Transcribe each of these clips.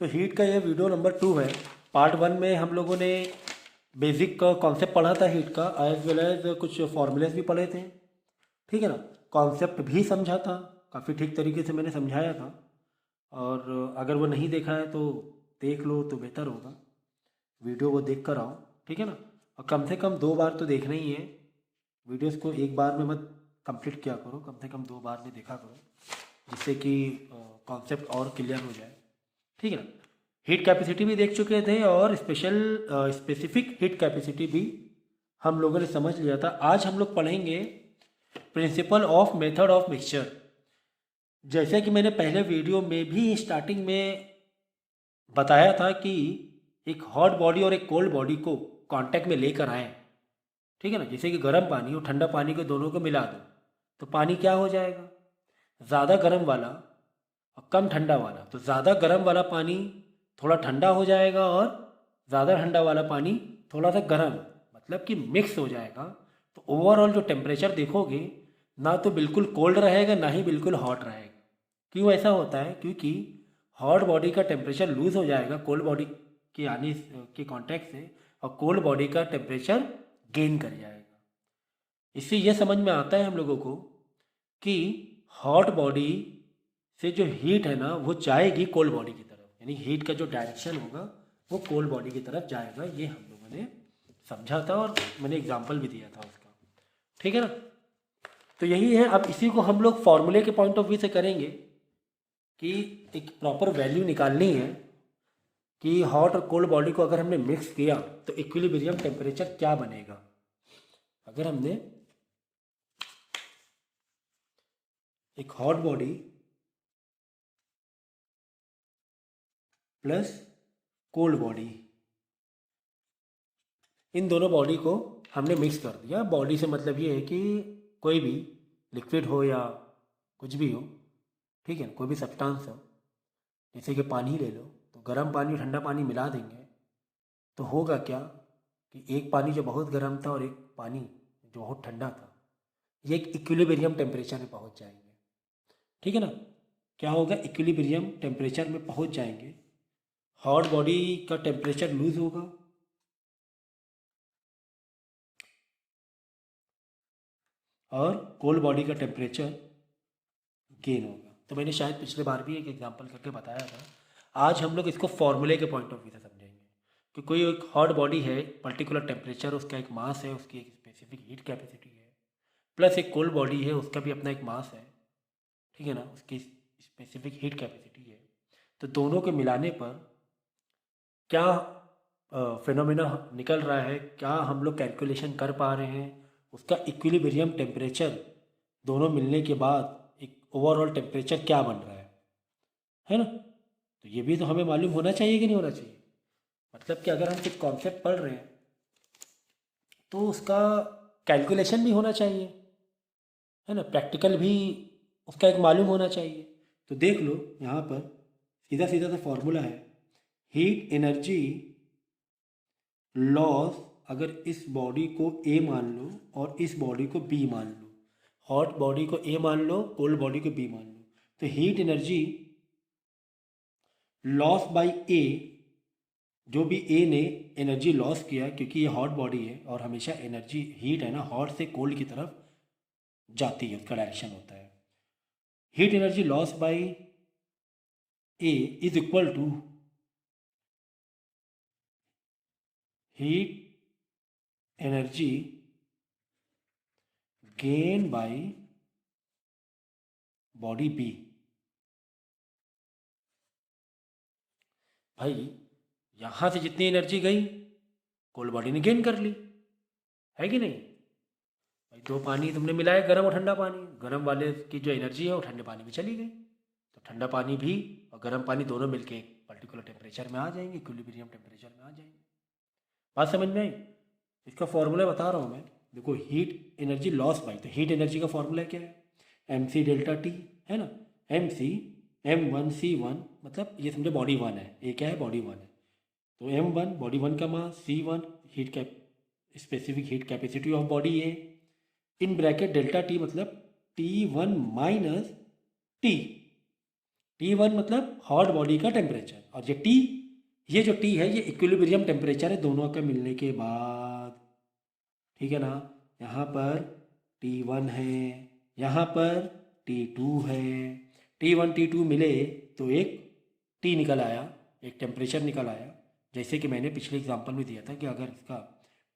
तो हीट का ये वीडियो नंबर 2 है। पार्ट 1 में हम लोगों ने बेसिक का कॉन्सेप्ट पढ़ा था हीट का, एज वेल एज कुछ फॉर्मूलेस भी पढ़े थे। ठीक है ना। कॉन्सेप्ट भी समझा था, काफ़ी ठीक तरीके से मैंने समझाया था। और अगर वो नहीं देखा है तो देख लो तो बेहतर होगा। वीडियो वो देख कर आओ, ठीक है ना। और कम से कम 2 बार तो देखना ही है। वीडियोस को एक बार में मत कंप्लीट किया करो, कम से कम 2 बार में देखा करो, जिससे कि कॉन्सेप्ट और क्लियर हो जाए। ठीक है ना। हीट कैपेसिटी भी देख चुके थे और स्पेसिफिक हीट कैपेसिटी भी हम लोगों ने समझ लिया था। आज हम लोग पढ़ेंगे principle of method of mixture. जैसे कि मैंने पहले वीडियो में भी स्टार्टिंग में बताया था कि एक हॉट बॉडी और एक कोल्ड बॉडी को कांटेक्ट में लेकर आए। ठीक है ना। जैसे कि गर्म पानी और ठंडा पानी को दोनों को मिला दो तो पानी क्या हो जाएगा, ज़्यादा गर्म वाला और कम ठंडा वाला। तो ज़्यादा गर्म वाला पानी थोड़ा ठंडा हो जाएगा और ज़्यादा ठंडा वाला पानी थोड़ा सा गर्म, मतलब कि मिक्स हो जाएगा। तो ओवरऑल जो टेम्परेचर देखोगे, ना तो बिल्कुल कोल्ड रहेगा ना ही बिल्कुल हॉट रहेगा। क्यों ऐसा होता है? क्योंकि हॉट बॉडी का टेम्परेचर लूज़ हो जाएगा कोल्ड बॉडी के आने के कांटेक्ट से, और कोल्ड बॉडी का टेम्परेचर गेन कर जाएगा। इससे यह समझ में आता है हम लोगों को कि हॉट बॉडी से जो हीट है ना वो जाएगी कोल्ड बॉडी की तरफ, यानी हीट का जो डायरेक्शन होगा वो कोल्ड बॉडी की तरफ जाएगा। ये हम लोगों ने समझा था और मैंने एग्जांपल भी दिया था उसका। ठीक है ना। तो यही है। अब इसी को हम लोग फॉर्मूले के पॉइंट ऑफ व्यू से करेंगे कि एक प्रॉपर वैल्यू निकालनी है कि हॉट और कोल्ड बॉडी को अगर हमने मिक्स किया तो इक्विलिब्रियम टेम्परेचर क्या बनेगा। अगर हमने एक hot body plus cold body, इन दोनों बॉडी को हमने मिक्स कर दिया। बॉडी से मतलब ये है कि कोई भी लिक्विड हो या कुछ भी हो, ठीक है, कोई भी सब्सटेंस हो। जैसे कि पानी ले लो, तो गर्म पानी और ठंडा पानी मिला देंगे तो होगा क्या कि एक पानी जो बहुत गर्म था और एक पानी जो बहुत ठंडा था, ये एक इक्विलिब्रियम टेम्परेचर में पहुंच जाएंगे। ठीक है ना। क्या होगा? इक्विलिब्रियम टेम्परेचर में पहुंच जाएंगे। हॉट बॉडी का टेम्परेचर लूज होगा और कोल्ड बॉडी का टेम्परेचर गेन होगा। तो मैंने शायद पिछले बार भी एक एग्जांपल करके बताया था। आज हम लोग इसको फॉर्मूले के पॉइंट ऑफ व्यू से समझेंगे कि कोई एक हॉट बॉडी है, पर्टिकुलर टेम्परेचर, उसका एक मास है, उसकी एक स्पेसिफिक हीट कैपेसिटी है, प्लस एक कोल्ड बॉडी है, उसका भी अपना एक मास है, ठीक है ना, उसकी स्पेसिफिक हीट कैपेसिटी है। तो दोनों को मिलाने पर क्या फिनोमिना निकल रहा है, क्या हम लोग कैलकुलेशन कर पा रहे हैं, उसका इक्विलिब्रियम टेम्परेचर दोनों मिलने के बाद एक ओवरऑल टेम्परेचर क्या बन रहा है ना। तो ये भी तो हमें मालूम होना चाहिए कि नहीं होना चाहिए। मतलब कि अगर हम कुछ कॉन्सेप्ट पढ़ रहे हैं तो उसका कैलकुलेशन भी होना चाहिए, है ना, प्रैक्टिकल भी उसका एक मालूम होना चाहिए। तो देख लो यहाँ पर सीधा सीधा सा फॉर्मूला है, हीट एनर्जी लॉस। अगर इस बॉडी को ए मान लो और इस बॉडी को बी मान लो, हॉट बॉडी को ए मान लो, कोल्ड बॉडी को बी मान लो, तो हीट एनर्जी लॉस बाय ए, जो भी ए ने एनर्जी लॉस किया, क्योंकि ये हॉट बॉडी है और हमेशा एनर्जी हीट है ना हॉट से कोल्ड की तरफ जाती है, उसका डायरेक्शन होता है। Heat energy loss by A is equal to heat energy gain by body B. भाई यहाँ से जितनी एनर्जी गई कोल्ड बॉडी ने गेन कर ली, है कि नहीं। भाई दो पानी तुमने मिलाया, गर्म और ठंडा पानी, गर्म वाले की जो एनर्जी है वो ठंडे पानी में चली गई, तो ठंडा पानी भी और गर्म पानी दोनों मिलके एक पर्टिकुलर टेम्परेचर में आ जाएंगे, इक्विलिब्रियम टेम्परेचर में आ जाएंगे। बात समझ में आई? इसका फॉर्मूला बता रहा हूँ मैं। देखो हीट एनर्जी लॉस बाई, तो हीट एनर्जी का फॉर्मूला क्या है? एम सी डेल्टा टी, है ना। एम सी M1 C1, मतलब ये समझो बॉडी वन है, ए क्या है, बॉडी वन है। तो M1 बॉडी वन का मास, C1 heat cap specific heat capacity of body है, इन ब्रैकेट डेल्टा टी मतलब T1 माइनस टी। T1 मतलब हॉट बॉडी का टेम्परेचर, और ये जो T है ये इक्विलिब्रियम टेम्परेचर है दोनों के मिलने के बाद, ठीक है ना। यहाँ पर T1 है, यहाँ पर T2 है, T1 T2 मिले तो एक T निकल आया, एक टेम्परेचर निकल आया। जैसे कि मैंने पिछले एग्जांपल में दिया था कि अगर इसका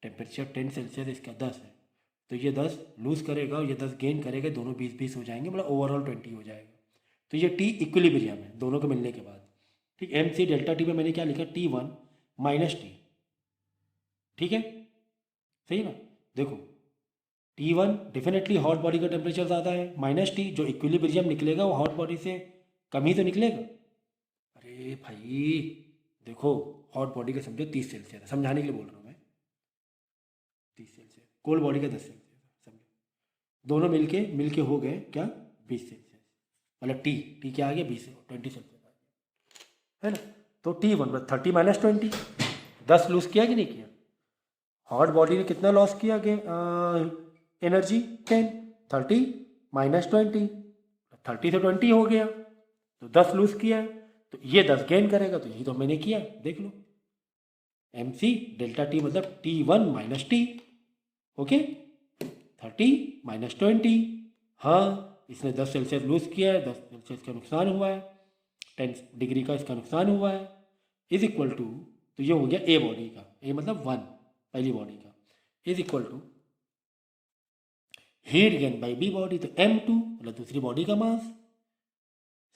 टेम्परेचर 10 सेल्सियस, इसका 10 है, तो ये 10 लूज़ करेगा और ये 10 गेन करेगा, दोनों 20-20 हो जाएंगे, मतलब ओवरऑल 20 हो जाएगा। तो ये T इक्विलिब्रियम है दोनों के मिलने के बाद, ठीक। MC डेल्टा T में मैंने क्या लिखा, T1 माइनस T, ठीक है, सही ना। देखो T1 डेफिनेटली हॉट बॉडी का टेम्परेचर ज़्यादा है, माइनस T जो इक्विलिब्रियम निकलेगा वो हॉट बॉडी से कम ही तो निकलेगा। अरे भाई देखो, हॉट बॉडी का समझो 30 सेल्सियस है, समझाने के लिए बोल रहा हूँ मैं, 30 सेल्सियस, कोल्ड बॉडी का 10 सेल्सियस, समझो दोनों मिलके हो गए क्या, 20 सेल्सियस, मतलब टी क्या आ गया, 20 सेल्सियस आ गया, है ना। तो T1 मतलब 30 माइनस 20, 10 लूज किया कि नहीं किया। हॉट बॉडी ने कितना लॉस किया एनर्जी, 10, 30 माइनस 20, 30 से 20 हो गया, तो 10 लूज किया है, तो ये 10 गेन करेगा, तो यही तो मैंने किया, देख लो। MC डेल्टा T मतलब T1 minus T, okay, 30 minus 20, हाँ इसने 10 सेल्सियस लूज किया है, 10 सेल्सियस का नुकसान हुआ है, 10 डिग्री का इसका नुकसान हुआ है, इज इक्वल टू, तो ये हो गया ए बॉडी का, ए मतलब 1 पहली बॉडी का, is equal to heat gain by B body, तो M2 मतलब दूसरी बॉडी का mass,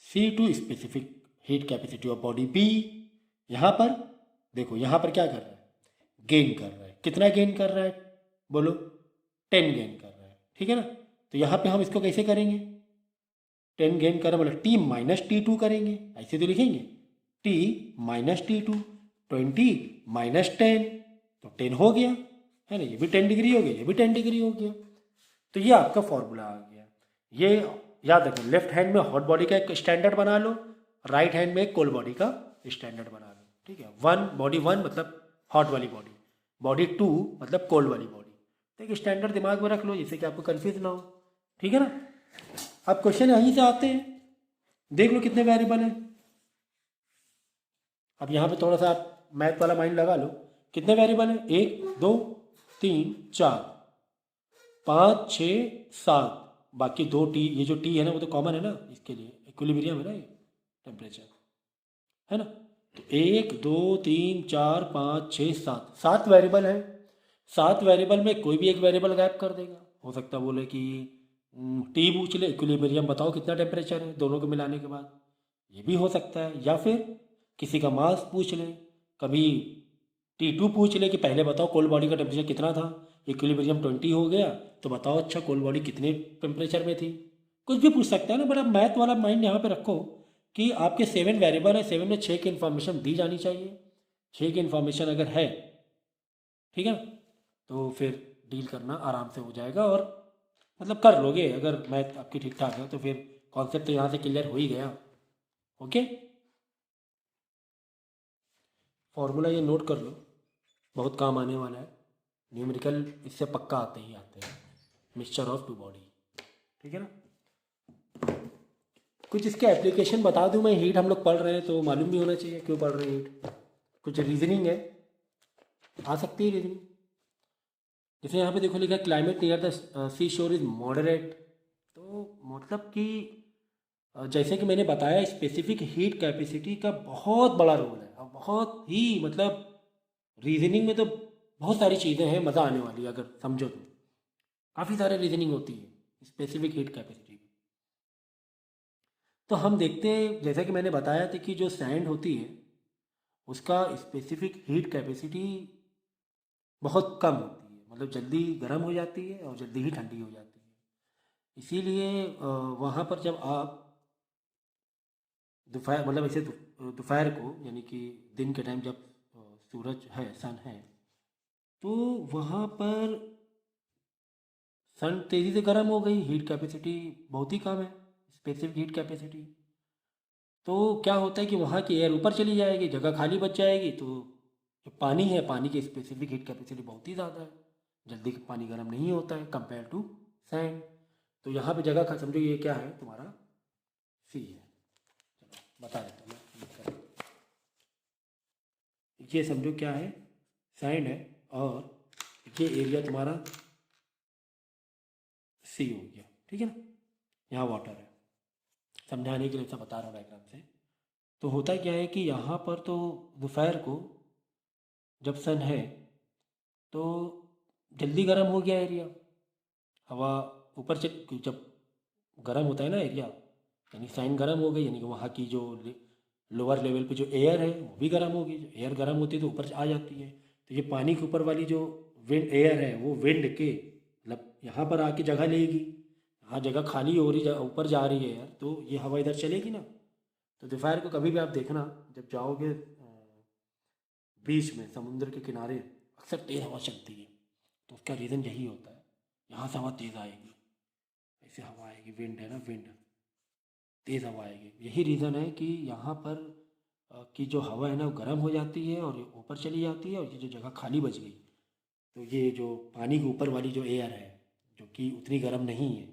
C2 specific heat capacity of body B। यहाँ पर देखो, यहाँ पर क्या कर रहा है, गेन कर रहा है, कितना गेन कर रहा है बोलो, 10 गेन कर रहा है, ठीक है ना। तो यहाँ पे हम इसको कैसे करेंगे, 10 गेन कर रहा है मतलब T माइनस T2 करेंगे, ऐसे तो लिखेंगे T माइनस T2, 20 माइनस 10, तो 10 हो गया, है ना, ये भी 10 डिग्री हो गया, ये भी 10 डिग्री हो गया। तो ये आपका फॉर्मूला आ गया। ये याद रखो, लेफ्ट हैंड में हॉट बॉडी का एक स्टैंडर्ड बना लो, राइट हैंड में एक कोल्ड बॉडी का स्टैंडर्ड बना लो, ठीक है। बॉडी वन मतलब हॉट वाली बॉडी, बॉडी 2 मतलब कोल्ड वाली बॉडी, तो एक स्टैंडर्ड दिमाग में रख लो जिससे कि आपको कन्फ्यूज ना हो, ठीक है ना। अब क्वेश्चन यहीं से आते हैं, देख लो कितने वेरिएबल हैं। अब यहाँ पे थोड़ा सा आप मैथ वाला माइंड लगा लो, कितने वेरिएबल हैं, 1 2 3 4 5 6 7, बाकी 2 T, ये जो T है ना वो तो कॉमन है ना, इसके लिए इक्विलिब्रियम है ना ये टेम्परेचर, है ना। तो 1 2 3 4 5 6 7, 7 वेरिएबल है। 7 वेरिएबल में कोई भी एक वेरिएबल गायब कर देगा, हो सकता है बोले कि T पूछ ले, इक्विलिब्रियम बताओ कितना टेम्परेचर है दोनों को मिलाने के बाद, ये भी हो सकता है। या फिर किसी का मास पूछ ले, कभी T2 पूछ ले कि पहले बताओ कोल्ड बॉडी का टेम्परेचर कितना था, इक्विलिब्रियम 20 हो गया तो बताओ अच्छा कोल्ड बॉडी कितने टेम्परेचर में थी, कुछ भी पूछ सकता है ना। बड़ा मैथ वाला माइंड यहाँ पे रखो कि आपके 7 वेरिएबल है, 7 में 6 की इन्फॉर्मेशन दी जानी चाहिए, 6 की इन्फॉर्मेशन अगर है, ठीक है, तो फिर डील करना आराम से हो जाएगा, और मतलब कर लोगे अगर मैथ आपकी ठीक ठाक है, तो फिर कॉन्सेप्ट तो यहाँ से क्लियर हो ही गया, ओके। फॉर्मूला ये नोट कर लो, बहुत काम आने वाला है, न्यूमेरिकल इससे पक्का आते ही आते हैं, मिक्सचर ऑफ टू बॉडी, ठीक है ना। कुछ इसके एप्लीकेशन बता दूं मैं, हीट हम लोग पढ़ रहे हैं तो मालूम भी होना चाहिए क्यों पढ़ रहे हैं हीट, कुछ रीजनिंग है, आ सकती है रीजनिंग। जैसे यहाँ पे देखो लिखा है क्लाइमेट नियर द सी शोर इज मॉडरेट, तो मतलब कि जैसे कि मैंने बताया स्पेसिफिक हीट कैपेसिटी का बहुत बड़ा रोल है, और बहुत ही मतलब रीजनिंग में तो बहुत सारी चीज़ें हैं, मज़ा आने वाली है अगर समझो तो, काफ़ी सारे रीजनिंग होती है स्पेसिफिक हीट कैपेसिटी। तो हम देखते हैं जैसा कि मैंने बताया था कि जो सैंड होती है उसका स्पेसिफिक हीट कैपेसिटी बहुत कम होती है, मतलब जल्दी गर्म हो जाती है और जल्दी ही ठंडी हो जाती है। इसीलिए वहाँ पर जब आप दोपहर मतलब ऐसे दोपहर को यानी कि दिन के टाइम जब सूरज है, सन है, तो वहाँ पर सन तेज़ी से गर्म हो गई, हीट कैपेसिटी बहुत ही कम है, स्पेसिफिक हीट कैपेसिटी। तो क्या होता है कि वहाँ की एयर ऊपर चली जाएगी, जगह खाली बच जाएगी, तो जो पानी है, पानी की स्पेसिफिक हीट कैपेसिटी बहुत ही ज़्यादा है, जल्दी पानी गर्म नहीं होता है कंपेयर टू सैंड। तो यहाँ पे जगह का समझो, ये क्या है तुम्हारा सी है, बता देता हूँ मैं। ये समझो क्या है, सैंड है, और ये एरिया तुम्हारा सी हो गया, ठीक है ना, यहाँ वाटर है। समझाने के लिए सब बता रहा हूँ डायग्राम से। तो होता क्या है कि यहाँ पर तो दोपहर को जब सन है तो जल्दी गर्म हो गया एरिया, हवा ऊपर से जब गर्म होता है ना एरिया, यानी साइन गर्म हो गई, यानी कि वहाँ की जो लोअर लेवल पे जो एयर है वो भी गर्म होगी। जो एयर गर्म होती है तो ऊपर आ जाती है, तो ये पानी के ऊपर वाली जो विंड एयर है वो विंड के मतलब यहाँ पर आके जगह लेगी। यहाँ जगह खाली हो रही, ऊपर जा रही है यार, तो ये हवा इधर चलेगी ना। तो दोपहर को कभी भी आप देखना, जब जाओगे बीच में समुद्र के किनारे अक्सर तेज़ हवा चलती है, तो उसका रीज़न यही होता है। यहाँ से हवा तेज़ आएगी, ऐसे हवा आएगी, विंड है ना, विंड तेज़ हवा आएगी। यही रीज़न है कि यहाँ पर की जो हवा है ना वो गर्म हो जाती है और ये ऊपर चली जाती है, और ये जो जगह खाली बच गई, तो ये जो पानी के ऊपर वाली जो एयर है जो कि उतनी गर्म नहीं है,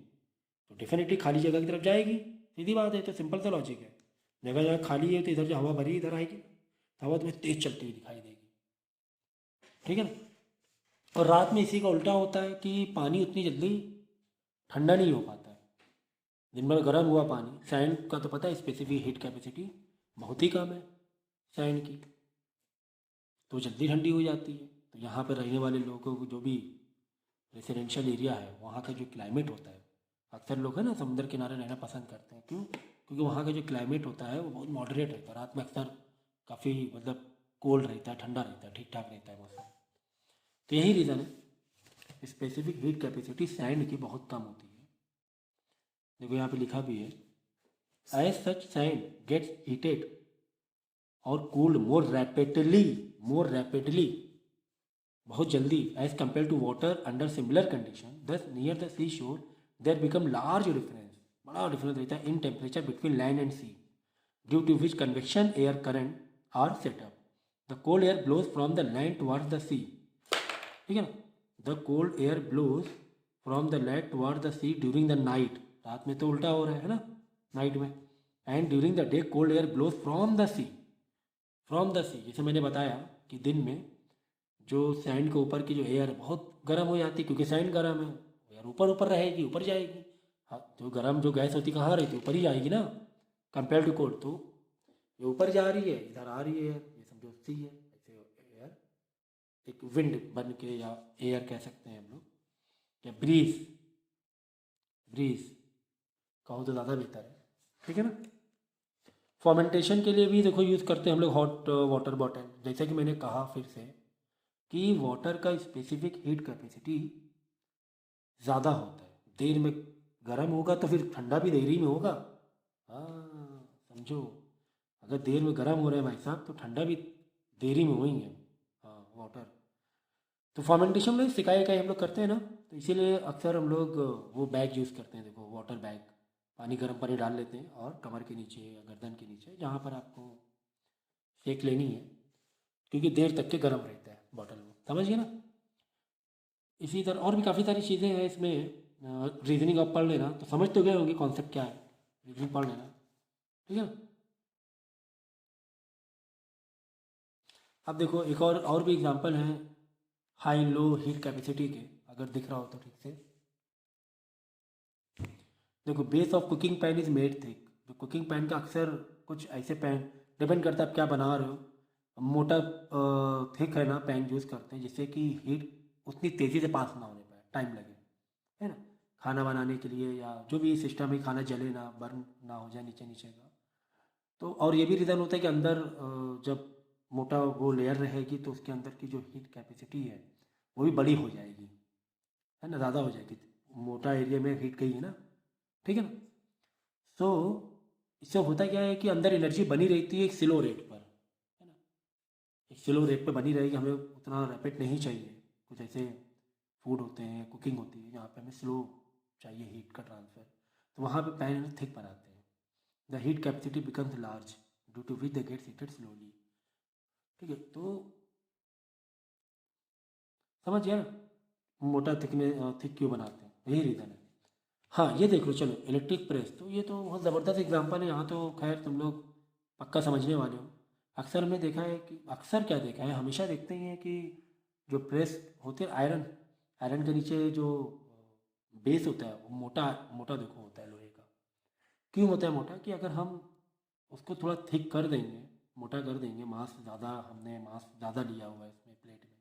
तो डेफिनेटली खाली जगह की तरफ जाएगी। सीधी बात है, तो सिंपल सा लॉजिक है। जगह जगह खाली है तो इधर जो हवा भरी इधर आएगी, तो हवा तुम्हें तेज़ चलती हुई दिखाई देगी, ठीक है ना। और रात में इसी का उल्टा होता है कि पानी उतनी जल्दी ठंडा नहीं हो पाता है। दिन भर गर्म हुआ पानी, सैंड का तो पता है स्पेसिफिक हीट कैपेसिटी बहुत ही कम है सैंड की, तो जल्दी ठंडी हो जाती है। तो यहाँ पर रहने वाले लोगों को, जो भी रेसिडेंशियल एरिया है, वहाँ का जो क्लाइमेट होता है, अक्सर लोग है ना समुद्र किनारे रहना पसंद करते हैं। क्यों? क्योंकि वहाँ का जो क्लाइमेट होता है वो बहुत मॉडरेट रहता है। रात में अक्सर काफ़ी मतलब कोल्ड रहता है, ठंडा रहता है, ठीक ठाक रहता है मौसम। तो यही रीज़न है, स्पेसिफिक हीट कैपेसिटी सैंड की बहुत कम होती है। देखो यहाँ पे लिखा भी है, as such sand gets heated और कूल्ड मोर रैपिडली, बहुत जल्दी, as compared to water under similar condition, thus near the sea shore there become large difference, बड़ा डिफरेंस रहता है in temperature between land and sea, due to which convection air current are set up. The cold air blows from the land towards the sea, ठीक है ना। The cold air blows from the land towards the sea during the night, रात में तो उल्टा हो रहा है ना, नाइट में। And during the day cold air blows from the sea, जैसे मैंने बताया कि दिन में जो सैंड के ऊपर की जो एयर बहुत गर्म हो जाती है, क्योंकि सैंड गर्म है, एयर ऊपर ऊपर रहेगी, ऊपर जाएगी। हाँ, जो गर्म जो गैस होती कहाँ रहती है, ऊपर ही जाएगी ना, कंपेयर टू कोल्ड। तो ये ऊपर जा रही है, इधर आ रही है, ये समझो सी है, ऐसे एयर एक विंड बन के, या एयर कह सकते हैं हम लोग, या ब्रीज, ब्रीज कहो तो ज़्यादा बेहतर है, ठीक है ना। फॉर्मेंटेशन के लिए भी देखो यूज़ करते हैं हम लोग हॉट वाटर बॉटल। जैसे कि मैंने कहा फिर से कि वाटर का स्पेसिफिक हीट कैपेसिटी ज़्यादा होता है, देर में गर्म होगा तो फिर ठंडा भी देरी में होगा। हाँ समझो, अगर देर में गर्म हो रहा है भाई साहब तो ठंडा भी देरी में होएंगे। हाँ वाटर, तो फर्मेंटेशन में सिकाई इकाई हम लोग करते हैं ना, तो इसीलिए अक्सर हम लोग वो बैग यूज़ करते हैं। देखो वाटर बैग, पानी गर्म पानी डाल लेते हैं और कमर के नीचे या गर्दन के नीचे जहाँ पर आपको सेक लेनी है, क्योंकि देर तक के गर्म रहता है बॉटल में, समझ गए ना। इसी तरह और भी काफ़ी सारी चीज़ें हैं इसमें। रीजनिंग आप पढ़ लेना तो समझ तो गए होंगे कॉन्सेप्ट क्या है, रीजनिंग पढ़ लेना, ठीक है ना। अब देखो एक और भी एग्जांपल है हाई लो हीट कैपेसिटी के, अगर दिख रहा हो तो ठीक से देखो। Base of cooking pan is made thick, जो कुकिंग पैन का अक्सर कुछ ऐसे पैन, डिपेंड करता है आप क्या बना रहे हो, मोटा थिक है ना पैन यूज़ करते हैं जिससे कि हीट उतनी तेज़ी से पास ना होने पाए, टाइम लगे, है ना, खाना बनाने के लिए, या जो भी सिस्टम है खाना जले ना, बर्न ना हो जाए नीचे नीचे का। तो और ये भी रीज़न होता है कि अंदर जब मोटा वो लेयर रहेगी तो उसके अंदर की जो हीट कैपेसिटी है वो भी बड़ी हो जाएगी, है ना, ज़्यादा हो जाएगी, मोटा एरिया में हीट गई है ना, ठीक है ना। सो इससे होता क्या है कि अंदर एनर्जी बनी रहती है एक स्लो रेट पर, है ना, एक स्लो रेट पर बनी रहेगी। हमें उतना रैपिड नहीं चाहिए। कुछ ऐसे फूड होते हैं, कुकिंग होती है जहाँ पे हमें स्लो चाहिए हीट का ट्रांसफ़र, तो वहाँ पे पैन थिक बनाते हैं। The heat capacity becomes large due to which the gets heated slowly, ठीक है। तो समझ गया ना, मोटा थिक क्यों बनाते हैं, यही रीज़न है। हाँ ये देख लो, चलो इलेक्ट्रिक प्रेस, तो ये तो बहुत ज़बरदस्त एग्जांपल है। यहाँ तो खैर तुम लोग पक्का समझने वाले हो। अक्सर हमने देखा है कि, अक्सर क्या देखा है, हमेशा देखते ही हैं कि जो प्रेस होते हैं आयरन, आयरन के नीचे जो बेस होता है वो मोटा मोटा देखो होता है लोहे का। क्यों होता है मोटा? कि अगर हम उसको थोड़ा थिक कर देंगे, मोटा कर देंगे, मास ज़्यादा, हमने मास ज़्यादा लिया हुआ है इसमें प्लेट में,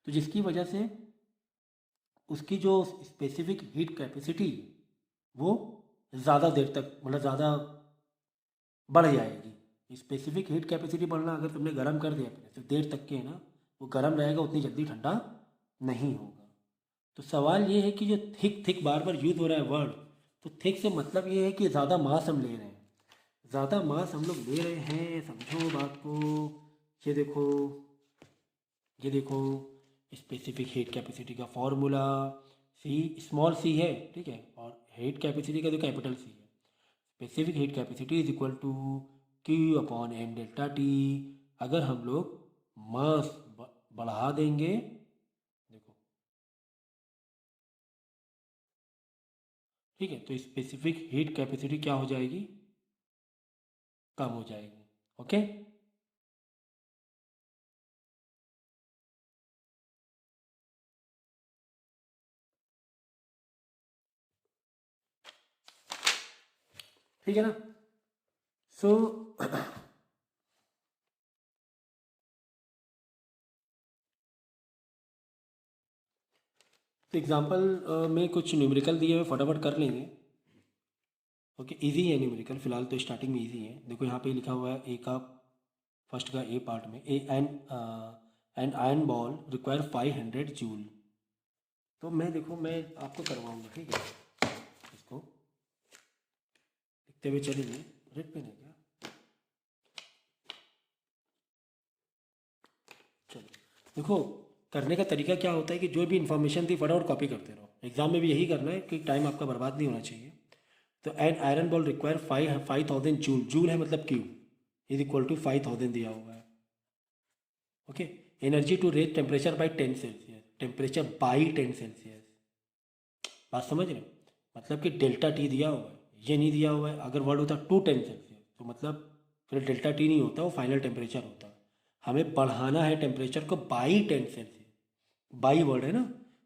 तो जिसकी वजह से उसकी जो स्पेसिफिक हीट कैपेसिटी वो ज़्यादा देर तक, मतलब ज़्यादा बढ़ जाएगी। स्पेसिफिक हीट कैपेसिटी बढ़ना, अगर तुमने गर्म कर दिया अपने तो देर तक के है ना, वो गर्म रहेगा, उतनी जल्दी ठंडा नहीं होगा। तो सवाल ये है कि जो थिक थिक बार बार यूज़ हो रहा है वर्ड, तो थिक से मतलब ये है कि ज़्यादा मास हम ले रहे हैं, ज़्यादा मास हम लोग ले रहे हैं, समझो बात को। ये देखो, ये देखो, स्पेसिफिक हीट कैपेसिटी का फॉर्मूला सी, स्मॉल सी है, ठीक है, और हीट कैपेसिटी का जो कैपिटल सी है। Specific heat capacity is equal to Q upon M delta T. अगर हम लोग मास बढ़ा देंगे, देखो, ठीक है, तो स्पेसिफिक हीट कैपेसिटी क्या हो जाएगी? कम हो जाएगी। ओके, ठीक है ना। सो तो एग्जांपल में कुछ न्यूमेरिकल दिए हुए फटाफट कर लेंगे। ओके, इजी है न्यूमेरिकल, फिलहाल तो स्टार्टिंग में इजी है। देखो यहाँ पे लिखा हुआ है ए का, फर्स्ट का ए पार्ट में, a an iron ball require 500 joule. तो मैं, देखो, मैं आपको करवाऊँगा, ठीक है, इसको लिखते हुए चलेंगे। रेड पेन है क्या? चलो, देखो, करने का तरीका क्या होता है कि जो भी इन्फॉर्मेशन थी फटाफट कॉपी करते रहो। एग्जाम में भी यही करना है कि टाइम आपका बर्बाद नहीं होना चाहिए। तो N iron ball require 5000 joule, joule है मतलब क्यू, इज इक्वल टू 5000 दिया हुआ है। Okay, energy to raise temperature by 10 Celsius, temperature by 10 Celsius. बात समझ रहे हो? मतलब कि डेल्टा टी दिया हुआ है, ये नहीं दिया हुआ है। अगर वर्ड होता 2 10 सेल्सियस तो मतलब फिर डेल्टा टी नहीं होता, वो फाइनल टेम्परेचर होता। हमें बढ़ाना है टेम्परेचर को बाई 10 सेल्सियस, बाई वर्ड है ना,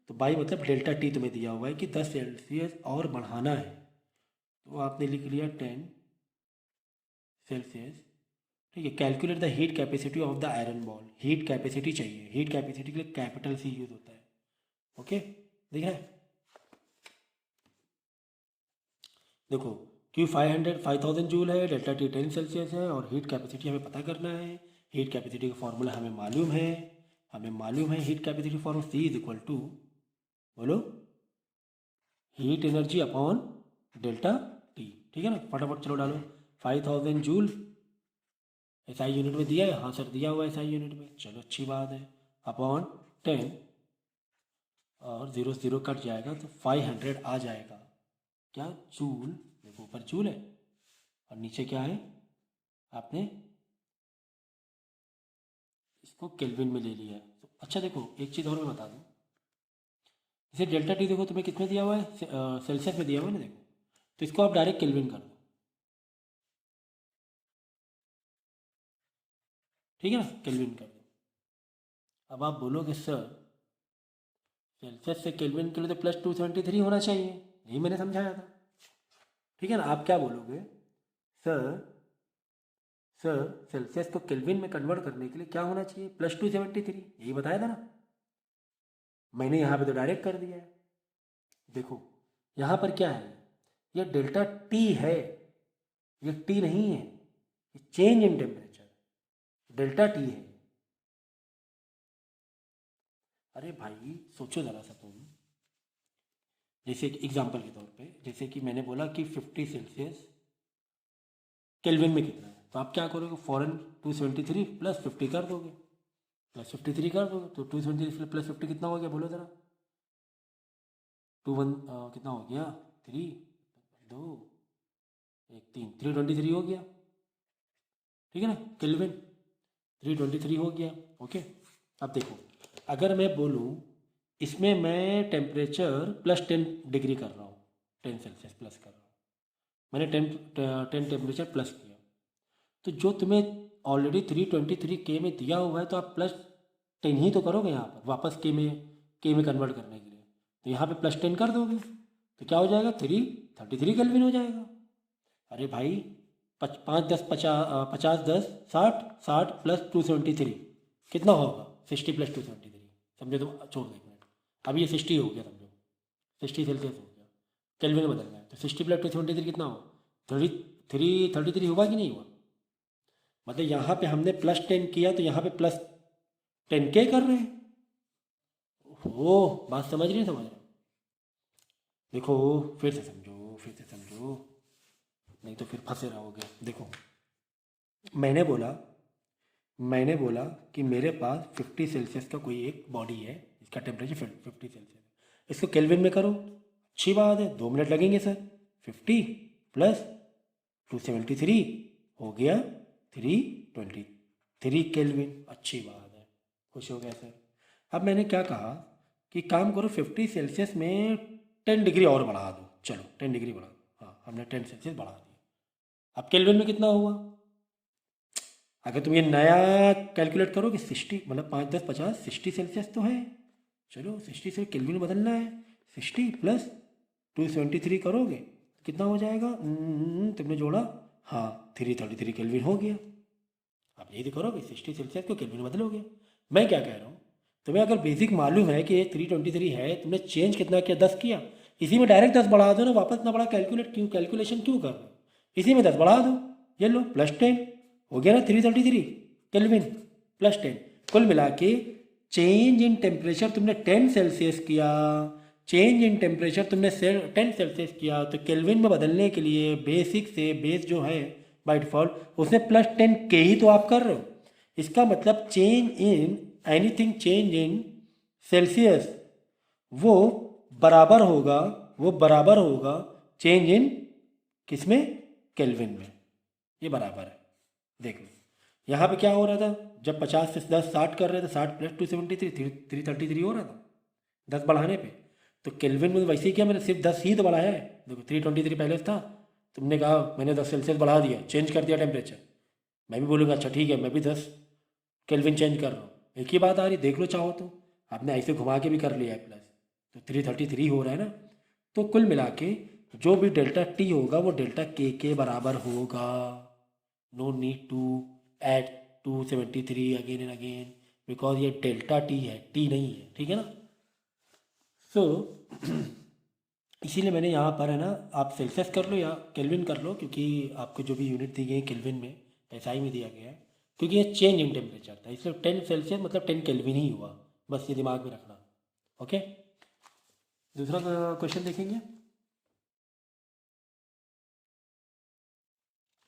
तो बाई मतलब डेल्टा टी तुम्हें दिया हुआ है कि 10 सेल्सियस और बढ़ाना है, तो आपने लिख लिया 10 सेल्सियस। ठीक है, calculate the heat capacity of the iron ball. Heat capacity चाहिए, हीट कैपेसिटी के लिए कैपिटल सी यूज होता है। ओके, दिख रहा है? देखो, क्यू 5000 जूल है, डेल्टा टी 10 सेल्सियस है, और हीट कैपेसिटी हमें पता करना है। हीट कैपेसिटी का फॉर्मूला हमें मालूम है, हमें मालूम है heat capacity formula C is equal to, बोलो, heat energy upon delta T. ठीक है ना, फटाफट चलो डालो। 5000 जूल एसआई यूनिट में दिया है, हाँ सर दिया हुआ है एसआई यूनिट में, चलो अच्छी बात है, अपॉन 10, और जीरो जीरो कट जाएगा तो 500 आ जाएगा। क्या? जूल। देखो ऊपर जूल है और नीचे क्या है, आपने इसको केल्विन में ले लिया है। तो अच्छा देखो, एक चीज़ और मैं बता दूँ, जैसे डेल्टा टी देखो तुम्हें कितने दिया हुआ है, सेल्सियस में दिया हुआ है ना, देखो, तो इसको आप डायरेक्ट केल्विन कर दो, ठीक है ना, केल्विन कर दो। अब आप बोलोगे सर सेल्सियस से केल्विन के लिए तो +273 होना चाहिए, यही मैंने समझाया था। ठीक है ना, आप क्या बोलोगे, सर सर सेल्सियस को केल्विन में कन्वर्ट करने के लिए क्या होना चाहिए, +273, यही बताया था ना। मैंने यहाँ पे तो डायरेक्ट कर दिया है। देखो यहाँ पर क्या है, ये डेल्टा टी है, ये टी नहीं है, ये change in temperature, delta T है। अरे भाई सोचो ज़रा सा तुम, जैसे एग्जांपल के तौर पे, जैसे कि मैंने बोला कि 50 सेल्सियस केल्विन में कितना है, तो आप क्या करोगे, फ़ौरन 273 प्लस 50 कर दोगे, +53 कर दोगे, तो 273 प्लस 50 कितना हो गया, बोलो ज़रा। टू वन कितना हो गया, 3, 2, 1, 3, 323 हो गया। ठीक है ना, केल्विन 323 हो गया। ओके, अब देखो, अगर मैं बोलूँ इसमें मैं टेम्परेचर +10 डिग्री कर रहा हूँ, 10 सेल्सियस प्लस कर रहा हूँ, मैंने 10 टेम्परेचर प्लस किया, तो जो तुम्हें ऑलरेडी 323K में दिया हुआ है तो आप +10 ही तो करोगे यहाँ पर वापस के में कन्वर्ट करने के लिए। तो यहाँ पे +10 कर दोगे तो क्या हो जाएगा, 333 केल्विन हो जाएगा। अरे भाई 50 60 60 + 273 कितना होगा, 60 + 273 समझो। तो छोड़ दो एक मिनट, अब ये 60 हो गया समझो, 60 सेल्सियस हो गया, केल्विन में बदल गया। तो 60 + 273 कितना हो, 33 होगा कि नहीं हुआ। मतलब यहाँ पे हमने +10 किया तो यहाँ पे +10K कर रहे हैं। हो बात समझ रहे देखो फिर से समझो, नहीं तो फिर फंसे रहोगे। देखो मैंने बोला कि मेरे पास 50 सेल्सियस का कोई एक बॉडी है, इसका टेम्परेचर 50 सेल्सियस, इसको केल्विन में करो, अच्छी बात है, 2 मिनट लगेंगे सर। 50 + 273 हो गया 323 केल्विन, अच्छी बात है, खुश हो गया सर। अब मैंने क्या कहा कि काम करो 50 सेल्सियस में 10 डिग्री और बढ़ा दो, चलो 10 डिग्री बढ़ा दो, हाँ हमने 10 सेल्सियस बढ़ा दिया। अब केल्विन में कितना हुआ, अगर तुम ये नया कैलकुलेट करो कि 60 मतलब 5 10 50 60 सेल्सियस तो है, चलो 60 से केल्विन बदलना है, 60 + 273 करोगे तो कितना हो जाएगा, तुमने जोड़ा, हाँ 333 केल्विन हो गया। आप यही तो करोगे, 60 सेल्सियस को केल्विन बदलोगे। मैं क्या कह रहा हूँ, तुम्हें अगर बेसिक मालूम है कि ये 323 है, तुमने चेंज कितना किया, 10 किया, इसी में डायरेक्ट 10 बढ़ा दो ना, वापस इतना बड़ा कैलकुलेशन क्यों कर रहे हो, इसी में 10 बढ़ा दो, ये लो +10 हो गया ना, 333 केल्विन +10। कुल मिला के चेंज इन टेम्परेचर तुमने 10 सेल्सियस किया, चेंज इन टेम्परेचर तुमने 10 सेल्सियस किया, तो केल्विन में बदलने के लिए बेसिक से बेस जो है बाय डिफ़ॉल्ट उसमें +10K ही तो आप कर रहे हो। इसका मतलब चेंज इन सेल्सियस वो बराबर होगा चेंज इन किसमें, केल्विन में, ये बराबर है। देख लो यहाँ पे क्या हो रहा था, जब 50 से 10 60 कर रहे थे, 60 + 273 333 हो रहा था 10 बढ़ाने पे। तो केल्विन में वैसे ही किया मैंने, सिर्फ 10 ही तो बढ़ाया है। देखो 323 पहले था, तुमने कहा मैंने 10 सेल्सियस बढ़ा दिया, चेंज कर दिया टेम्परेचर, मैं भी बोलूँगा अच्छा ठीक है, मैं भी 10 केल्विन चेंज कर रहा हूँ, एक ही बात आ रही, देख लो चाहो तो। आपने ऐसे घुमा के भी कर लिया है प्लस, तो 333 हो रहा है ना। तो कुल मिला के जो भी ΔT होगा वो ΔK के बराबर होगा। No need to add 273 again and again, because ये ΔT है, टी नहीं है, ठीक है ना। सो इसीलिए मैंने यहाँ पर है ना, आप सेल्सियस कर लो या केल्विन कर लो, क्योंकि आपको जो भी यूनिट दी गई है केल्विन में SI में दिया गया है, क्योंकि ये चेंज इन टेम्परेचर था, इसलिए 10 सेल्सियस मतलब 10 केल्विन ही हुआ, बस ये दिमाग में रखना। ओके, दूसरा क्वेश्चन देखेंगे,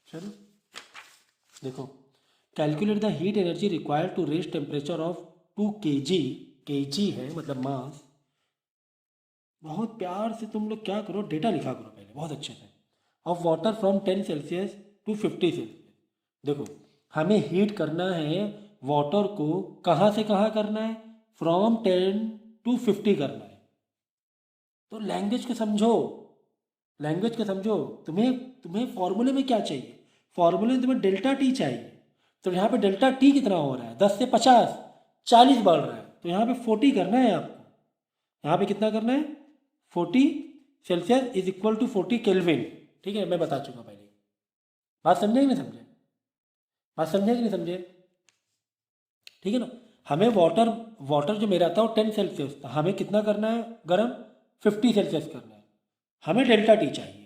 चलो देखो, calculate the heat energy required to raise temperature of 2 kg, kg है मतलब मास। बहुत प्यार से तुम लोग क्या करो, डेटा लिखा करो पहले बहुत अच्छे से, of water from 10 Celsius to 50 Celsius. देखो हमें हीट करना है वाटर को, कहाँ से कहाँ करना है, फ्रॉम 10 टू 50 करना है। तो लैंग्वेज को समझो, तुम्हें फॉर्मूले में क्या चाहिए, फॉर्मूले में तुम्हें ΔT चाहिए। तो यहाँ पे ΔT कितना हो रहा है, 10 से 50 40 बढ़ रहा है, तो यहाँ पे 40 करना है आपको। यहाँ पे कितना करना है, 40 Celsius is equal to 40 Kelvin. ठीक है, मैं बता चुका पहले, बात समझे कि नहीं समझे, बात समझे कि नहीं समझे, ठीक है ना। हमें वाटर जो मेरा था वो 10 सेल्सियस था, हमें कितना करना है गर्म, 50 सेल्सियस करना है, हमें ΔT चाहिए।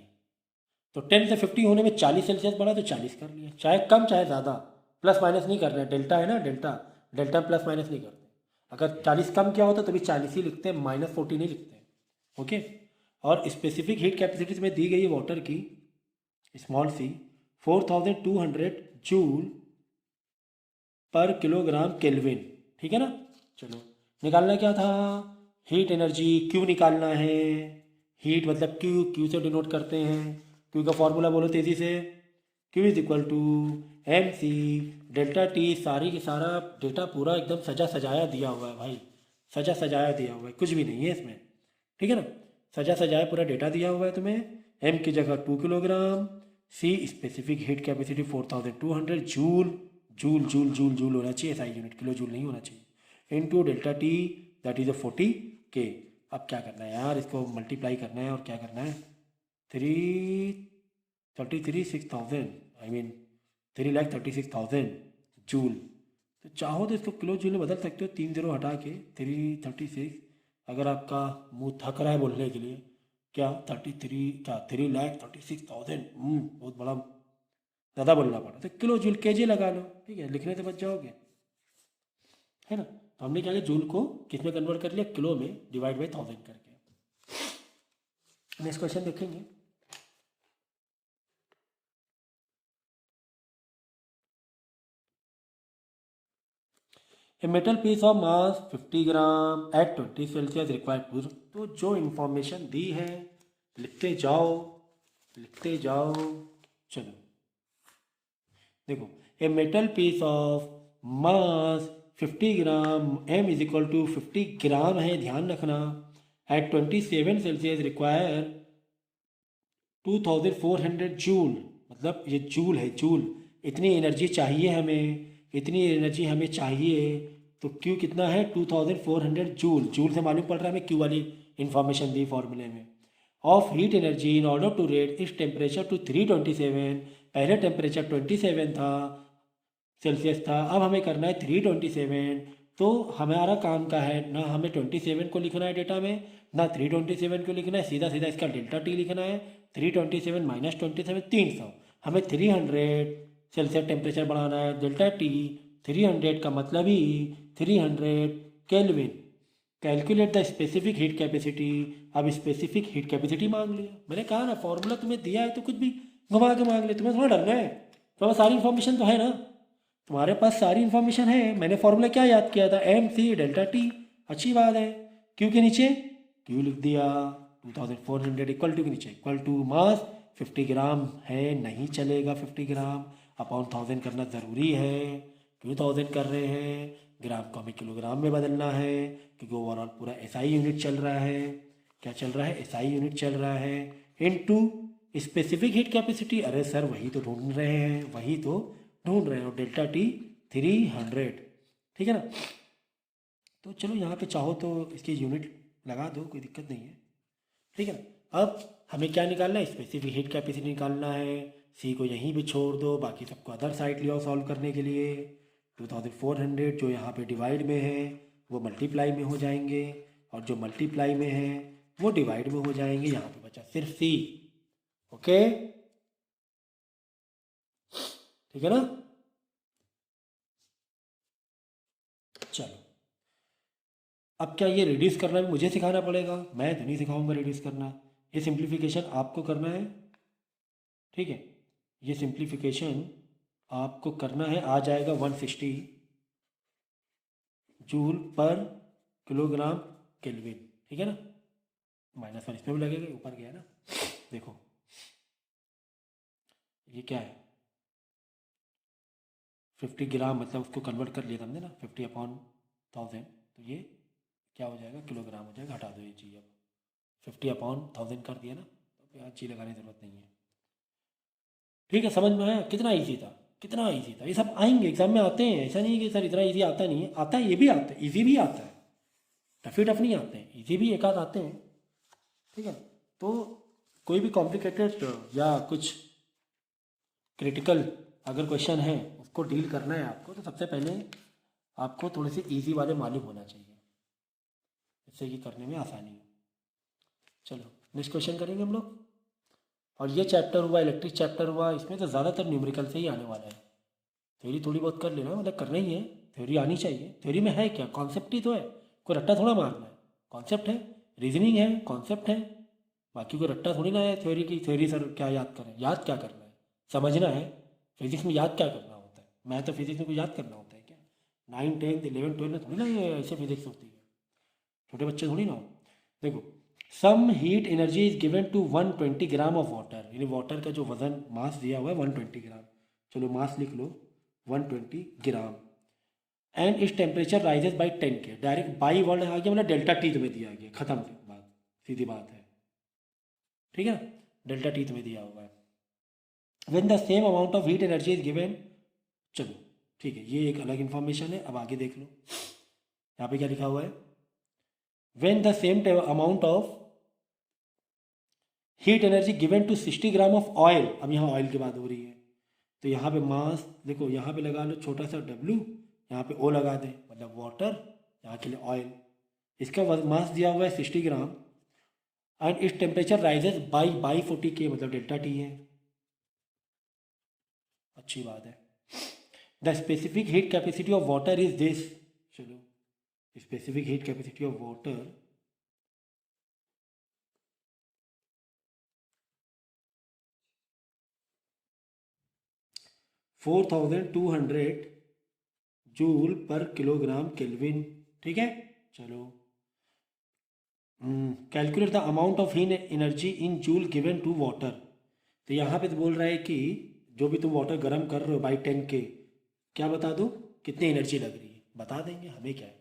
तो 10 से 50 होने में 40 सेल्सियस बढ़ा तो 40 कर लिया, चाहे कम चाहे ज़्यादा, प्लस माइनस नहीं कर रहे हैं, डेल्टा है ना, डेल्टा प्लस माइनस नहीं करते। अगर 40 कम क्या होता तो भी 40 ही लिखते हैं, -40 नहीं लिखते हैं। ओके, और स्पेसिफिक हीट कैपेसिटी में दी गई है वाटर की small C 4200 joule per kilogram kelvin, ठीक है ना। चलो निकालना क्या था, हीट एनर्जी, क्यू निकालना है, हीट मतलब क्यू से डिनोट करते हैं, क्यू का फॉर्मूला बोलो तेज़ी से, Q is equal to MC ΔT। सारी की सारा डेटा पूरा एकदम सजा सजाया दिया हुआ है भाई, सजा सजाया दिया हुआ है, कुछ भी नहीं है इसमें, ठीक है ना, सजा सजाया पूरा डेटा दिया हुआ है तुम्हें। M की जगह 2 किलोग्राम, C specific heat capacity 4200 joule, joule joule joule joule होना चाहिए, एसआई यूनिट, किलो जूल नहीं होना चाहिए, into delta T that is 40 K. अब क्या करना है यार, इसको मल्टीप्लाई करना है और क्या करना है, 336,000 आई मीन 3,36,000 जूल। तो चाहो तो इसको किलो जूल में बदल सकते हो, 3 0 हटा के 336, अगर आपका मुंह थक रहा है बोलने के लिए, क्या 3,36,000, बहुत बड़ा ज़्यादा बोलना पड़ा, तो किलो जूल केजी लगा लो, ठीक है, लिखने से बच जाओगे, है ना। तो हमने क्या किया, जूल को किस में कन्वर्ट कर लिया, किलो में, डिवाइड बाई 1000 करके। नेक्स्ट क्वेश्चन देखेंगे। A metal piece of mass 50 gram at 20 Celsius required to. तो जो इंफॉर्मेशन दी है लिखते जाओ, लिखते जाओ। चलो देखो, a metal piece of mass 50 gram, M is equal to 50 gram है, ध्यान रखना, एट 27 सेल्सियस रिक्वायर 2400 जूल, मतलब ये जूल है, जूल, इतनी एनर्जी चाहिए हमें, इतनी एनर्जी हमें चाहिए। तो क्यू कितना है, 2400 जूल, जूल से मालूम पड़ रहा है हमें, क्यू वाली इंफॉर्मेशन दी फॉर्मूले में, of heat energy in order to raise its temperature to 327। पहले टेम्परेचर 27 था, सेल्सियस था, अब हमें करना है 327। तो हमारा काम का है ना, हमें 27 को लिखना है डेटा में, ना 327 को लिखना है, सीधा सीधा इसका डेल्टा टी लिखना है, 327 माइनस 27 300, हमें 300 सेल्सियस टेम्परेचर बढ़ाना है, डेल्टा टी 300 का मतलब ही 300 kelvin. Calculate the specific heat capacity. अब स्पेसिफिक हीट कैपेसिटी मांग लिया, मैंने कहा ना फॉर्मूला तुम्हें दिया है तो कुछ भी घुमा के मांग ले, तुम्हें थोड़ा डरना है, तुम्हारे सारी इन्फॉर्मेशन तो है ना, तुम्हारे पास सारी इन्फॉर्मेशन है। मैंने फॉर्मूला क्या याद किया था, एम सी डेल्टा टी, अच्छी बात है। क्यू के नीचे क्यू लिख दिया, 2400 इक्वल टू के नीचे इक्वल टू मास 50 ग्राम है, नहीं चलेगा 50 ग्राम, अपॉन 1000 करना ज़रूरी है, क्यों 1000 कर रहे हैं, ग्राम को हमें किलोग्राम में बदलना है, क्योंकि ओवरऑल पूरा एसआई यूनिट चल रहा है, क्या चल रहा है, एसआई यूनिट चल रहा है, इनटू स्पेसिफिक हीट कैपेसिटी, अरे सर वही तो ढूंढ रहे हैं, वही तो ढूंढ रहे हो, डेल्टा टी 300, ठीक है ना। तो चलो यहाँ पे चाहो तो इसकी यूनिट लगा दो, कोई दिक्कत नहीं है, ठीक है ना। अब हमें क्या निकालना है, स्पेसिफिक हीट कैपेसिटी निकालना है, सी को यहीं पे छोड़ दो, बाकी सबको अदर साइड ले आओ सॉल्व करने के लिए। 2400 जो यहाँ पे डिवाइड में है वो मल्टीप्लाई में हो जाएंगे, और जो मल्टीप्लाई में है वो डिवाइड में हो जाएंगे, यहाँ पे बचा सिर्फ सी, ओके, ठीक है ना। चलो अब क्या ये रिड्यूस करना भी मुझे सिखाना पड़ेगा, मैं तो नहीं सिखाऊंगा रिड्यूस करना, ये सिंप्लीफिकेशन आपको करना है, ठीक है, ये सिंप्लीफिकेशन आपको करना है। आ जाएगा 160 जूल पर किलोग्राम केल्विन, ठीक है ना, -1 इसमें भी लगेगा, ऊपर गया ना, देखो ये क्या है, 50 ग्राम, मतलब उसको कन्वर्ट कर लिया हमने ना, 50/1000, तो ये क्या हो जाएगा, किलोग्राम हो जाएगा, हटा दो ये चीज़, अब 50/1000 कर दिया ना, तो यहाँ चीज़ लगाने की ज़रूरत नहीं है, ठीक है, समझ में आया, कितना ईजी था, कितना ईजी था। ये सब आएंगे एग्जाम में, आते हैं, ऐसा नहीं है कि सर इतना ईजी आता नहीं है, आता है, ये भी आता है, ईजी भी आता है, टफी टफ नहीं आते हैं, ईजी भी एक आध आते हैं, ठीक है। तो कोई भी कॉम्प्लिकेटेड या कुछ क्रिटिकल अगर क्वेश्चन है उसको डील करना है आपको, तो सबसे पहले आपको थोड़े से ईजी वाले मालूम होना चाहिए, इससे कि करने में आसानी हो। चलो नेक्स्ट क्वेश्चन करेंगे हम लोग, और ये चैप्टर हुआ, इलेक्ट्रिक चैप्टर हुआ, इसमें तो ज़्यादातर न्यूमेरिकल से ही आने वाला है, थ्योरी थोड़ी बहुत कर लेना, मतलब करना ही है, थ्योरी आनी चाहिए, थ्योरी में है क्या, कॉन्सेप्ट ही तो है, कोई रट्टा थोड़ा मारना है, कॉन्सेप्ट है, रीजनिंग है, कॉन्सेप्ट है, बाकी कोई रट्टा थोड़ी ना है थ्योरी की, थ्योरी सर क्या याद करें, याद क्या करना है, समझना है। फिजिक्स में याद क्या करना होता है, मैं तो फिजिक्स में कुछ याद करना होता है क्या, 9, 10, 11, 12 में थोड़ी ना ये ऐसे फिजिक्स होती है, छोटे बच्चे थोड़ी ना हो। देखो, some heat energy is given to 120 gram of water, यानी वाटर का जो वजन मास दिया हुआ है 120 ग्राम, चलो मास लिख लो 120 ग्राम, and its temperature rises by 10 के, डायरेक्ट बाई वर्ड आ गया, मतलब डेल्टा टी तुम्हें दिया गया, खत्म बात, सीधी बात है, ठीक है ना, डेल्टा टी तुम्हें दिया हुआ है। When the same amount of heat energy is given. चलो ठीक है, ये एक अलग इन्फॉर्मेशन है। अब आगे देख लो, यहाँ पे क्या लिखा हुआ है, when the same amount of heat energy given to 60 gram of oil. अब यहाँ ऑयल की बात हो रही है, तो यहाँ पे मास देखो, यहाँ पे लगा लो छोटा सा W, यहाँ पे O लगा दें, मतलब वाटर, यहाँ के लिए ऑयल। इसका मास दिया हुआ है 60 gram and its temperature rises by 40 K, मतलब डेल्टा T है। अच्छी बात है। The specific heat capacity of water is this. चलो, specific heat capacity of water $4200 joule per kilogram kelvin. ठीक है, चलो calculate the amount of heat energy in joule given to water. तो यहाँ पे तो बोल रहा है कि जो भी तुम वाटर गर्म कर रहे हो बाई 10K, क्या बता दो कितनी एनर्जी लग रही है, बता देंगे, हमें क्या है,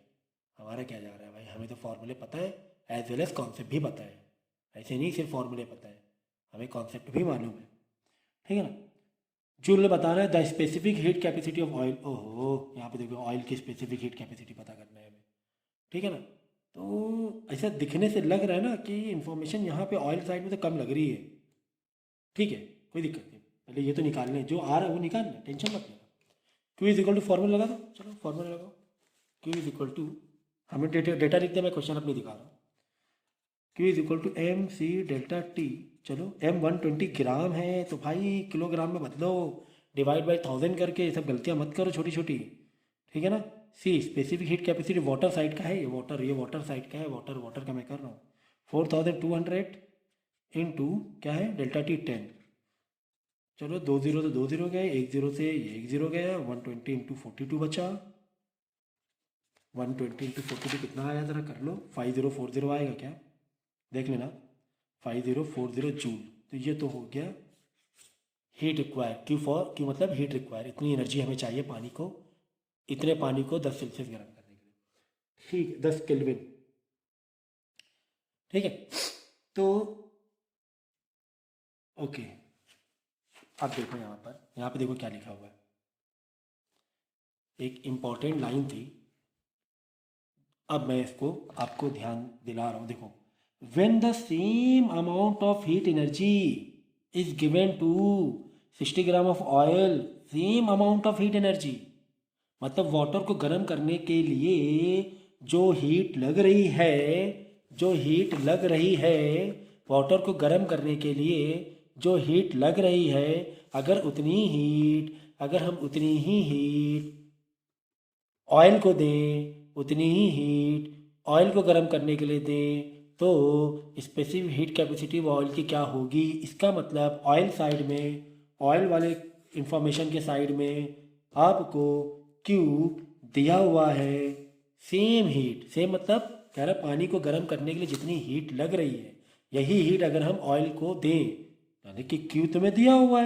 हमारा क्या जा रहा है भाई, हमें तो फॉर्मूले पता है एज वेल एज कॉन्सेप्ट भी पता है। ऐसे नहीं सिर्फ फॉर्मूले पता है, हमें कॉन्सेप्ट भी मालूम है। ठीक है ना। जूल में बताना है the specific heat capacity of oil. ओहो, यहाँ पे देखो ऑयल की स्पेसिफिक हीट कैपेसिटी पता करना है हमें। ठीक है ना। तो ऐसा दिखने से लग रहा है ना कि इन्फॉर्मेशन यहाँ पे ऑयल साइड में तो कम लग रही है। ठीक है, कोई दिक्कत नहीं, पहले ये तो निकालने जो आ रहा है वो निकालना, टेंशन मत लेना। Q is equal to formula लगा दो, चलो फॉर्मूला लगाओ। क्यू इज इक्वल टू, हमें डेटा लिखते हैं, मैं क्वेश्चन अपनी दिखा रहा हूँ। Q is equal to M C delta T. चलो M 120 ग्राम है तो भाई किलोग्राम में बदलो, डिवाइड बाई 1000 करके, ये सब गलतियाँ मत करो छोटी छोटी। ठीक है ना। C specific heat capacity water side का है, ये वाटर साइड का है, वाटर का मैं कर रहा हूँ। 4200 इंटू क्या है डेल्टा T 10। चलो 2 0 तो 2 0 गए, 1 0 से ये 1 0 गया, 120 इंटू 42 बचा। 120 इंटू 42 कितना आया ज़रा कर लो, 5040 आएगा क्या, देख लेना, 5040 जूल। तो ये तो हो गया हीट रिक्वायर, क्यू मतलब हीट रिक्वायर, इतनी एनर्जी हमें चाहिए पानी को, इतने पानी को 10 सेल्सियस गर्म करने के लिए। ठीक है, 10 केल्विन। ठीक है, तो ओके, अब देखो यहाँ पे देखो क्या लिखा हुआ है, एक इम्पॉर्टेंट लाइन थी, अब मैं इसको आपको ध्यान दिला रहा हूँ। देखो, when the same amount of heat energy is given to 60 gram of oil, same amount of heat energy, मतलब वाटर को गर्म करने के लिए जो हीट लग रही है, वाटर को गर्म करने के लिए जो हीट लग रही है, अगर हम उतनी ही हीट ऑयल को दें, उतनी ही हीट ऑयल को गर्म करने के लिए दें, तो स्पेसिफिक हीट कैपेसिटी ऑयल की क्या होगी। इसका मतलब ऑयल साइड में, ऑयल वाले इंफॉर्मेशन के साइड में आपको क्यू दिया हुआ है, सेम हीट, सेम मतलब कह रहा पानी को गर्म करने के लिए जितनी हीट लग रही है, यही हीट अगर हम ऑयल को दें, यानी कि क्यू तुम्हें दिया हुआ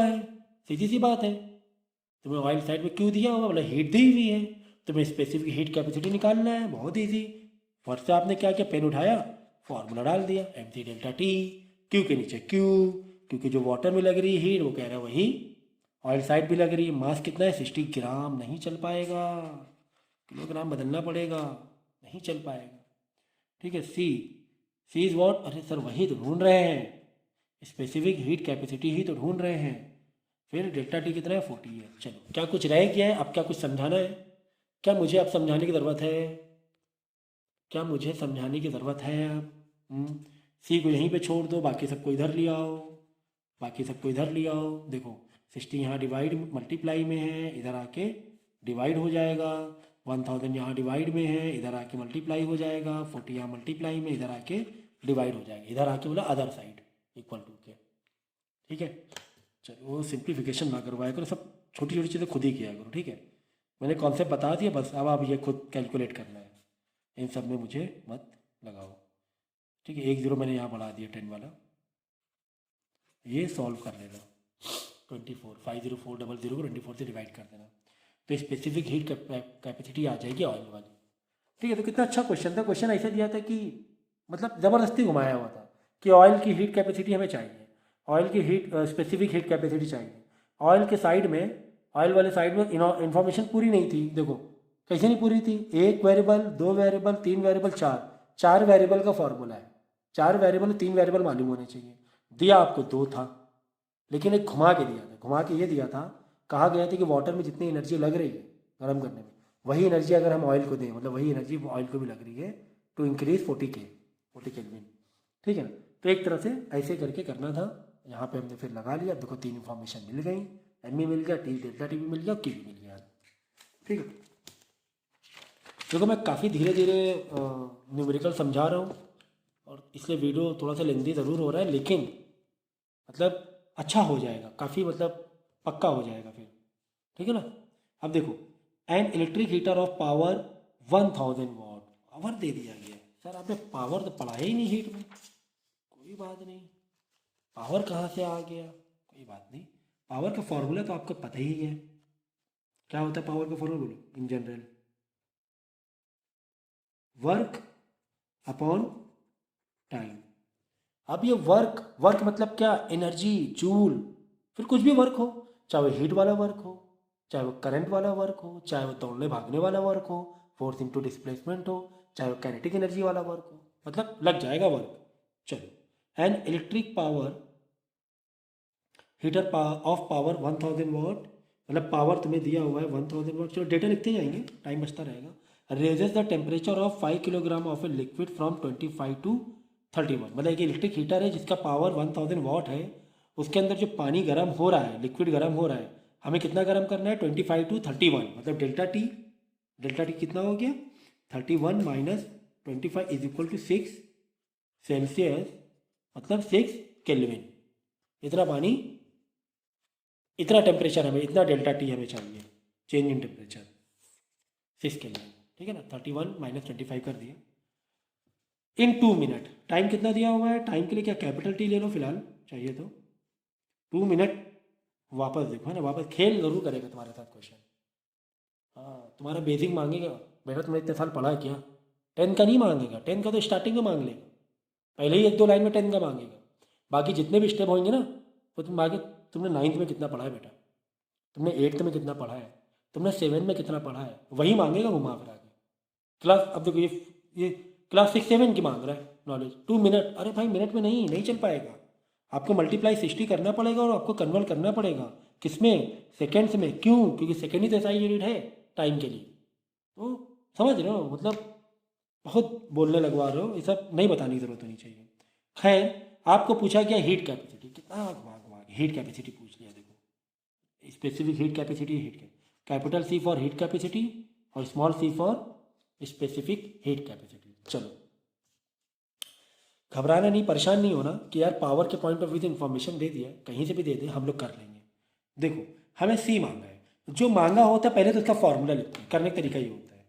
है, सीधी सी बात है, तुम्हें ऑयल साइड में क्यू दिया हुआ, मतलब हीट दी हुई है, तुम्हें स्पेसिफिक हीट कैपेसिटी निकालना है, बहुत ईजी। फर्स्ट से आपने क्या किया, पेन उठाया, फॉर्मूला डाल दिया, MC डेल्टा T, क्यू के नीचे क्यू, क्योंकि जो वाटर में लग रही है हीट वो कह रहा है वही ऑयल साइड भी लग रही है। मास कितना है, 60 ग्राम, नहीं चल पाएगा, किलोग्राम बदलना पड़ेगा, नहीं चल पाएगा। ठीक है, सी इज वॉट, अरे सर वही तो ढूंढ रहे हैं, स्पेसिफिक हीट कैपेसिटी ही तो ढूंढ रहे हैं। फिर डेल्टा T कितना है, 40 है। चलो, क्या कुछ रह गया है, अब क्या कुछ समझाना है, क्या मुझे अब समझाने की ज़रूरत है, अब सी को यहीं पे छोड़ दो, बाकी सबको इधर ले आओ, देखो 60 यहाँ डिवाइड मल्टीप्लाई में है, इधर आके डिवाइड हो जाएगा, 1000 यहाँ डिवाइड में है, इधर आके मल्टीप्लाई हो जाएगा, 40 यहाँ मल्टीप्लाई में, इधर आके डिवाइड हो जाएगा, इधर आके बोला अदर साइड इक्वल टू के। ठीक है, चलो सिंप्लीफिकेशन ना करवाया करो, सब छोटी छोटी चीज़ें खुद ही किया करो। ठीक है, मैंने कॉन्सेप्ट बता दिया, बस अब आप ये खुद कैलकुलेट करना है, इन सब में मुझे मत लगाओ। ठीक है, 1 0 मैंने यहाँ बढ़ा दिया 10 वाला, ये सॉल्व कर लेना, 24 50400 को 24 से डिवाइड कर देना, तो स्पेसिफिक हीट कैपेसिटी आ जाएगी ऑयल वाली। ठीक है, तो कितना अच्छा क्वेश्चन था, क्वेश्चन ऐसा दिया था कि मतलब ज़बरदस्ती घुमाया हुआ था कि ऑयल की हीट कैपेसिटी हमें चाहिए, ऑयल की हीट स्पेसिफिक हीट कैपेसिटी चाहिए। ऑयल के साइड में, ऑयल वाले साइड में इन्फॉर्मेशन पूरी नहीं थी। देखो कैसे नहीं पूरी थी, एक वेरिएबल, दो वेरिएबल, तीन वेरिएबल, चार वेरिएबल का फॉर्मूला है। चार वेरिएबल, तीन वेरिएबल मालूम होने चाहिए। दिया आपको दो था, लेकिन एक घुमा के दिया था। घुमा के ये दिया था, कहा गया था कि वाटर में जितनी एनर्जी लग रही है गर्म करने में, वही एनर्जी अगर हम ऑयल को दें, मतलब वही एनर्जी ऑयल को भी लग रही है टू इंक्रीज 40 केल्विन। ठीक है ना। तो एक तरह से ऐसे करके करना था। यहाँ पे हमने फिर लगा लिया। देखो तीन इन्फॉर्मेशन मिल गई, एम ई मिल गया, टी डेल्टा टी भी मिल गया, की भी मिल गया। ठीक है। देखो मैं काफ़ी धीरे धीरे न्यूमेरिकल समझा रहा हूँ, और इसलिए वीडियो थोड़ा सा लेंदी ज़रूर हो रहा है, लेकिन मतलब अच्छा हो जाएगा, काफ़ी मतलब पक्का हो जाएगा फिर। ठीक है ना। अब देखो, an electric heater of power 1000 watt, power दे दिया गया। सर आपने पावर तो पढ़ाया ही नहीं हीट में। कोई बात नहीं, पावर कहाँ से आ गया, कोई बात नहीं। पावर का फॉर्मूला तो आपको पता ही है। क्या होता है पावर का फॉर्मूला, बोलो in general, work upon time. अब ये वर्क मतलब क्या, एनर्जी, जूल। फिर कुछ भी वर्क हो, चाहे वो हीट वाला वर्क हो, चाहे वो करंट वाला वर्क हो, चाहे वो दौड़ने भागने वाला वर्क हो, फोर्स इनटू डिस्प्लेसमेंट हो, चाहे वो काइनेटिक एनर्जी वाला वर्क हो, मतलब लग जाएगा वर्क। चलो, an electric power heater of power 1000 वाट, मतलब पावर तुम्हें दिया हुआ है 1000 वाट। चलो डेटा लिखते जाएंगे, टाइम बचता रहेगा। Raises the temperature of 5 kilogram of a liquid from 25 to 31। मतलब एक इलेक्ट्रिक हीटर है जिसका पावर 1000 वाट है, उसके अंदर जो पानी गर्म हो रहा है, लिक्विड गर्म हो रहा है, हमें कितना गर्म करना है, 25 टू 31। मतलब डेल्टा टी कितना हो गया, 31 minus 25 is equal to 6 Celsius, मतलब 6 केल्विन। इतना पानी, इतना टेम्परेचर हमें, इतना डेल्टा टी हमें चाहिए, चेंज इन टेम्परेचर 6 केल्विन। ठीक है ना। 31 माइनस 25 कर दिया इन 2 मिनट। टाइम कितना दिया हुआ है, टाइम के लिए क्या कैपिटल टी ले लो फिलहाल, चाहिए तो 2 मिनट। वापस देखो है ना, वापस खेल जरूर करेगा तुम्हारे साथ क्वेश्चन। हाँ, तुम्हारा बेसिक मांगेगा। बेटा तुमने इतने साल पढ़ा है क्या, 10 का नहीं मांगेगा, 10 का तो स्टार्टिंग में मांग लेगा, पहले ही एक दो लाइन में 10 का मांगेगा। बाकी जितने भी स्टेप होंगे ना, वो तुम आगे, तुमने 9th में कितना पढ़ा है बेटा, तुमने 8th में कितना पढ़ा है, तुमने 7 में कितना पढ़ा है, वही मांगेगा घुमा फिरा के। क्लास, अब देखो ये क्लास 6-7 की मांग रहा है नॉलेज, 2 मिनट। अरे भाई मिनट में नहीं चल पाएगा, आपको मल्टीप्लाई 60 करना पड़ेगा, और आपको कन्वर्ट करना पड़ेगा किसमें, सेकेंड्स में। क्यों, क्योंकि सेकेंड ही तो ऐसा यूनिट है टाइम के लिए। तो समझ रहे हो, मतलब बहुत बोलने लगवा रहे हो, ये सब नहीं बताने की जरूरत होनी चाहिए। खैर, आपको पूछा गया हीट कैपेसिटी, कितना घुमा घुमा के हीट कैपेसिटी पूछ लिया। देखो specific heat capacity, capital C for heat capacity और small C for specific heat capacity. चलो, घबराना नहीं, परेशान नहीं होना कि यार पावर के पॉइंट ऑफ व्यू से इन्फॉर्मेशन दे दिया, कहीं से भी दे दे हम लोग कर लेंगे। देखो हमें सी मांगा है, जो मांगा होता है पहले तो उसका फॉर्मूला लिखते हैं, करने का तरीका ये होता है।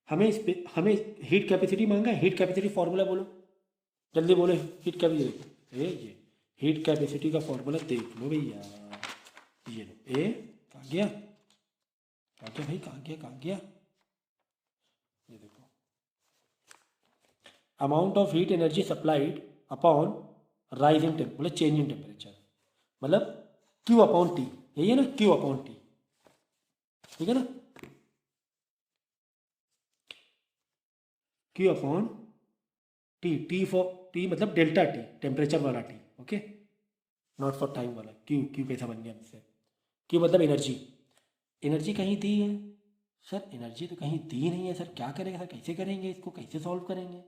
हमें हीट कैपेसिटी मांगा है, हीट कैपेसिटी फॉर्मूला बोलो, जल्दी बोलो हीट कैपेसिटी। ये हीट कैपेसिटी का फॉर्मूला देख लो भैया, ये लो। कहाँ गया भाई, कहाँ गया, ये देखो, amount of heat energy supplied upon rise in temperature, मतलब चेंज इन टेम्परेचर, मतलब Q अपॉन टी, यही है ना, Q अपॉन टी। ठीक है ना, Q अपॉन टी, टी मतलब डेल्टा टी, टेम्परेचर वाला T, okay, not for time वाला। Q कैसा बन गया हमसे, Q मतलब एनर्जी कहीं दी है। सर एनर्जी तो कहीं दी नहीं है, सर क्या करेंगे, सर कैसे करेंगे, इसको कैसे सॉल्व करेंगे।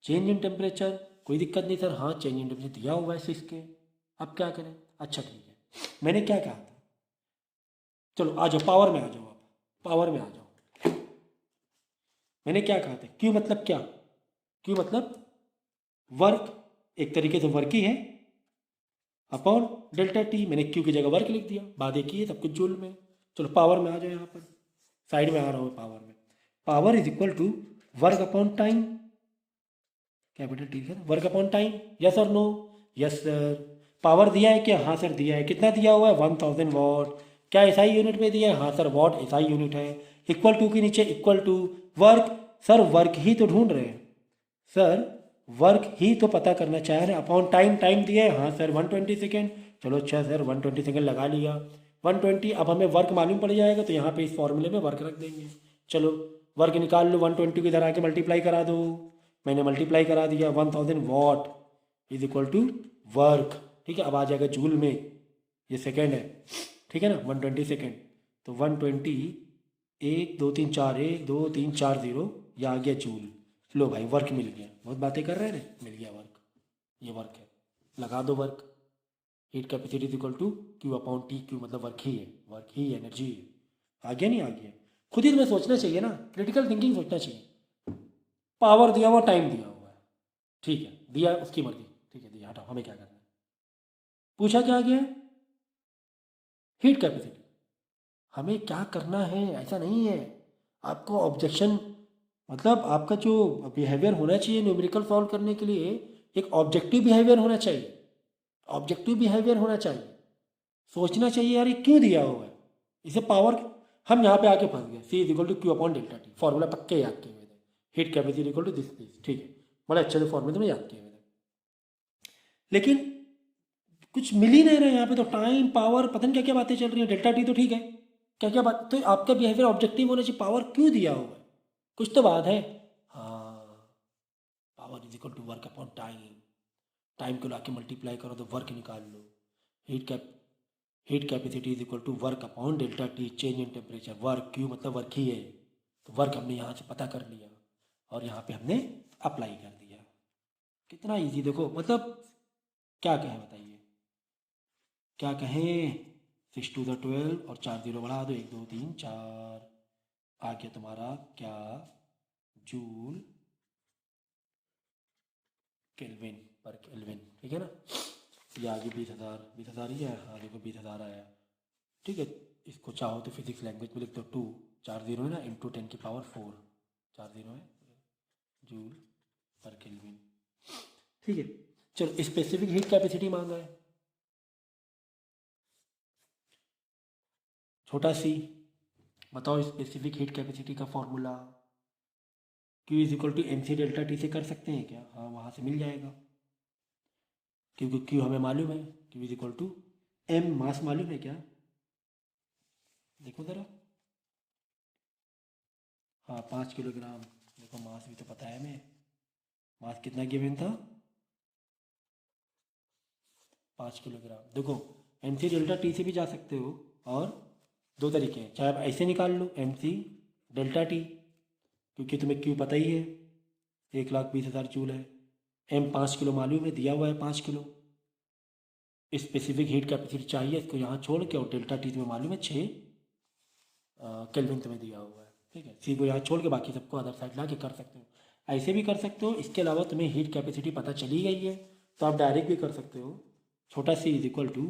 चेंज इन टेम्परेचर, कोई दिक्कत नहीं सर, हाँ चेंज इन टेम्परेचर दिया हुआ है 6 के, अब क्या करें। अच्छा ठीक है, मैंने क्या कहा था, चलो आ जाओ पावर में आ जाओ, आप पावर में आ जाओ। मैंने क्या कहा था, क्यू मतलब क्या, क्यू मतलब वर्क, एक तरीके से वर्क ही है, अपॉन डेल्टा टी। मैंने क्यू की जगह वर्क लिख दिया, बात एक ही है, सब कुछ जूल में। चलो पावर में आ जाओ, यहाँ पर साइड में आ रहा हूँ पावर में। Power is equal to work upon time, capital T है, वर्क अपॉन टाइम, यस और नो, यस सर। पावर दिया है क्या, हाँ सर दिया है, कितना दिया हुआ है 1000 वॉट। क्या एसआई यूनिट में दिया है, हाँ सर वॉट एसआई यूनिट है। इक्वल टू के नीचे equal to work, sir work ही तो ढूंढ रहे हैं, सर वर्क ही तो पता करना चाह रहे हैं। अपॉन टाइम, टाइम दिया है, हाँ सर 120 सेकेंड। चलो अच्छा सर 120 सेकेंड लगा लिया 120। अब हमें वर्क मालूम पड़ जाएगा तो यहाँ पे इस फॉर्मूले में वर्क रख देंगे। चलो वर्क निकाल लो 120 को इधर आके मल्टीप्लाई करा दो। मैंने मल्टीप्लाई करा दिया 1000 watt is equal to work. ठीक है अब आ जाएगा जूल में, ये सेकेंड है ठीक है ना 120 सेकेंड। तो 120 1 2 3 4 1 2 3 4 0 ये आ गया जूल। लो भाई वर्क मिल गया। बहुत बातें कर रहे हैं ना, मिल गया वर्क। ये वर्क है, लगा दो work. Heat capacity is equal to Q upon T. Q मतलब वर्क ही है, वर्क ही एनर्जी है। आ गया नहीं आ गया? खुद ही तुम्हें सोचना चाहिए ना, क्रिटिकल थिंकिंग सोचना चाहिए। पावर दिया हुआ, टाइम दिया हुआ है, ठीक है दिया उसकी मर्जी, ठीक है दिया, हटाओ हमें क्या करना है। पूछा क्या गया? Heat capacity. हमें क्या करना है ऐसा नहीं है। आपको ऑब्जेक्शन मतलब आपका जो बिहेवियर होना चाहिए न्यूमेरिकल सॉल्व करने के लिए, एक ऑब्जेक्टिव बिहेवियर होना चाहिए। ऑब्जेक्टिव बिहेवियर होना चाहिए, सोचना चाहिए यार ये क्यों दिया हुआ है, इसे पावर। हम यहाँ पे आके फंस गए। C is equal to Q upon delta T, formula पक्के याद किए हुए थे। Heat capacity equal to this, ठीक है बड़े अच्छे से फॉर्मूले में याद किए हुए थे, लेकिन कुछ मिल ही नहीं रहा यहाँ पे। तो टाइम पावर पता नहीं क्या क्या बातें चल रही है। डेल्टा टी तो ठीक है, क्या क्या बात। तो आपका बिहेवियर ऑब्जेक्टिव होना चाहिए। पावर क्यों दिया हुआ है, कुछ तो बात है। हाँ power is equal to work upon time. Time को लाके मल्टीप्लाई करो तो वर्क निकाल लो। Heat capacity is equal to work upon delta T, change in temperature. Work Q मतलब वर्क ही है, तो वर्क हमने यहाँ से पता कर लिया और यहाँ पे हमने अप्लाई कर दिया। कितना इजी देखो, मतलब क्या कहें बताइए, क्या कहें। 6 टू द 12 और 4 0 बढ़ा दो, 1 2 3 4 आ गया तुम्हारा क्या, जूल केल्विन पर केल्विन। ठीक है ना, ये आगे 20,000 ही है। हाँ देखो 20,000 आया, ठीक है। इसको चाहो तो फिजिक्स लैंग्वेज में लिख दो 2 4 0 है ना, इंटू 10 की पावर 4 4 0 है जूल पर केल्विन। ठीक है चलो स्पेसिफिक हीट कैपेसिटी मांगा है, छोटा सी। बताओ स्पेसिफिक हीट कैपेसिटी का formula. Q is equal to M C delta T से कर सकते हैं क्या? हाँ वहाँ से मिल जाएगा, क्योंकि Q हमें मालूम है। Q is equal to M, mass मालूम है क्या? देखो ज़रा, हाँ 5 किलोग्राम। देखो मास भी तो पता है हमें, मास कितना गिवन था, 5 किलोग्राम। देखो एम सी डेल्टा टी से भी जा सकते हो, और दो तरीके हैं, चाहे आप ऐसे निकाल लो एम सी डेल्टा टी, क्योंकि तुम्हें क्यू पता ही है 1,20,000 जूल है। एम 5 किलो मालूम है, दिया हुआ है 5 किलो। स्पेसिफिक हीट कैपेसिटी चाहिए, इसको यहाँ छोड़ के, और डेल्टा टी तुम्हें मालूम है 6 केल्विन तुम्हें दिया हुआ है। ठीक है, सी को यहाँ छोड़ के बाकी सबको अदर साइड ला के कर सकते हो, ऐसे भी कर सकते हो। इसके अलावा तुम्हें हीट कैपेसिटी पता चली गई है तो आप डायरेक्ट भी कर सकते हो। छोटा C is equal to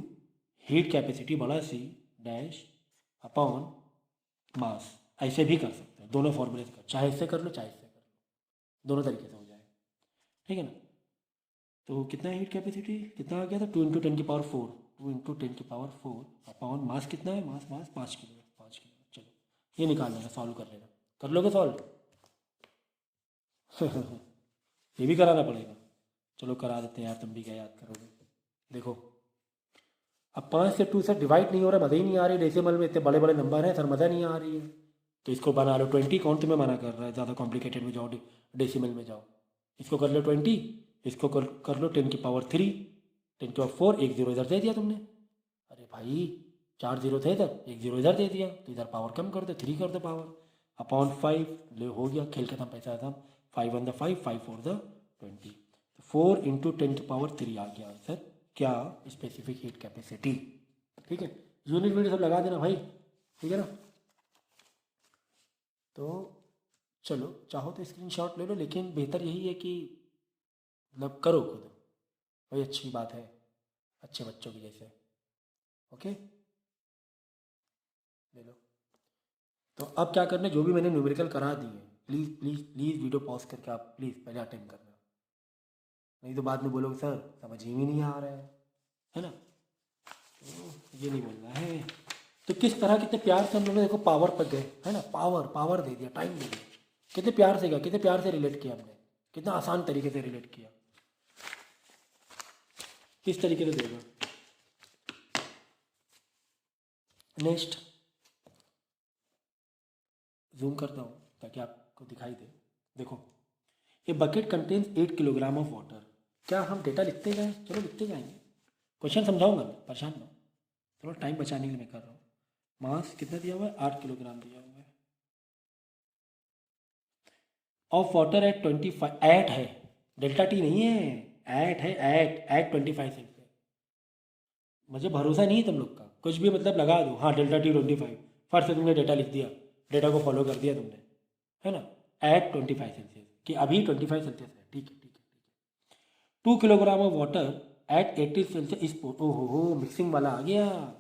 heat capacity बड़ा सी डैश अपॉन मास, ऐसे भी कर सकते हो। दोनों फॉर्मूले से कर, चाहे इससे कर लो चाहे इससे कर लो, दोनों तरीके से हो जाएगा। ठीक है ना, तो कितना है हीट कैपेसिटी, कितना आ गया था 2 इंटू 10 की पावर 4, 2 इंटू 10 की पावर 4 अपॉन मास कितना है, मास 5 किलो है, 5 किलो। चलो ये निकाल लेना, सॉल्व कर लेना, कर लोगे सॉल्व? ये भी कराना पड़ेगा, चलो करा देते हैं यार, तुम भी क्या याद करोगे। देखो अब 5 से 2 से डिवाइड नहीं हो रहा, मज़ा ही नहीं आ रही। डेसिमल में इतने बड़े बड़े नंबर हैं सर, मज़ा नहीं आ रही है। तो इसको बना लो 20, कौन तुम्हें मना कर रहा है ज़्यादा कॉम्प्लिकेटेड में जाओ, डेसिमल में जाओ। इसको कर लो 20, इसको कर लो 10 की पावर 3, 10 की पावर 4, 1 0 इधर दे दिया तुमने। अरे भाई 4 0 थे इधर, 1 0 इधर दे दिया, तो इधर पावर कम कर दो, 3 कर दो पावर अपॉन 5। ले हो गया, खेल खत्म, पैसा खत्म। 5 1 द 5, 5 4 द 20, 4 इंटू 10 की पावर 3 आ गया आंसर क्या, स्पेसिफिक हीट कैपेसिटी। ठीक है, यूनिट वीनिट सब लगा देना भाई, ठीक है ना। तो चलो चाहो तो स्क्रीनशॉट ले लो, लेकिन बेहतर यही है कि मतलब करो खुद, वही अच्छी बात है, अच्छे बच्चों की जैसे। ओके ले लो। तो अब क्या करना है, जो भी मैंने न्यूमेरिकल करा दी है, please please please video pause करके आप प्लीज़ पहले अटेम्प्ट करना, नहीं तो बाद में बोलोगे सर समझ ही नहीं आ रहा है ना। तो ये नहीं बोलना है। तो किस तरह कितने प्यार से हम लोगों ने देखो पावर पर गए, है ना, पावर पावर दे दिया, टाइम दे दिया, कितने प्यार से गया, कितने प्यार से रिलेट किया हमने, कितना आसान तरीके से रिलेट किया। किस तरीके से देगा, नेक्स्ट जूम करता हूँ ताकि आपको दिखाई दे। देखो, a bucket contains 8 kilogram of water. क्या हम डेटा लिखते जाएँ? चलो लिखते जाएंगे, क्वेश्चन समझाऊंगा मैं, परेशान ना हो। चलो टाइम बचाने के लिए मैं कर रहा हूँ। मास कितना दिया हुआ है? 8 किलोग्राम दिया हुआ है। ऑफ वाटर एट 25 एट है, डेल्टा टी नहीं है, एट है, एट 25 सेल्सियस। मुझे भरोसा नहीं है तुम लोग का, कुछ भी मतलब लगा दो। हाँ डेल्टा टी 25, फर्स्ट से तुमने डेटा लिख दिया, डेटा को फॉलो कर दिया तुमने, है ना। एट 25 सेल्सियस कि अभी 25 सेल्सियस है, ठीक है ठीक है ठीक है। 2 kilogram of water eight 80 Celsius इस, ओहो हो मिक्सिंग वाला आ गया।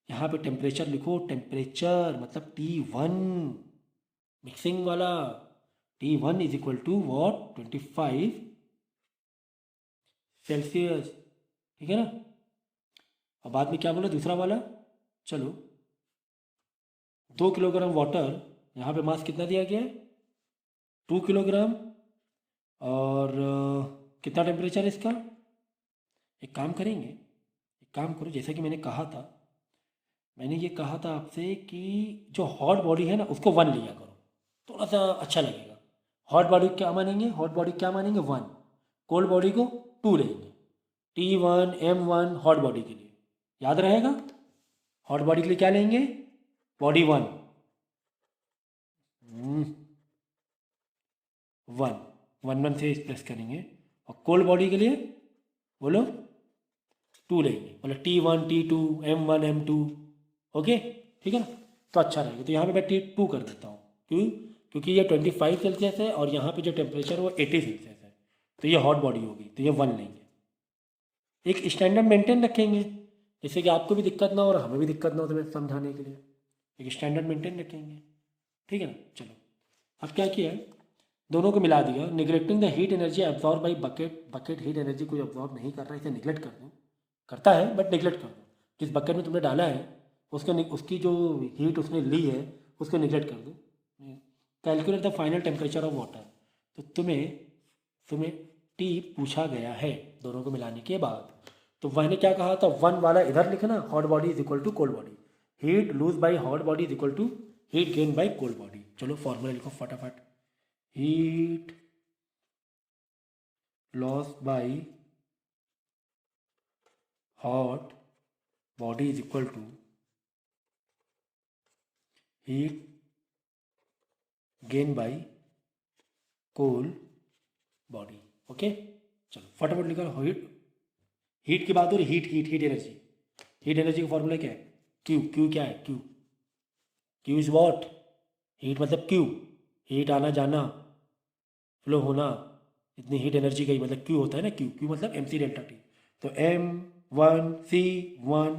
यहाँ पे टेम्परेचर लिखो, टेम्परेचर मतलब T1, मिक्सिंग वाला T1 is equal to what? 25 Celsius, ठीक है ना। और बाद में क्या बोला दूसरा वाला? चलो 2 किलोग्राम वाटर, यहाँ पे मास कितना दिया गया है? 2 किलोग्राम। और कितना टेम्परेचर है इसका? एक काम करेंगे, एक काम करो, जैसा कि मैंने कहा था, मैंने ये कहा था आपसे कि जो हॉट बॉडी है ना उसको 1 लिया करो, थोड़ा सा अच्छा लगेगा। हॉट बॉडी क्या मानेंगे? हॉट बॉडी क्या मानेंगे? 1। कोल्ड बॉडी को 2 लेंगे। T1 M1 हॉट बॉडी के लिए याद रहेगा। हॉट बॉडी के लिए क्या लेंगे? बॉडी 1 1 से प्लस करेंगे। और कोल्ड बॉडी के लिए बोलो 2 लेंगे, मतलब T1 T2 M1 M2। Okay ठीक है ना, तो अच्छा रहेगा। तो यहाँ पे मैं T2 कर देता हूँ, क्यों? क्योंकि ये 25 सेल्सियस है और यहाँ पे जो टेम्परेचर है वो 80 सेल्सियस है, तो ये हॉट बॉडी होगी, तो ये 1 लेंगे। एक स्टैंडर्ड मेंटेन रखेंगे, जिससे कि आपको भी दिक्कत ना हो और हमें भी दिक्कत ना हो, तुम्हें समझाने के लिए एक स्टैंडर्ड मेंटेन रखेंगे, ठीक है ना। चलो अब क्या किया है, दोनों को मिला दिया। Neglecting the heat energy absorb by bucket, bucket heat energy को एब्जॉर्ब नहीं कर रहा है, इसे निगलेक्ट कर दो, करता है बट निगलेक्ट कर दो। जिस बकेट में तुमने डाला है उसको, उसकी जो हीट उसने ली है उसको निगलेक्ट कर दो। Calculate the final temperature of water, तो तुम्हें टी पूछा गया है दोनों को मिलाने के बाद। तो मैंने क्या कहा था, 1 वाला इधर लिखना, hot body is equal to cold body, heat lose by hot body is equal to heat gain by cold body. चलो फॉर्मूला लिखो फटाफट, heat loss by hot body is equal to heat gain by cold body. Okay चलो फटाफट लिखो, heat की बात हो रही, हीट एनर्जी, हीट एनर्जी का फॉर्मूला क्या है? क्यू क्या है? Q is what? हीट मतलब क्यू, हीट आना जाना, फ्लो होना, इतनी हीट एनर्जी का ही मतलब क्यू होता है ना। क्यू मतलब MC डेल्टा टी। तो M1C1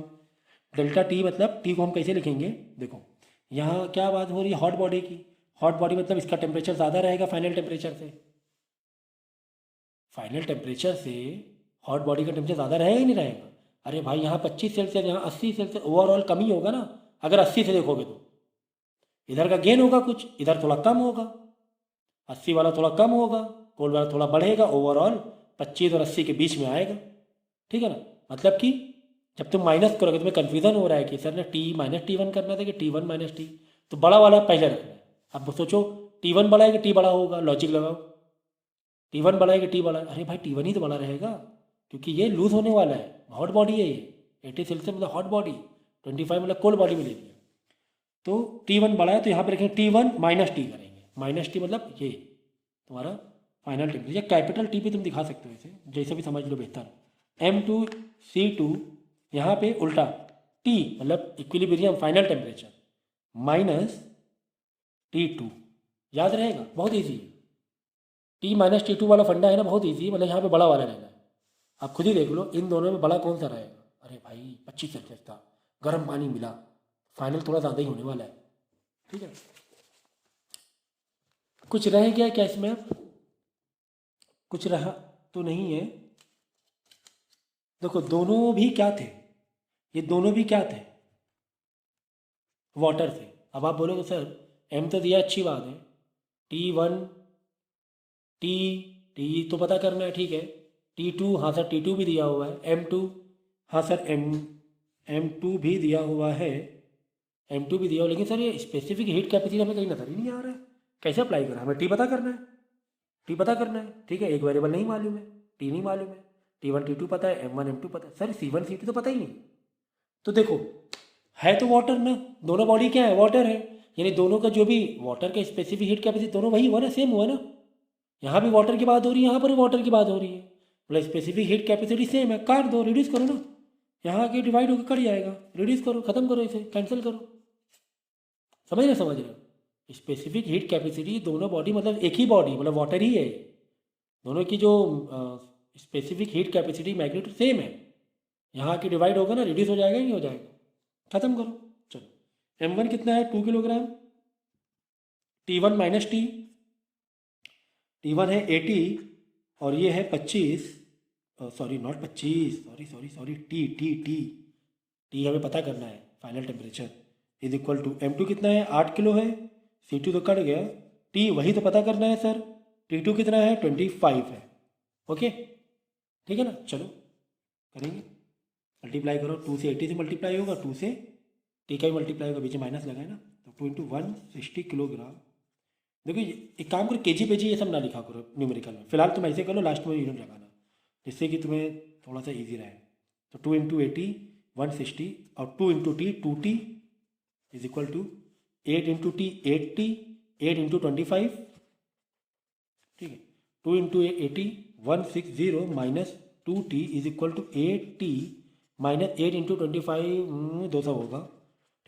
डेल्टा टी, मतलब टी को हम कैसे लिखेंगे? देखो यहाँ क्या बात हो रही है, हॉट बॉडी की। हॉट बॉडी मतलब इसका टेम्परेचर ज़्यादा रहेगा फाइनल टेम्परेचर से, फाइनल टेम्परेचर से हॉट बॉडी का टेम्परेचर ज़्यादा रहेगा ही नहीं रहेगा। अरे भाई यहाँ 25 सेल्सियस, यहाँ 80 सेल्सियस, ओवरऑल कम ही होगा ना। अगर 80 से देखोगे तो इधर का गेन होगा कुछ, इधर थोड़ा कम होगा, 80 वाला थोड़ा कम होगा, कोल्ड वाला थोड़ा बढ़ेगा, ओवरऑल 25 और 80 के बीच में आएगा, ठीक है ना। मतलब कि जब तुम माइनस करोगे तुम्हें कन्फ्यूजन हो रहा है कि सर ने T-1 करना था कि T1 - T, तो बड़ा वाला पहले रखना है। अब सोचो T1 बड़ा है कि T बड़ा होगा, लॉजिक लगाओ, T1 बड़ा है कि T बड़ा है? अरे भाई T1 ही तो बड़ा रहेगा, क्योंकि ये लूज होने वाला है, हॉट बॉडी है ये, 80 सेल्सियस मतलब हॉट बॉडी, 25 मतलब कोल्ड बॉडी में ले लिया। तो T1 बड़ा है तो यहाँ पे रखेंगे T1 - T करेंगे, -T मतलब ये तुम्हारा फाइनल टेम्परेचर। या कैपिटल T पे तुम दिखा सकते हो इसे, जैसे भी समझ लो बेहतर। M2C2 यहाँ पे उल्टा, T मतलब equilibrium final temperature minus T2, याद रहेगा, बहुत ईजी है। T - T2 वाला फंडा है ना, बहुत ईजी, मतलब यहाँ पे बड़ा वाला रहना है। आप खुद ही देख लो इन दोनों में बड़ा कौन सा रहेगा। अरे भाई 25 सेल्सियस था, गर्म पानी मिला, फाइनल थोड़ा ज़्यादा ही होने वाला है, ठीक है। कुछ रह गया क्या इसमें? अब कुछ रहा तो नहीं है। देखो दोनों भी क्या थे, ये दोनों भी क्या थे? वाटर थे। अब आप बोलोगे सर M तो दिया, अच्छी बात है, T1 T तो पता करना है, ठीक है। T2, हाँ सर T2 भी दिया हुआ है। M2, हाँ सर M2 भी दिया हुआ है। M2 भी दिया हो, लेकिन सर ये स्पेसिफिक हीट कैपेसिटी हमें कहीं नजर ही नहीं आ रहा है, कैसे अप्लाई करें? हमें टी पता करना है, टी पता करना है, ठीक है। एक वेरिएबल नहीं मालूम है, टी नहीं मालूम है, T1 T2 पता है, M1 M2 पता है, सर C1 C2 तो पता ही नहीं। तो देखो, है तो वाटर ना, दोनों बॉडी क्या है, वाटर है, यानी दोनों का जो भी वाटर का स्पेसिफिक हीट कैपेसिटी दोनों वही हुआ ना, सेम हुआ ना। यहाँ भी वाटर की बात हो रही है, यहाँ पर भी वाटर की बात हो रही है, मतलब स्पेसिफिक हीट कैपेसिटी सेम है, काट दो, रिड्यूस करो ना, यहाँ आके डिवाइड होकर कट जाएगा, रिड्यूस करो, खत्म करो, इसे कैंसिल करो। समझ रहे हो? स्पेसिफिक हीट कैपेसिटी दोनों बॉडी मतलब एक ही बॉडी मतलब वाटर ही है, दोनों की जो specific heat capacity magnitude same है, यहाँ की डिवाइड होगा ना, रिड्यूस हो जाएगा, नहीं हो जाएगा, खत्म करो। चलो M1 कितना है, 2 kilogram, T1 minus T, T1 है 80 और ये है 25, sorry not 25, sorry T T T T हमें पता करना है, final temperature is equal to M2 कितना है, 8 किलो है, C2 तो कट गया, टी वही तो पता करना है सर, T2 कितना है, 25 है। ओके ठीक है ना, चलो करेंगे, मल्टीप्लाई करो, 2 से 80 से मल्टीप्लाई होगा, 2 से टी का भी मल्टीप्लाई होगा, बीच में माइनस लगा है ना, तो 2 इंटू 160 किलोग्राम। देखो एक काम करो, केजी पेजी ये सब ना लिखा करो न्यूमेरिकल में, फिलहाल तुम ऐसे करो, लास्ट में यूनिट लगाना, जिससे कि तुम्हें थोड़ा सा इजी रहे। तो 2 इंटू 80 160 और 2 into T 2T is equal to 8 into T 8T, 8 into 25, ठीक है, 2 into 80 160 minus 2T is equal to 8T minus 8 into 25, 200 होगा,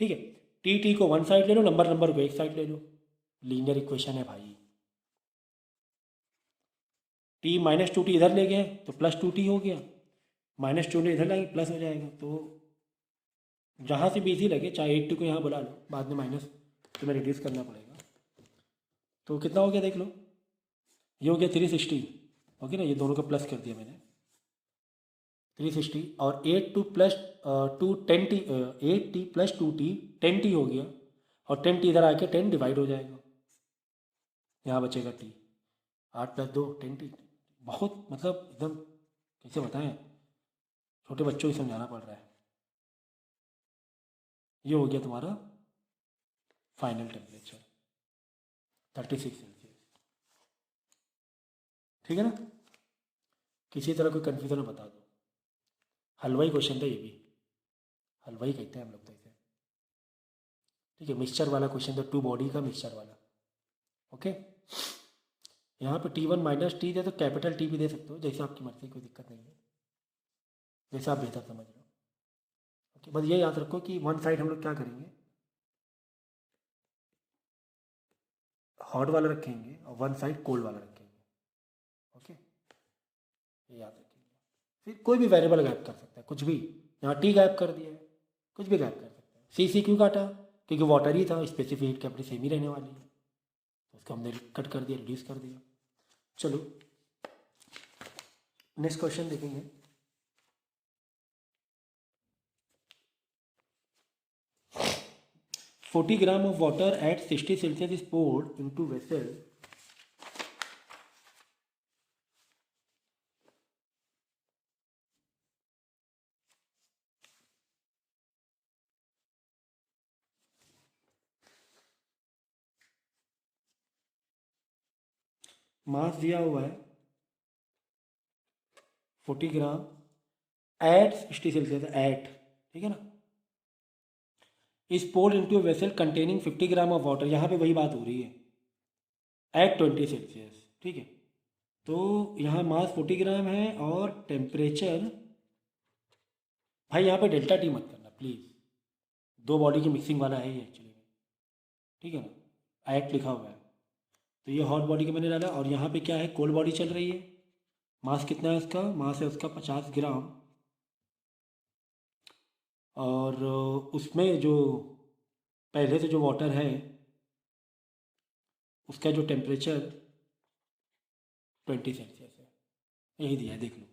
ठीक है। टी को वन साइड ले लो, नंबर को एक साइड ले लो, लीनियर इक्वेशन है भाई। टी माइनस 2T इधर ले गए तो प्लस 2T हो गया, माइनस 2 इधर लाएंगे प्लस हो जाएगा, तो जहाँ से भी इजी लगे, चाहे 80 को यहाँ बुला लो, बाद में माइनस तुम्हें रिड्यूस करना पड़ेगा। तो कितना हो गया देख लो, ये हो गया 360, ओके ना, ये दोनों का प्लस कर दिया मैंने, 360 और 8 two plus 2 10T, 8T plus 2T 10T हो गया, और 10T इधर आके 10 डिवाइड हो जाएगा, यहाँ बचेगा T, 8 प्लस 2 10T, बहुत मतलब एकदम कैसे बताएं, छोटे बच्चों को समझाना पड़ रहा है। ये हो गया तुम्हारा फाइनल टेम्परेचर 36 सेल्सियस, ठीक है ना। किसी तरह कोई कन्फ्यूजन बता दो, हलवाई क्वेश्चन था ये भी, हलवाई कहते हैं हम लोग तो इसे, ठीक है। मिक्सचर वाला क्वेश्चन था, 2 बॉडी का मिक्सचर वाला, ओके। यहाँ पे T1 माइनस टी दे तो कैपिटल T भी दे सकते हो, जैसे आपकी मर्जी, कोई दिक्कत नहीं है, जैसे आप बेहतर समझ लो, ओके। बस ये याद रखो कि वन साइड हम लोग क्या करेंगे, हॉट वाला रखेंगे और वन साइड कोल्ड वाला रखेंगे, ओके, ये याद रखेंगे। फिर कोई भी वेरिएबल गायब कर सकता है, कुछ भी, यहाँ टी गायब कर दिया है, कुछ भी गायब कर सकता है। सी क्यों काटा, क्योंकि वाटर ही था, स्पेसिफिक हीट कैपेसिटी सेम ही रहने वाली है, तो उसको हमने कट कर दिया, रिड्यूस कर दिया। चलो नेक्स्ट क्वेश्चन देखेंगे। Forty gram of water at 60 Celsius is poured into vessel मास दिया हुआ है 40 ग्राम एट 60 सेल्सियस, एट, ठीक है ना, is poured into a vessel containing 50 gram of water, यहाँ पे वही बात हो रही है, एट 20 सेल्सियस, ठीक है। तो यहाँ मास 40 ग्राम है और टेम्परेचर, भाई यहाँ पे डेल्टा टी मत करना प्लीज़, 2 बॉडी की मिक्सिंग वाला है ये एक्चुअली में, ठीक है ना, एट लिखा हुआ है, तो ये हॉट बॉडी का मैंने डाला, और यहाँ पे क्या है, कोल्ड बॉडी चल रही है। मास कितना है उसका, मास है उसका 50 ग्राम, और उसमें जो पहले से जो वाटर है उसका जो टेम्परेचर 20 सेल्सियस है, यही दिया है, देख लो।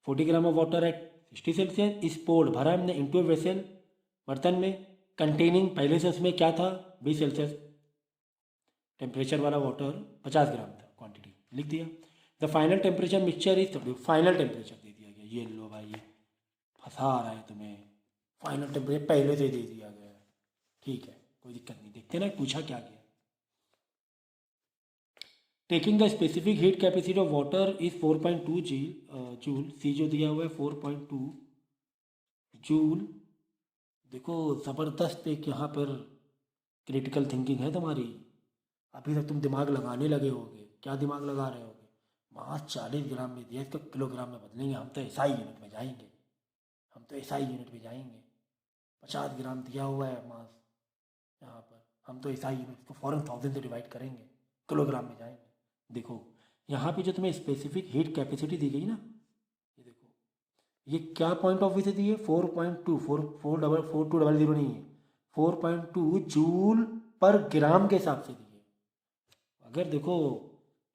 40 gram of water at 60 Celsius इस पोर्ड, भरा हमने इनटू वेसल, बर्तन में, कंटेनिंग, पहले से उसमें क्या था, 20 सेल्सियस टेम्परेचर वाला वाटर 50 ग्राम था, क्वांटिटी लिख दिया। The final temperature mixture is, final temperature दे दिया गया, ये लो भाई, ये फंसा रहा है तुम्हें, फाइनल टेम्परेचर पहले से दे दिया गया है, ठीक है। कोई दिक्कत नहीं, देखते ना पूछा क्या गया। Taking the specific heat capacity of water is 4.2 joule, C जो दिया हुआ है 4.2 जूल। देखो ज़बरदस्त एक यहाँ पर क्रिटिकल थिंकिंग है तुम्हारी। अभी तक तुम दिमाग लगाने लगे होगे। क्या दिमाग लगा रहे होगे? मास 40 ग्राम में दिया, इसको किलोग्राम में बदलेंगे, हम तो एसआई यूनिट में जाएंगे, हम तो एसआई यूनिट में जाएंगे। 50 ग्राम दिया हुआ है मास यहाँ पर, हम तो एसआई यूनिट को फ़ौरन 1000 से डिवाइड करेंगे, किलोग्राम में जाएंगे। देखो यहाँ पे जो तुम्हें स्पेसिफिक हीट कैपेसिटी दी गई ना, ये देखो ये क्या पॉइंट ऑफ व्यू से दी है? 4.2, 4200 नहीं है, 4.2 जूल पर ग्राम के हिसाब से दी है। अगर देखो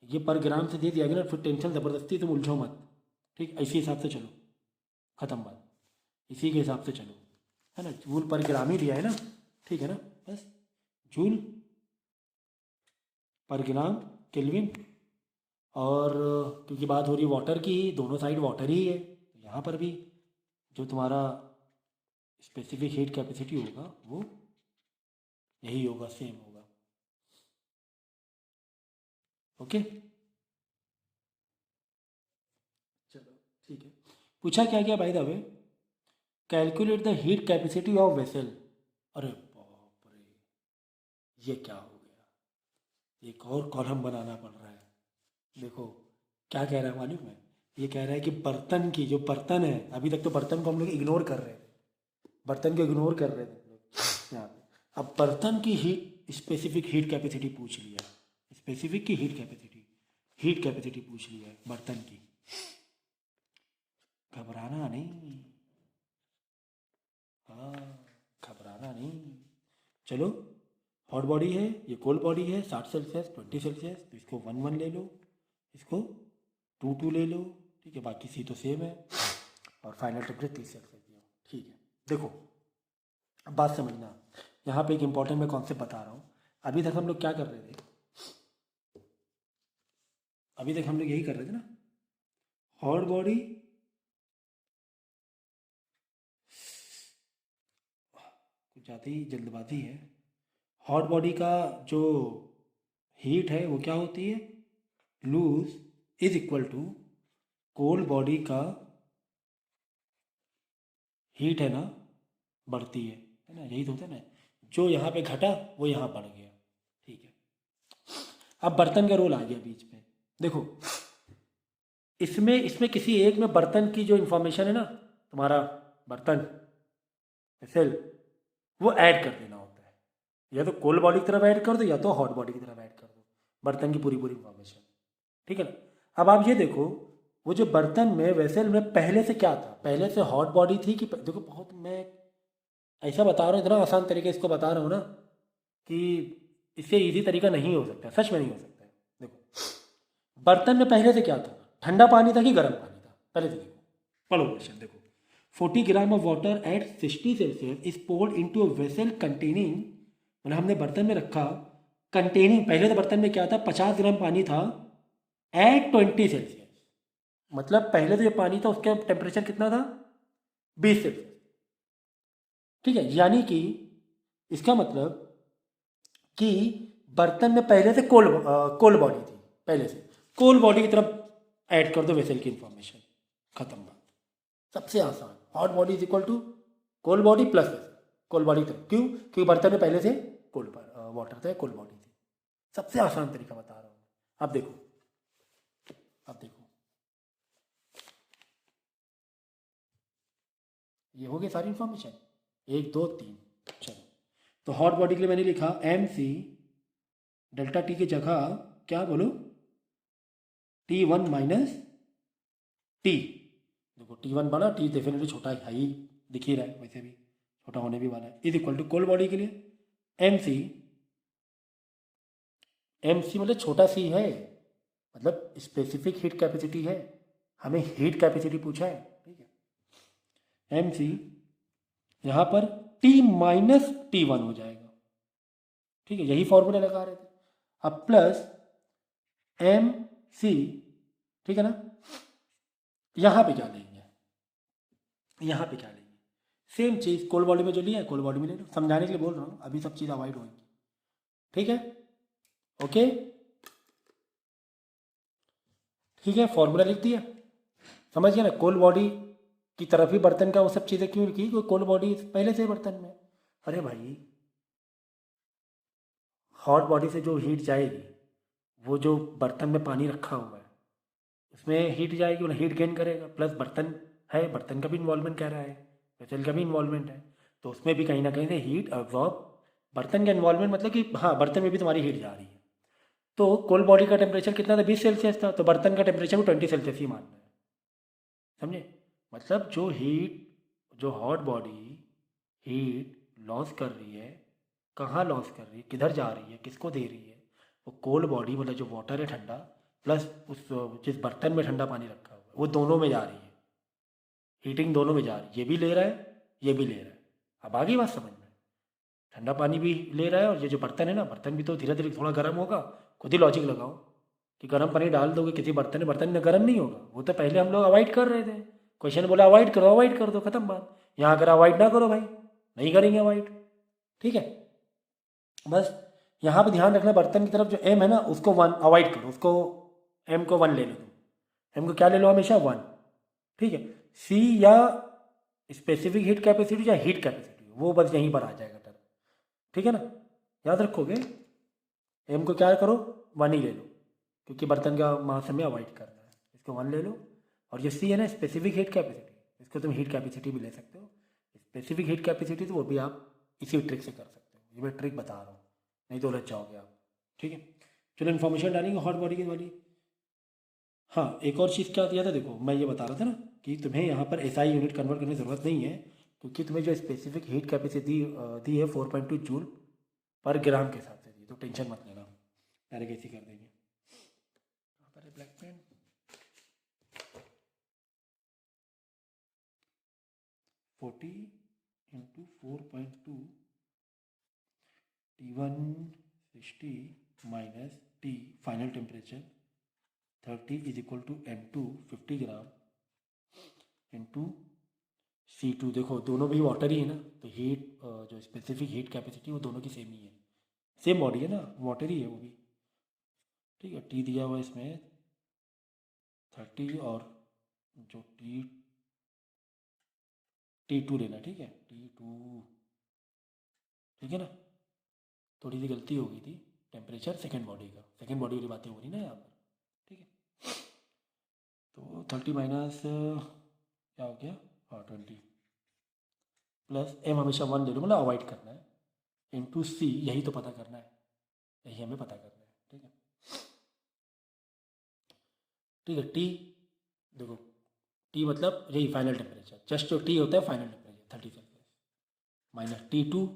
ये पर ग्राम से दे दिया गया ना, फिर टेंशन ज़बरदस्ती, तुम उलझो मत, ठीक, इसी हिसाब से चलो, ख़त्म बात, इसी के हिसाब से चलो, है ना। जूल पर ग्राम ही दिया है ना, ठीक है ना, बस जूल पर ग्राम केल्विन। और क्योंकि बात हो रही है वाटर की, दोनों साइड वाटर ही है, तो यहाँ पर भी जो तुम्हारा स्पेसिफिक हीट कैपेसिटी होगा वो यही होगा, सेम होगा। ओके, चलो ठीक है। पूछा क्या क्या by the way? Calculate the heat capacity of vessel. अरे बाप रे, ये क्या हो गया? एक और कॉलम बनाना पड़ रहा है। देखो क्या कह रहा है मालूम है? ये कह रहा है कि बर्तन की जो बर्तन है, अभी तक तो बर्तन को हम लोग इग्नोर कर रहे थे, बर्तन को इग्नोर कर रहे थे हम लोग यहाँ पे। अब बर्तन की हीट स्पेसिफिक हीट कैपेसिटी पूछ लिया, स्पेसिफिक की हीट कैपेसिटी पूछ लिया है बर्तन की। घबराना नहीं, हाँ घबराना नहीं। चलो, हॉट बॉडी है, ये कोल्ड बॉडी है, 60 सेल्सियस 20 सेल्सियस, तो इसको 1 1 ले लो, इसको 2 2 ले लो, ठीक है, बाकी सी तो सेम है, और फाइनल टेम्परेचर 30 सेल्सियस दिया, ठीक है। देखो अब बात समझना, यहाँ पे एक इंपॉर्टेंट मैं कॉन्सेप्ट बता रहा हूँ। अभी तक हम लोग क्या कर रहे थे? अभी तक हम लोग यही कर रहे थे ना, हॉट बॉडी कुछ ज़्यादा ही जल्दबाजी है। हॉट बॉडी का जो हीट है वो क्या होती है? Lose is equal to cold body का हीट है ना, बढ़ती है ना, यही तो होता है ना। जो यहाँ पे घटा वो यहाँ बढ़ गया, ठीक है। अब बर्तन का रोल आ गया बीच में। देखो इसमें इसमें किसी एक में बर्तन की जो इंफॉर्मेशन है ना, तुम्हारा बर्तन वेसल, वो ऐड कर देना होता है। या तो कोल्ड बॉडी की तरफ ऐड कर दो, या तो हॉट बॉडी की तरफ ऐड कर दो, बर्तन की पूरी पूरी इंफॉर्मेशन, ठीक है ना। अब आप ये देखो, वो जो बर्तन में वेसल में पहले से क्या था? पहले से हॉट बॉडी थी कि देखो बहुत मैं ऐसा बता रहा हूँ, इतना आसान तरीके इसको बता रहा हूँ ना कि इससे इजी तरीका नहीं हो सकता, सच में नहीं हो सकता है। देखो बर्तन में पहले से क्या था? ठंडा पानी था कि गर्म पानी था? पहले से देखो, पढ़ो क्वेश्चन देखो। 40 gram of water at 60 Celsius is poured into a vessel containing, मतलब हमने बर्तन में रखा कंटेनिंग, पहले तो बर्तन में क्या था? 50 ग्राम पानी था एट 20 सेल्सियस, मतलब पहले तो जो पानी था उसका टेम्परेचर कितना था? 20 सेल्सियस, ठीक है। यानी कि इसका मतलब कि बर्तन में पहले से कोल्ड बॉडी थी, पहले से कोल्ड बॉडी की तरफ ऐड कर दो वेसल की इंफॉर्मेशन, खत्म बात। सबसे आसान, hot body is equal to cold body plus vessel, cold body तरफ, क्यों? क्योंकि बर्तन में पहले से कोल्ड वाटर था, कोल्ड बॉडी थी। सबसे आसान तरीका बता रहा हूँ। अब देखो, अब देखो ये हो गई सारी इंफॉर्मेशन, 1 2 3। चलो, तो हॉट बॉडी के लिए मैंने लिखा एम सी डेल्टा टी की जगह क्या बोलो? T1 minus T. देखो T1 बड़ा, टी डेफिनेटली छोटा है ही, दिख ही रहा है, वैसे भी छोटा होने भी वाला है, is equal to cold body के लिए एम सी, एम सी मतलब छोटा सी है, मतलब स्पेसिफिक हीट कैपेसिटी है, हमें हीट कैपेसिटी पूछा है, ठीक है। एम सी यहाँ पर T माइनस T1 हो जाएगा, ठीक है, यही फॉर्मूला लगा रहे थे। अब प्लस एम सी, ठीक है ना, यहाँ पे क्या लेंगे? यहाँ पे क्या लेंगे? सेम चीज़ कोल्ड बॉडी में जो लिया है कोल्ड बॉडी में ले लो, समझाने के लिए बोल रहा हूँ, अभी सब चीज़ अवॉइड होगी। ठीक है, ओके, ठीक है, फॉर्मूला लिख दिया, समझ गया ना। कोल्ड बॉडी की तरफ ही बर्तन का वो सब चीज़ें क्यों की, क्योंकि कोल्ड बॉडी पहले से बर्तन में। अरे भाई, हॉट बॉडी से जो हीट जाएगी, वो जो बर्तन में पानी रखा हुआ है उसमें हीट जाएगी, मतलब हीट गेन करेगा, प्लस बर्तन है, बर्तन का भी इन्वॉल्वमेंट कह रहा है, वेसल का भी इन्वॉल्वमेंट है, तो उसमें भी कहीं ना कहीं से हीट अब्जॉर्ब, बर्तन का इन्वॉल्वमेंट मतलब कि हाँ बर्तन में भी तुम्हारी हीट जा रही है। तो कोल्ड बॉडी का टेम्परेचर कितना था, 20 सेल्सियस था, तो बर्तन का टेम्परेचर भी 20 सेल्सियस ही मानना है, समझे। मतलब जो हीट, जो हॉट बॉडी हीट लॉस कर रही है, कहाँ लॉस कर रही है, किधर जा रही है, किसको दे रही है, वो कोल्ड बॉडी मतलब जो वाटर है ठंडा, प्लस उस जिस बर्तन में ठंडा पानी रखा हुआ है वो दोनों में जा रही है, हीटिंग दोनों में जा रही है, ये भी ले रहा है, ये भी ले रहा है। अब आ गई बात समझ में, ठंडा पानी भी ले रहा है, और ये जो बर्तन है ना, बर्तन भी तो धीरे धीरे थोड़ा गर्म होगा। खुद ही लॉजिक लगाओ कि गर्म पानी डाल दोगे किसी बर्तन में, बर्तन में गर्म नहीं होगा, वो तो पहले हम लोग अवॉइड कर रहे थे, क्वेश्चन बोला अवॉइड करो, अवॉइड कर दो, खत्म बात। यहाँ अगर अवॉइड ना करो भाई, नहीं करेंगे अवॉइड, ठीक है। बस यहाँ पे ध्यान रखना, बर्तन की तरफ जो एम है ना उसको 1 अवॉइड करो, उसको एम को 1 ले लो तुम, एम को क्या ले लो हमेशा 1, ठीक है। सी या स्पेसिफिक हीट कैपेसिटी या हीट कैपेसिटी, वो बस यहीं पर आ जाएगा टर्म, ठीक है ना, याद रखोगे। एम को क्या करो 1 ही ले लो, क्योंकि बर्तन का मास हमें अवॉइड करना है, इसको 1 ले लो। और जो सी है ना स्पेसिफिक हीट कैपेसिटी, इसको तुम हीट कैपेसिटी भी ले सकते हो, स्पेसिफिक हीट कैपेसिटी तो वो भी आप इसी ट्रिक से कर सकते हो, ये मैं ट्रिक बता रहा हूँ, नहीं तो उलझ जाओगे आप, ठीक है। चलो इन्फॉर्मेशन डालेंगे हॉट बॉडी की वाली। हाँ, एक और चीज़ क्या दिया था, देखो मैं ये बता रहा था ना कि तुम्हें यहाँ पर एसआई यूनिट कन्वर्ट करने की ज़रूरत नहीं है, क्योंकि तुम्हें जो स्पेसिफिक हीट कैपेसिटी दी है 4.2 जूल पर ग्राम के हिसाब से दी, तो टेंशन मत लेना, डायरेक्ट ऐसे कर देंगे। यहाँ पर है black pen, 40 into 4.2 T1 60 minus T final temperature 30 is equal to M2 50 gram into C2। देखो दोनों भी वाटर ही है ना, तो हीट जो स्पेसिफिक हीट कैपेसिटी वो दोनों की सेम ही है, सेम बॉडी है ना, वाटर ही है वो भी, ठीक है। टी दिया हुआ है इसमें 30, और जो T2 लेना, ठीक है, T2, ठीक है ना। थोड़ी सी गलती हो गई थी, टेम्परेचर सेकेंड बॉडी का, सेकेंड बॉडी वाली बातें हो रही ना यहाँ पर, ठीक है। तो 30 माइनस क्या हो गया, हाँ 20, प्लस एम हमेशा 1 ले लो, मतलब अवॉइड करना है, इंटू सी, यही तो पता करना है, यही हमें पता करना है, ठीक है। ठीक है, टी, देखो टी मतलब यही फाइनल टेम्परेचर, जस्ट जो टी होता है final temperature 30 Celsius, minus T2,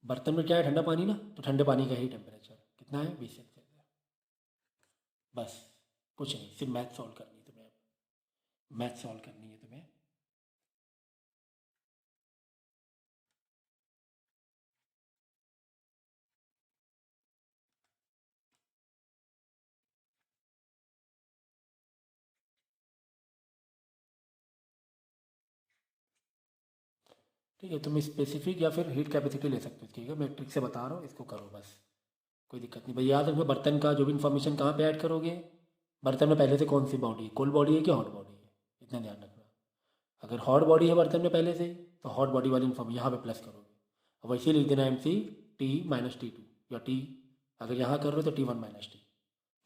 बर्तन में क्या है ठंडा पानी ना, तो ठंडे पानी का ही टेम्परेचर कितना है 20 सेल्सियस है। बस कुछ नहीं, सिर्फ मैथ सॉल्व करनी है तुम्हें, अब मैथ सॉल्व करनी है तुम्हें। ठीक है, तुम स्पेसिफिक या फिर हीट कैपेसिटी ले सकते हो, ठीक है, मैं ट्रिक से बता रहा हूँ, इसको करो बस, कोई दिक्कत नहीं भाई। याद रखो बर्तन का जो भी इन्फॉर्मेशन कहाँ पे ऐड करोगे, बर्तन में पहले से कौन सी बॉडी है, कोल्ड बॉडी है कि हॉट बॉडी है, इतना ध्यान रखना। अगर हॉट बॉडी है बर्तन में पहले से ही, तो हॉट बॉडी वाली इन्फॉर्मेशन यहाँ पे प्लस करोगे, और वैसे ही लिख देना MC T माइनस T2, या T अगर यहाँ कर रहे हो तो T1 माइनस T,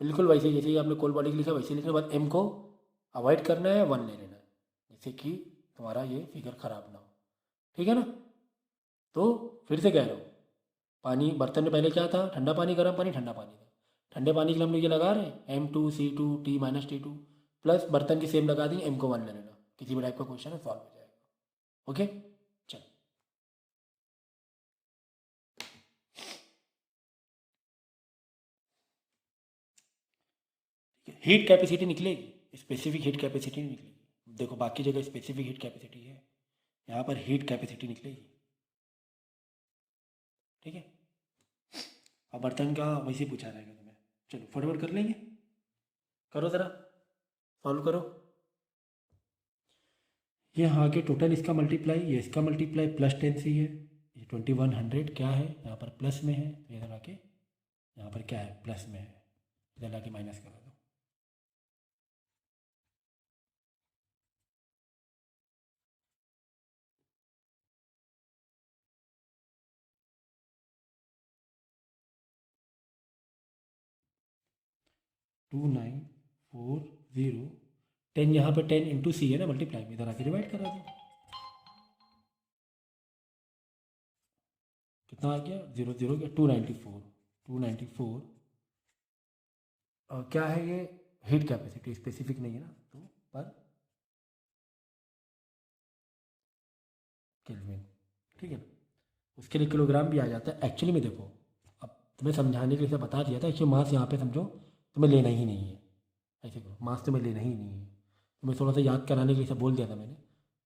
बिल्कुल वैसे ही जैसे ही आपने कोल्ड बॉडी की लिखा वैसे ही लिखना, बाद M को अवॉइड करना है, 1 ले लेना है, जिससे कि तुम्हारा ये फिगर ख़राब ना हो, ठीक है ना। तो फिर से कह रहा हूँ, पानी बर्तन में पहले क्या था, ठंडा पानी गर्म पानी, ठंडा पानी था, ठंडे पानी के लिए हम लोग ये लगा रहे हैं M2C2 T minus T2, plus बर्तन की सेम लगा दी, M को 1 ले लेना, किसी भी टाइप का क्वेश्चन है सॉल्व हो जाएगा, ओके। चल, हीट कैपेसिटी निकलेगी, स्पेसिफिक हीट कैपेसिटी नहीं निकलेगी, देखो बाकी जगह स्पेसिफिक हीट कैपेसिटी है, यहाँ पर हीट कैपेसिटी निकलेगी, ठीक है। अब बर्तन का वैसे ही पूछा रहेगा तुम्हें, चलो फटाफट कर लेंगे, करो ज़रा सॉल्व करो। ये हाँ के टोटल इसका मल्टीप्लाई, ये इसका मल्टीप्लाई प्लस 10c है, ये 2100 क्या है यहाँ पर प्लस में है, तो इधर आके यहाँ पर क्या है प्लस में है, इधर आके माइनस करा दो। टू नाइन फोर ज़ीरो 10, यहाँ पर 10 इंटू सी है ना मल्टीप्लाई में, इधर आके डिवाइड करा दो। कितना आ गया 0 0 गया 294 और क्या है ये हीट कैपेसिटी, स्पेसिफिक नहीं है ना तो पर केल्विन, ठीक है ना। उसके लिए किलोग्राम भी आ जाता है एक्चुअली में। देखो अब तुम्हें समझाने के लिए बता दिया था कि मास यहाँ पे समझो तुम्हें लेना ही नहीं है, ऐसे करो मास तुम्हें लेना ही नहीं है, तुम्हें थोड़ा सा याद कराने के लिए सब बोल दिया था मैंने,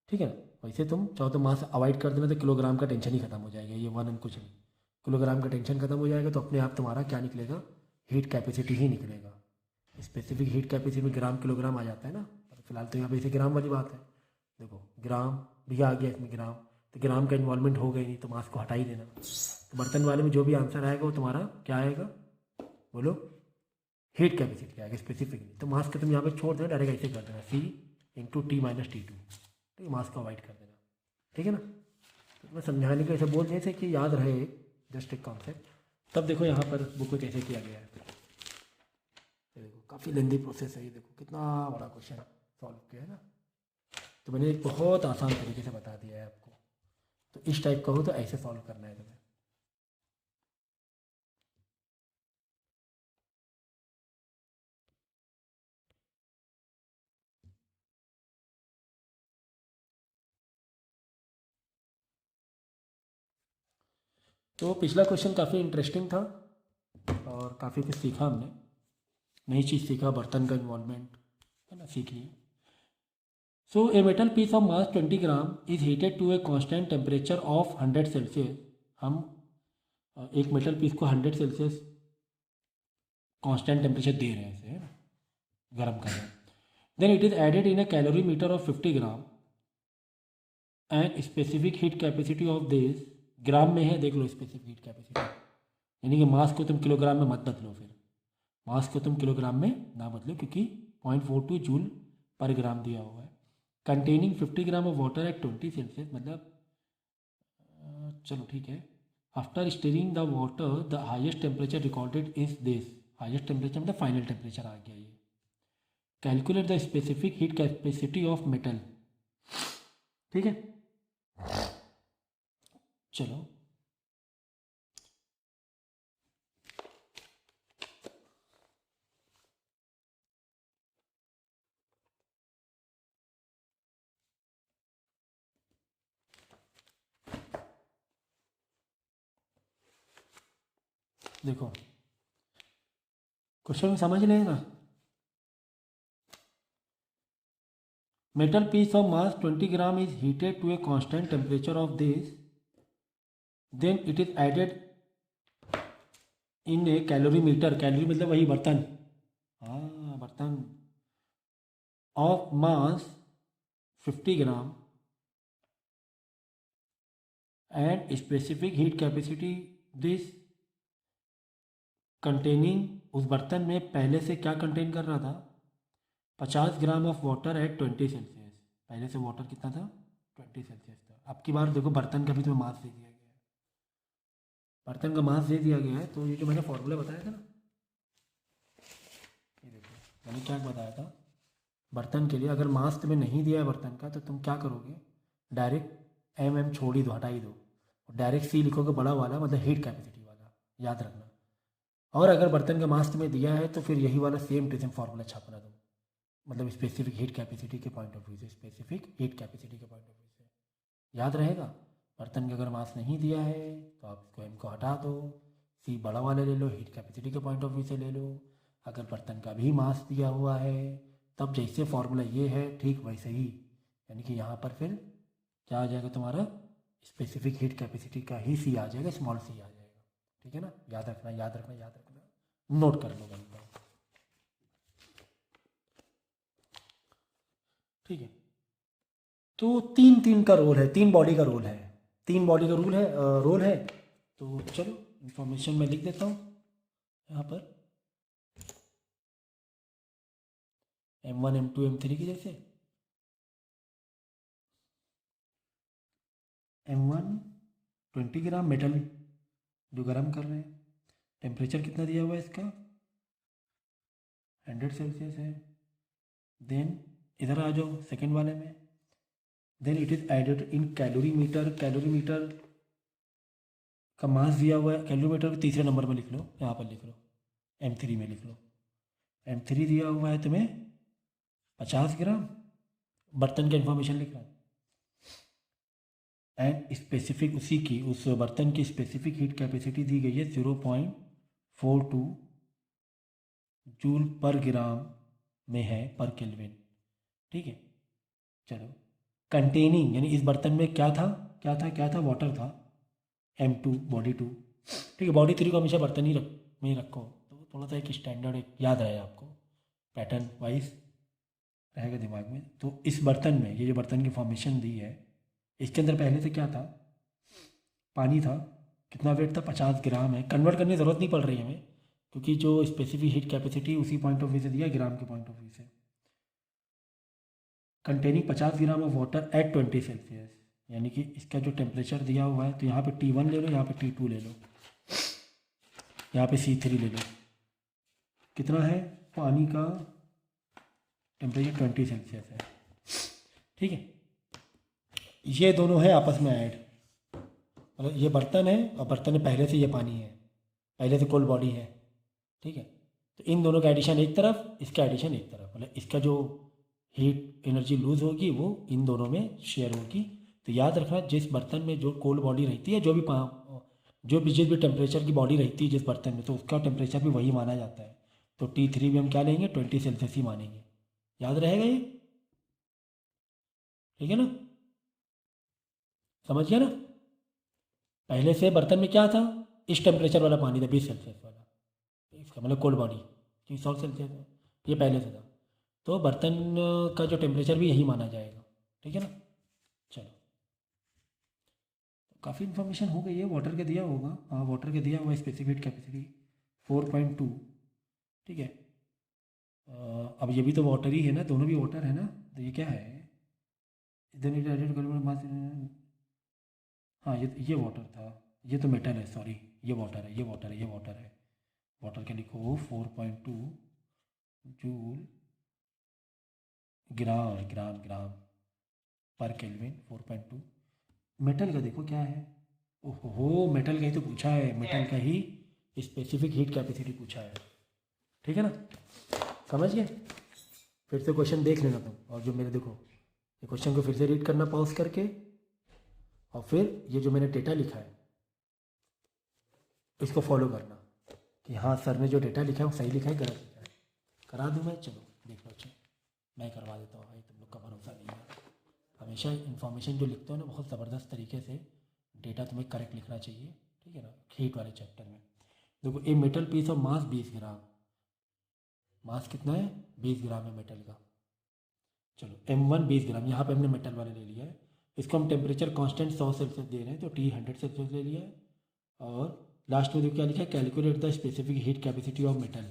ठीक है ना। वैसे तुम चाहो तो मास अवॉइड कर देना तो किलोग्राम का टेंशन ही खत्म हो जाएगा, ये वन एंड कुछ नहीं, किलोग्राम का टेंशन खत्म हो जाएगा तो अपने आप तुम्हारा क्या निकलेगा हीट कैपेसिटी ही निकलेगा। स्पेसिफिक हीट कैपेसिटी में ग्राम किलोग्राम आ जाता है ना, पर फिलहाल तो यहाँ पे इसे ग्राम वाली बात है। देखो ग्राम भी आ गया इसमें ग्राम, तो ग्राम का इन्वॉल्वमेंट हो गई नहीं तो मास को हटा ही देना। तो बर्तन वाले में जो भी आंसर आएगा वो तुम्हारा क्या आएगा बोलो, हीट कैपेसिटी आएगा, स्पेसिफिक नहीं। तो मास को तुम यहाँ पे छोड़ देना, डायरेक्ट ऐसे कर देना C into T minus T2, ठीक है, मास को अवॉइड कर देना, ठीक है ना। तो मैं समझाने के ऐसे बोल रहे थे कि याद रहे जस्ट एक कॉन्सेप्ट। तब देखो यहाँ पर बुक में कैसे किया गया है, ये देखो काफ़ी लेंदी प्रोसेस है, ये देखो कितना बड़ा क्वेश्चन सॉल्व किया है ना। तो मैंने एक बहुत आसान तरीके से बता दिया है आपको, तो इस टाइप का हो तो ऐसे सॉल्व करना है तुम्हें। तो पिछला क्वेश्चन काफ़ी इंटरेस्टिंग था और काफ़ी कुछ सीखा हमने, नई चीज़ सीखा, बर्तन का इन्वॉल्वमेंट है ना सीख लिया। So a metal piece of mass 20 gram is heated to a constant temperature of 100 Celsius. हम एक मेटल पीस को 100 सेल्सियस कांस्टेंट टेम्परेचर दे रहे हैं इसे, है ना, गर्म कर रहे हैं। Then it is added in a calorimeter of 50 gram and specific heat capacity of this, gram में है देख लो स्पेसिफिक हीट कैपेसिटी, यानी कि मास को तुम किलोग्राम में मत बदलो, फिर मास को तुम किलोग्राम में ना बदलो क्योंकि 0.42 जूल पर ग्राम दिया हुआ है। Containing 50 gram of water at 20 Celsius, मतलब चलो ठीक है। After stirring the water the highest temperature recorded is this, highest temperature मतलब फाइनल टेम्परेचर आ गया ये। Calculate the specific heat capacity of metal, ठीक है। चलो देखो क्वेश्चन समझ लेना। Metal piece of mass 20 gram is heated to a constant temperature of this, then it is added in a calorie metre, calorie मतलब वही बर्तन, हाँ बर्तन, of mass 50 gram and specific heat capacity this, containing उस बर्तन में पहले से क्या कंटेन कर रहा था 50 gram of water at 20 Celsius, पहले से वाटर कितना था 20 सेल्सियस था। अब की बार देखो बर्तन का भी तुम्हें मास दे दिया गया है, बर्तन का मास दे दिया गया है, तो ये जो मैंने फॉर्मूला बताया था ना, ये देखो मैंने क्या बताया था, बर्तन के लिए अगर मास तुम्हें नहीं दिया है बर्तन का तो तुम क्या करोगे, डायरेक्ट एम छोड़ ही दो, हटा ही दो, और डायरेक्ट C लिखोगे बड़ा वाला, मतलब हीट कैपेसिटी वाला, याद रखना। और अगर बर्तन का मास तुम्हें दिया है तो फिर यही वाला सेम टू सेम फार्मूला छापना तुम, मतलब स्पेसिफिक हीट कैपेसिटी के पॉइंट ऑफ व्यू से, स्पेसिफिक हीट कैपेसिटी के पॉइंट ऑफ व्यू से याद रहेगा। बर्तन का अगर मास नहीं दिया है तो आप इसको एम को हटा दो, C बड़ा वाला ले लो, हीट कैपेसिटी के पॉइंट ऑफ व्यू से ले लो। अगर बर्तन का भी मास दिया हुआ है तब जैसे फार्मूला ये है ठीक वैसे ही, यानी कि यहाँ पर फिर क्या आ जाएगा तुम्हारा स्पेसिफिक हीट कैपेसिटी का ही C आ जाएगा, स्मॉल c आ जाएगा, ठीक है ना। याद रखना याद रखना याद रखना, नोट कर लो गलता, ठीक है। तो तीन तीन का रोल है, तीन बॉडी का रोल है, तीन बॉडी का रोल है। तो चलो इंफॉर्मेशन मैं लिख देता हूँ यहाँ पर, M1 M2 M3 की जैसे। M1 20 ग्राम मेटल जो गर्म कर रहे हैं, टेम्परेचर कितना दिया हुआ है इसका, 100 सेल्सियस है। देन इधर आ जाओ सेकेंड वाले में, then it is added in calorimeter, calorimeter का मास दिया हुआ है, कैलोरीमीटर को तीसरे नंबर में लिख लो, यहाँ पर लिख लो, M3 में लिख लो। M3 दिया हुआ है तुम्हें 50 ग्राम, बर्तन का इन्फॉर्मेशन लिख रहा हूँ। एंड स्पेसिफिक उसी की, उस बर्तन की स्पेसिफिक हीट कैपेसिटी दी गई है 0.42 जूल पर ग्राम में है पर केल्विन। ठीक है, चलो कंटेनिंग, यानी इस बर्तन में क्या था, वाटर था, M2 बॉडी 2। ठीक है, बॉडी 3 को हमेशा बर्तन ही में ही रखो, तो थोड़ा सा एक स्टैंडर्ड एक याद रहे आपको, पैटर्न वाइज रहेगा दिमाग में। तो इस बर्तन में, ये जो बर्तन की फॉर्मेशन दी है, इसके अंदर पहले से क्या था, पानी था। कितना वेट था, 50 ग्राम है। कन्वर्ट करने की ज़रूरत नहीं पड़ रही है हमें, क्योंकि जो स्पेसिफिक हीट कैपेसिटी उसी पॉइंट ऑफ व्यू से दिया, ग्राम के पॉइंट ऑफ व्यू से। Containing 50 gram of water at 20 Celsius, यानी कि इसका जो टेम्परेचर दिया हुआ है, तो यहाँ पे T1 ले लो, यहाँ पे T2 ले लो, यहाँ पे C3 ले लो। कितना है, पानी का टेम्परेचर 20 सेल्सियस है। ठीक है, ये दोनों है आपस में ऐड, मतलब ये बर्तन है और बर्तन में पहले से ये पानी है, पहले से कोल्ड बॉडी है। ठीक है, तो इन दोनों का एडिशन एक तरफ, इसका एडिशन एक तरफ, मतलब इसका जो हीट एनर्जी लूज होगी वो इन दोनों में शेयर होगी। तो याद रखना, जिस बर्तन में जो कोल्ड बॉडी रहती है, जिस भी टेम्परेचर की बॉडी रहती है जिस बर्तन में, तो उसका टेम्परेचर भी वही माना जाता है। तो T3 भी हम क्या लेंगे, 20 सेल्सियस ही मानेंगे। याद रहेगा ये, ठीक है ना, समझ गया ना। पहले से बर्तन में क्या था, इस टेम्परेचर वाला पानी था, 20 सेल्सियस वाला, इसका मतलब कोल्ड बॉडी, क्योंकि 100 सेल्सियस है, ये पहले से था। तो बर्तन का जो टेम्परेचर भी यही माना जाएगा। ठीक है ना, चलो काफ़ी इन्फॉर्मेशन हो गई है। वाटर का दिया होगा, हाँ वाटर का दिया हुआ स्पेसिफिक कैपेसिटी 4.2। ठीक है, अब ये भी तो वाटर ही है ना, दोनों भी वाटर है ना। तो ये क्या है, इधर हाँ ये वाटर था, ये तो मेटल है, सॉरी, ये वाटर है, ये वाटर है, ये वाटर है। वाटर के लिखो 4.2 जूल ग्राम पर केल्विन, 4.2। मेटल का देखो क्या है, ओहो मेटल का ही तो पूछा है, मेटल का ही स्पेसिफिक हीट कैपेसिटी पूछा है। ठीक है ना, समझ गए। फिर से क्वेश्चन देख लेना तुम, और जो मेरे देखो ये क्वेश्चन को फिर से रीड करना पॉज करके, और फिर ये जो मैंने डेटा लिखा है इसको फॉलो करना कि हाँ सर ने जो डेटा लिखा है वो सही लिखा है गलत लिखा है। करा दूँ मैं, चलो देख लो, अच्छा मैं करवा देता हूँ भाई, तुम लोग का भरोसा नहीं है। हमेशा इन्फॉर्मेशन जो लिखते हो ना, बहुत ज़बरदस्त तरीके से डेटा तुम्हें करेक्ट लिखना चाहिए। ठीक है ना, हीट वाले चैप्टर में देखो, a metal piece of mass 20 gram, mass कितना है, 20 ग्राम है मेटल का। चलो M1 20 ग्राम, यहाँ पे हमने मेटल वाले ले लिया है, इसको हम टेम्परेचर कांस्टेंट 100 सेल्सियस दे रहे हैं, तो T 100 सेल्सियस ले लिया है। और लास्ट में देखो क्या लिखा है, calculate the specific heat capacity of metal,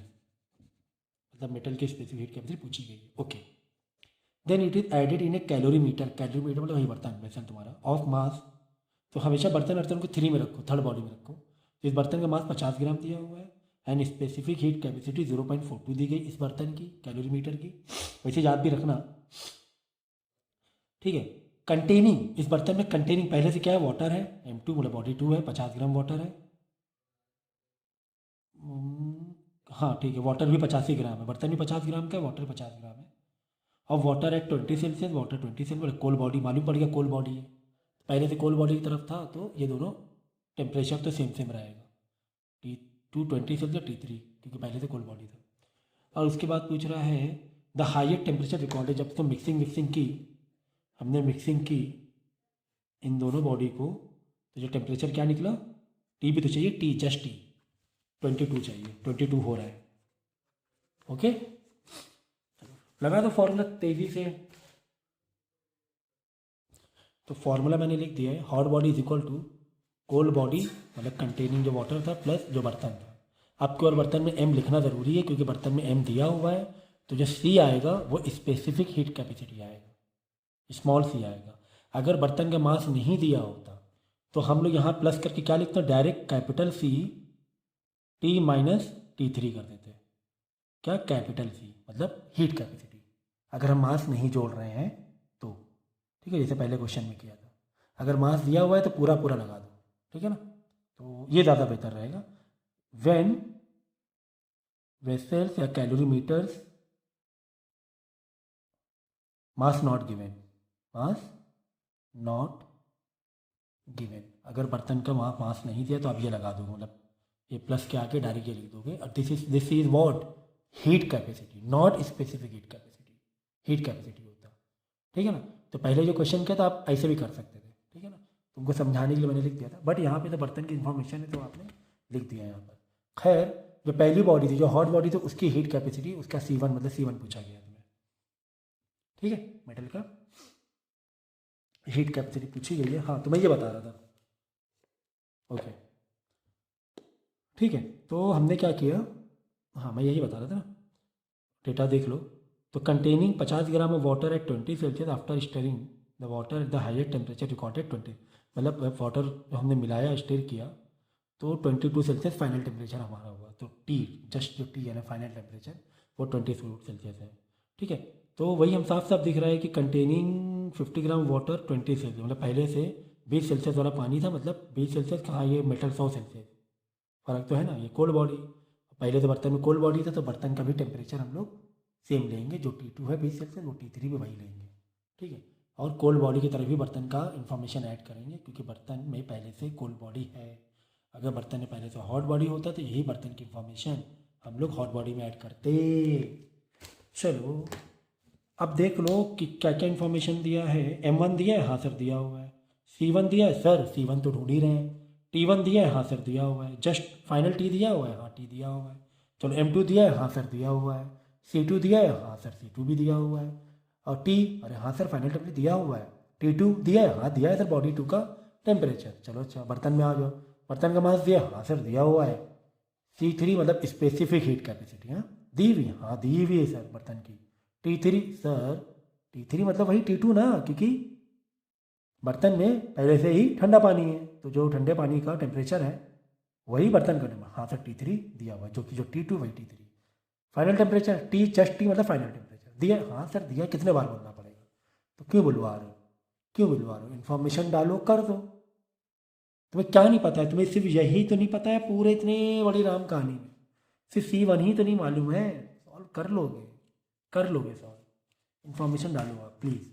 मतलब मेटल की स्पेसिफिक हीट कैपेसिटी पूछी गई है। Okay, then it is added in a calorimeter, calorimeter मतलब वही बर्तन वैसे तुम्हारा ऑफ मास। तो हमेशा बर्तन को 3 में रखो, थर्ड बॉडी में रखो। इस बर्तन का मास 50 ग्राम दिया हुआ है, एंड स्पेसिफिक हीट कैपेसिटी 0.42 दी गई इस बर्तन की, कैलोरीमीटर की, वैसे याद भी रखना। ठीक है, कंटेनिंग, इस बर्तन में कंटेनिंग पहले से क्या है, वाटर है, M2 मतलब बॉडी 2 है, 50 ग्राम वाटर है। हाँ ठीक है, वाटर भी 85 ग्राम है, बर्तन भी 50 ग्राम का है, वाटर 50 ग्राम है। और water at 20 Celsius, water 20 Celsius, cold body मालूम पड़ गया, कोल्ड बॉडी है, पहले से कोल्ड बॉडी की तरफ था, तो ये दोनों टेम्परेचर तो सेम सेम रहेगा, T2 20 सेल्सियस, T3 क्योंकि पहले से कोल्ड बॉडी था। और उसके बाद पूछ रहा है द हाईएस्ट टेम्परेचर रिकॉर्डेड, जब तो मिक्सिंग की, हमने मिक्सिंग की इन दोनों बॉडी को, तो जो टेम्परेचर क्या निकला, टी भी तो चाहिए, टी जस्ट टी 22 चाहिए, 22 हो रहा है। ओके, लगा दो फॉर्मूला तेजी से। तो फॉर्मूला मैंने लिख दिया है, hot body is equal to cold body मतलब कंटेनिंग जो वाटर था प्लस जो बर्तन था। आपके और बर्तन में एम लिखना ज़रूरी है क्योंकि बर्तन में एम दिया हुआ है, तो जो सी आएगा वो स्पेसिफिक हीट कैपेसिटी आएगा, स्मॉल सी आएगा। अगर बर्तन का मास नहीं दिया होता तो हम लोग यहाँ प्लस करके क्या लिखते हैं, direct capital C T minus T3 कर देते हैं। क्या, कैपिटल सी मतलब हीट कैपेसिटी, अगर हम मास नहीं जोड़ रहे हैं तो। ठीक है, जैसे पहले क्वेश्चन में किया था, अगर मास दिया हुआ है तो पूरा पूरा लगा दो, ठीक है ना, तो ये ज़्यादा बेहतर रहेगा। व्हेन वेसल्स या calorimeters mass not given, mass not given, अगर बर्तन का मास नहीं दिया तो आप ये लगा दो, मतलब ये प्लस के आके डायरेक्ट ये लिख दोगे। और this is what, heat capacity, not specific heat capacity, heat capacity होता, ठीक है ना। तो पहले जो क्वेश्चन किया था आप ऐसे भी कर सकते थे, ठीक है ना, तुमको समझाने के लिए मैंने लिख दिया था, बट यहाँ पे तो बर्तन की इन्फॉर्मेशन है तो आपने लिख दिया यहाँ पर। खैर, जो पहली बॉडी थी, जो हॉट बॉडी थी, उसकी हीट कैपेसिटी, उसका C1 मतलब C1 पूछा गया तुम्हें, ठीक है, मेटल का हीट कैपेसिटी पूछी गई है। हाँ, तो मैं ये बता रहा था, ओके ठीक है। तो हमने क्या किया, हाँ मैं यही बता रहा था ना, डेटा देख लो। तो containing 50 gram of water at 20 Celsius after steering the water at the highest temperature recorded 20, मतलब वाटर जो हमने मिलाया स्टीयर किया तो 22 सेल्सियस फाइनल टेम्परेचर हमारा हुआ। तो टी, जस्ट जो टी है ना फाइनल टेम्परेचर, वो 22 सेल्सियस है, ठीक है। तो वही हम साफ साफ दिख रहा है कि कंटेनिंग 50 ग्राम वाटर 20 सेल्सियस, मतलब पहले से 20 सेल्सियस वाला पानी था, मतलब 20 सेल्सियस कहाँ, ये मेटल 100 सेल्सियस, फ़र्क तो है ना। ये कोल्ड बॉडी, पहले तो बर्तन में कोल्ड बॉडी था तो बर्तन का भी टेम्परेचर हम लोग सेम लेंगे, जो T2 है 20 सेल्सियस वो T3 भी वही लेंगे, ठीक है। और कोल्ड बॉडी की तरफ भी बर्तन का इन्फॉर्मेशन ऐड करेंगे क्योंकि बर्तन में पहले से कोल्ड बॉडी है। अगर बर्तन में पहले से हॉट बॉडी होता तो यही बर्तन की इन्फॉर्मेशन हम लोग हॉट बॉडी में ऐड करते। चलो अब देख लो कि क्या क्या इन्फॉर्मेशन दिया है। M1 दिया है, हाँ सर दिया हुआ है। C1 दिया है, सर C1 तो ढूंढ ही रहे हैं। T1 दिया है, हाँ सर दिया हुआ है। जस्ट फाइनल T दिया हुआ है, हाँ T दिया हुआ है। चलो M2 दिया है, हाँ सर दिया हुआ है। C2 दिया है, हाँ सर C2 भी दिया हुआ है। और T, अरे हाँ सर फाइनल टेम्परेचर दिया हुआ है। T2 दिया है, हाँ दिया है सर बॉडी 2 का टेम्परेचर। चलो अच्छा, बर्तन में आ जाओ, बर्तन का मास दिया, हाँ सर दिया हुआ है। C3 मतलब स्पेसिफिक हीट कैपेसिटी, हाँ दी हुई, हाँ दी हुई है सर बर्तन की। T3 सर, T3 मतलब वही T2 ना, क्योंकि बर्तन में पहले से ही ठंडा पानी है तो जो ठंडे पानी का टेम्परेचर है वही बर्तन का टेम्परेचर, हाँ सर T3 दिया हुआ है, जो कि जो T2 वही T3। Final temperature T, just T मतलब फाइनल टेम्परेचर दिया, हाँ सर दिया, कितने बार बोलना पड़ेगा, तो क्यों बुलवा रहे हो, क्यों बुलवा रहे हो, इन्फॉर्मेशन डालो, कर दो। तुम्हें क्या नहीं पता है, तुम्हें सिर्फ यही तो नहीं पता है पूरे इतने बड़ी राम कहानी में, सिर्फ C1 ही तो नहीं मालूम है, सॉल्व कर लोगे, कर लोगे सॉल्व, इन्फॉर्मेशन डालो आप प्लीज़।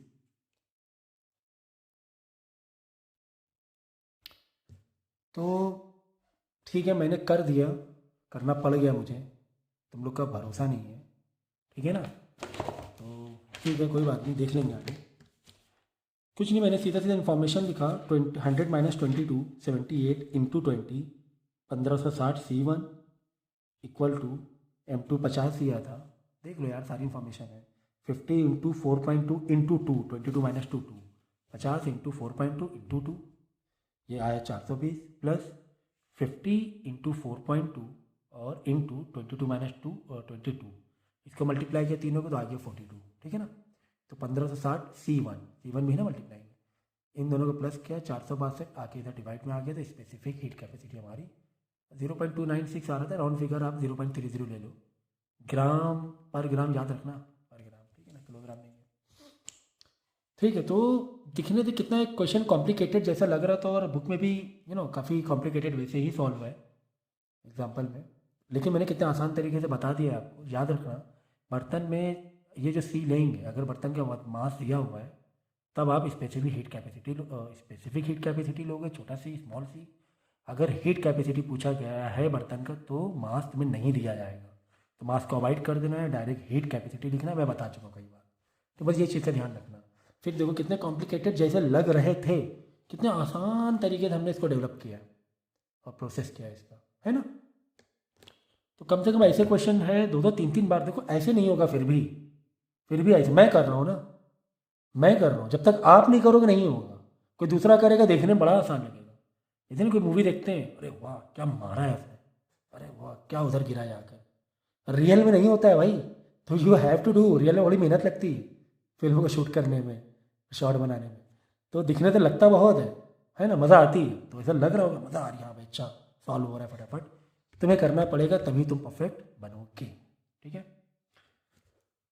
तो ठीक है, मैंने कर दिया, करना पड़ गया मुझे, तुम लोग का भरोसा नहीं है, ठीक है ना, तो ठीक है कोई बात नहीं, देख लेंगे आगे। कुछ नहीं, मैंने सीधा सीधा इन्फॉर्मेशन लिखा, 100 minus 22 78 into 20 1560 C1 equal to M2 50 दिया था, देख लो यार सारी इन्फॉर्मेशन है। 50 into 4.2 into 2, 22 minus 2 2, 50 into 4.2 into 2, ये आया 420 प्लस 50 इंटू 4.2 और इंटू 22 माइनस 2 और 22, इसको मल्टीप्लाई किया तीनों को तो आ गया 42, ठीक है ना। तो 1560 C1 भी है ना मल्टीप्लाई में, इन दोनों को प्लस किया 462 आके इधर डिवाइड में आ गया, तो स्पेसिफिक हीट कैपेसिटी हमारी 0.296 आ रहा था, राउंड फिगर आप 0.30 ले लो, ग्राम पर ग्राम याद रखना, पर ग्राम, ठीक है ना, किलोग्राम नहीं है, ठीक है। तो दिखने से कितना एक क्वेश्चन कॉम्प्लिकेटेड जैसा लग रहा था और बुक में भी काफ़ी कॉम्प्लिकेटेड वैसे ही सॉल्व है एग्जाम्पल में, लेकिन मैंने कितने आसान तरीके से बता दिया आपको। याद रखना, बर्तन में ये जो सी लेंगे, अगर बर्तन का मास दिया हुआ है तब आप स्पेसिफिक हीट कैपेसिटी लोगे, छोटा सी स्मॉल सी। अगर हीट कैपेसिटी पूछा गया है बर्तन का तो मास तुम्हें नहीं दिया जाएगा, तो मास को अवॉइड कर देना है, डायरेक्ट हीट कैपेसिटी लिखना है, मैं बता चुका कई बार, तो बस ये चीज़ का ध्यान रखना। फिर देखो कितने कॉम्प्लिकेटेड जैसे लग रहे थे, कितने आसान तरीके से हमने इसको डेवलप किया और प्रोसेस किया इसका, है ना। तो कम से कम ऐसे क्वेश्चन है 2-2 3-3 बार देखो, ऐसे नहीं होगा, फिर भी ऐसे मैं कर रहा हूँ ना, मैं कर रहा हूँ, जब तक आप नहीं करोगे नहीं होगा। कोई दूसरा करेगा, देखने में बड़ा आसान लगेगा। इतने कोई मूवी देखते हैं, अरे वाह क्या मारा है उसने, अरे वाह क्या उधर गिरा जाकर। रियल में नहीं होता है भाई, तो you have to do, real में बड़ी मेहनत लगती है फिल्मों को शूट करने में, शॉट बनाने में। तो दिखने तो लगता बहुत है ना, मज़ा आती है। तो ऐसा लग रहा होगा मज़ा आ रही है, हाँ भाई अच्छा सॉल्व हो रहा है फटाफट। तुम्हें करना पड़ेगा तभी तुम परफेक्ट बनोगे। ठीक है,